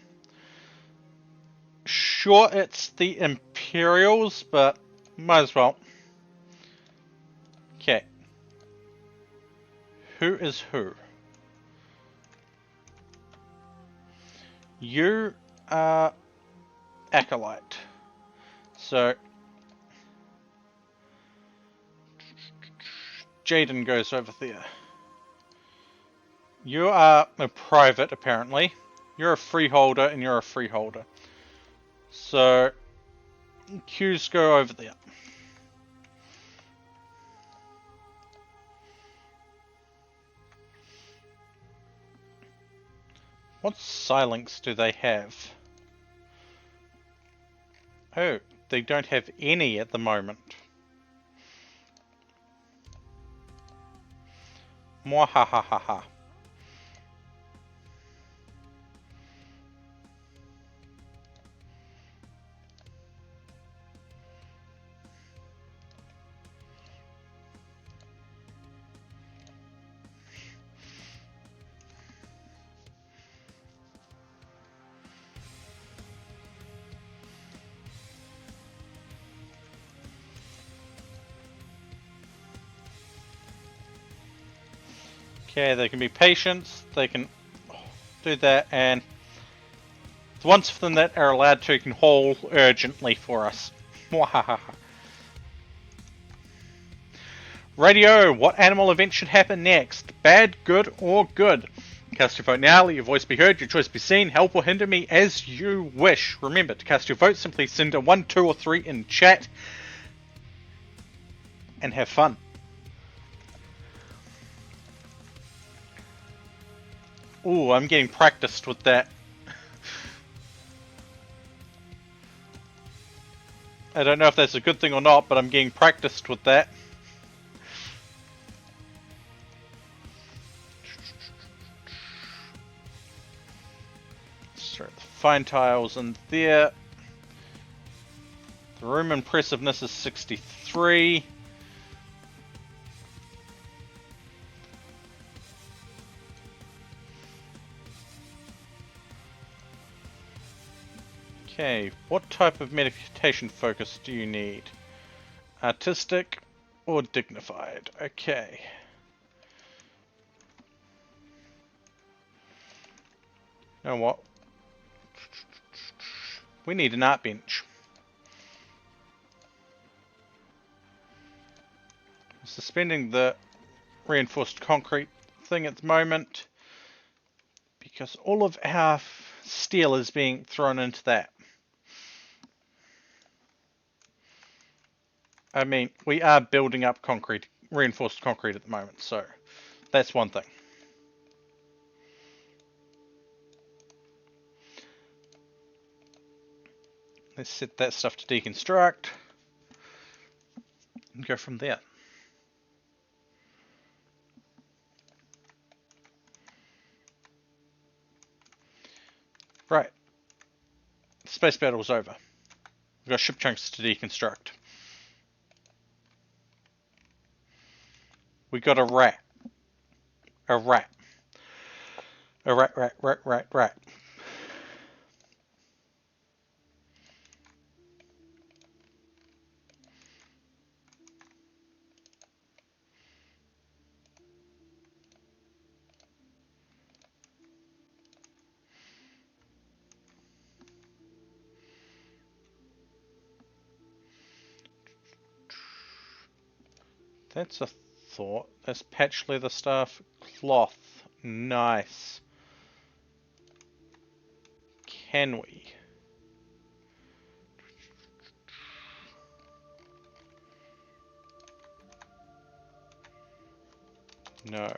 [SPEAKER 1] Sure, it's the Imperials, but might as well. Okay. Who is who? You are Acolyte. So Jaden goes over there. You are a private, apparently. You're a freeholder, and you're a freeholder. So Q's go over there. What silence do they have? Oh, they don't have any at the moment. Mwahahaha. Okay, they can be patient, they can do that, and the ones of them that are allowed to can haul urgently for us. Mwahahaha. Radio, what animal event should happen next? Bad, good, or good? Cast your vote now, let your voice be heard, your choice be seen, help or hinder me as you wish. Remember, to cast your vote, simply send a 1, 2, or 3 in chat, and have fun. Ooh, I'm getting practiced with that. I don't know if that's a good thing or not, but I'm getting practiced with that. Start the fine tiles in there. The room impressiveness is 63. Okay, what type of meditation focus do you need? Artistic or dignified? Okay. You know what? We need an art bench. Suspending the reinforced concrete thing at the moment because all of our steel is being thrown into that. I mean, we are building up concrete, reinforced concrete at the moment, so that's one thing. Let's set that stuff to deconstruct and go from there. Right. Space battle's over. We've got ship chunks to deconstruct. We got a rat. A rat. A rat. That's a thought. That's patch leather stuff. Cloth. Nice. Can we? No.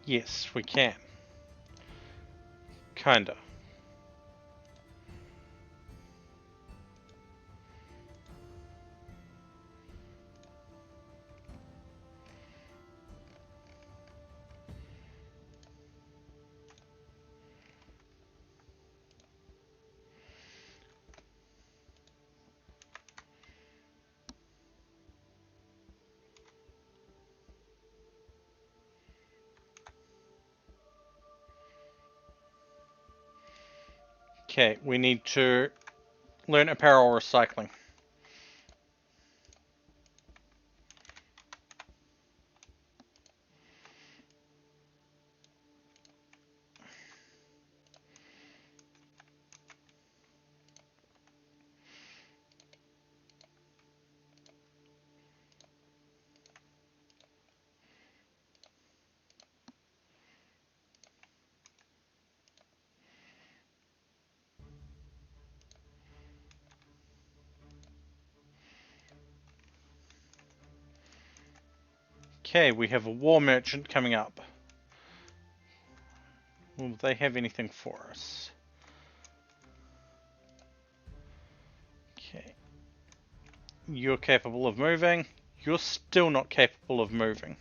[SPEAKER 1] Yes, we can. Kinda. Okay, we need to learn apparel recycling. Okay, we have a war merchant coming up. Will they have anything for us? Okay. You're capable of moving. You're still not capable of moving.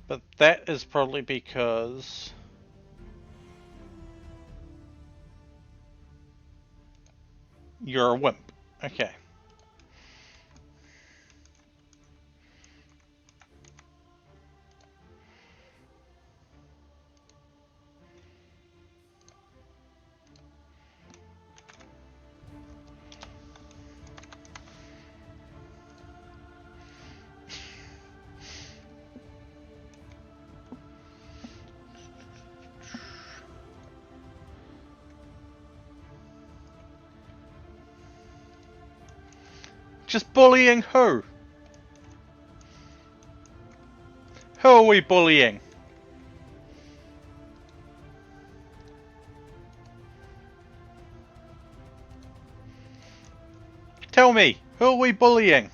[SPEAKER 1] But that is probably because you're a wimp. Okay. Just bullying who? Who are we bullying? Tell me, who are we bullying?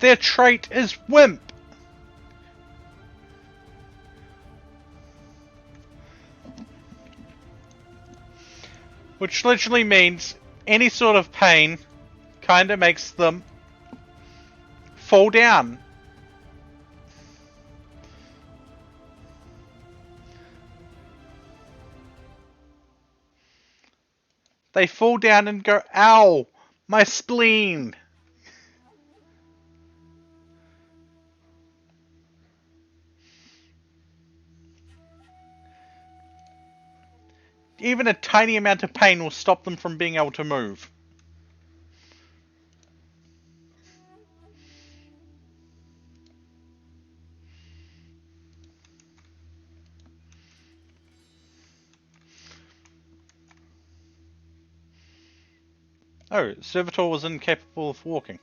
[SPEAKER 1] Their trait is wimp. Which literally means any sort of pain kinda makes them fall down. They fall down and go, ow, my spleen. Even a tiny amount of pain will stop them from being able to move. Oh, Servitor was incapable of walking.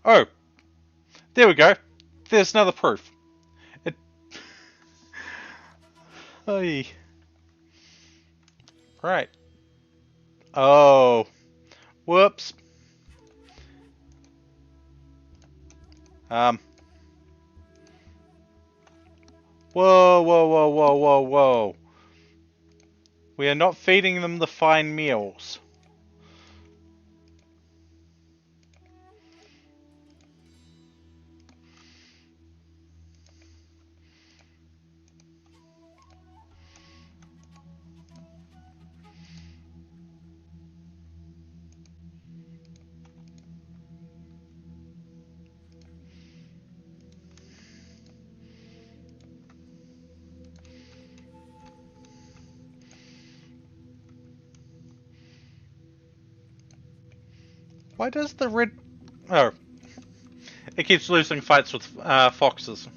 [SPEAKER 1] Oh, there we go. There's another proof. It... Oy. Right. Oh. Whoops. Um. Whoa, whoa, whoa, whoa, whoa, whoa. We are not feeding them the fine meals. Why does the red... Oh. It keeps losing fights with foxes.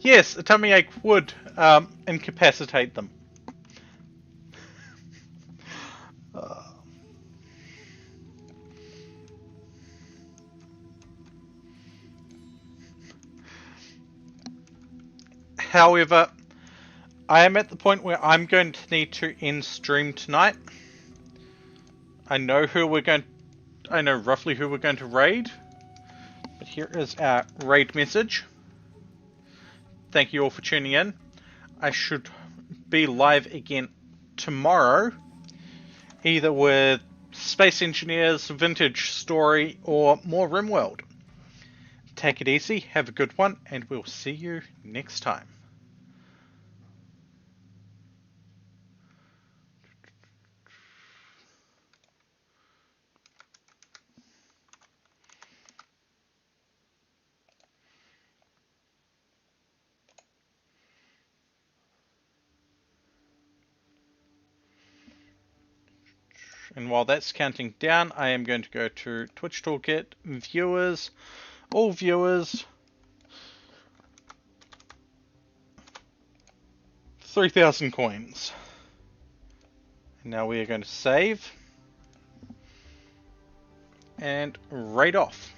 [SPEAKER 1] Yes, a tummy ache would incapacitate them. However, I am at the point where I'm going to need to end stream tonight. I know roughly who we're going to raid. But here is our raid message. Thank you all for tuning in. I should be live again tomorrow, either with Space Engineers, Vintage Story, or more RimWorld. Take it easy, have a good one, and we'll see you next time. And while that's counting down, I am going to go to Twitch Toolkit, viewers, all viewers, 3,000 coins. And now we are going to save and raid off.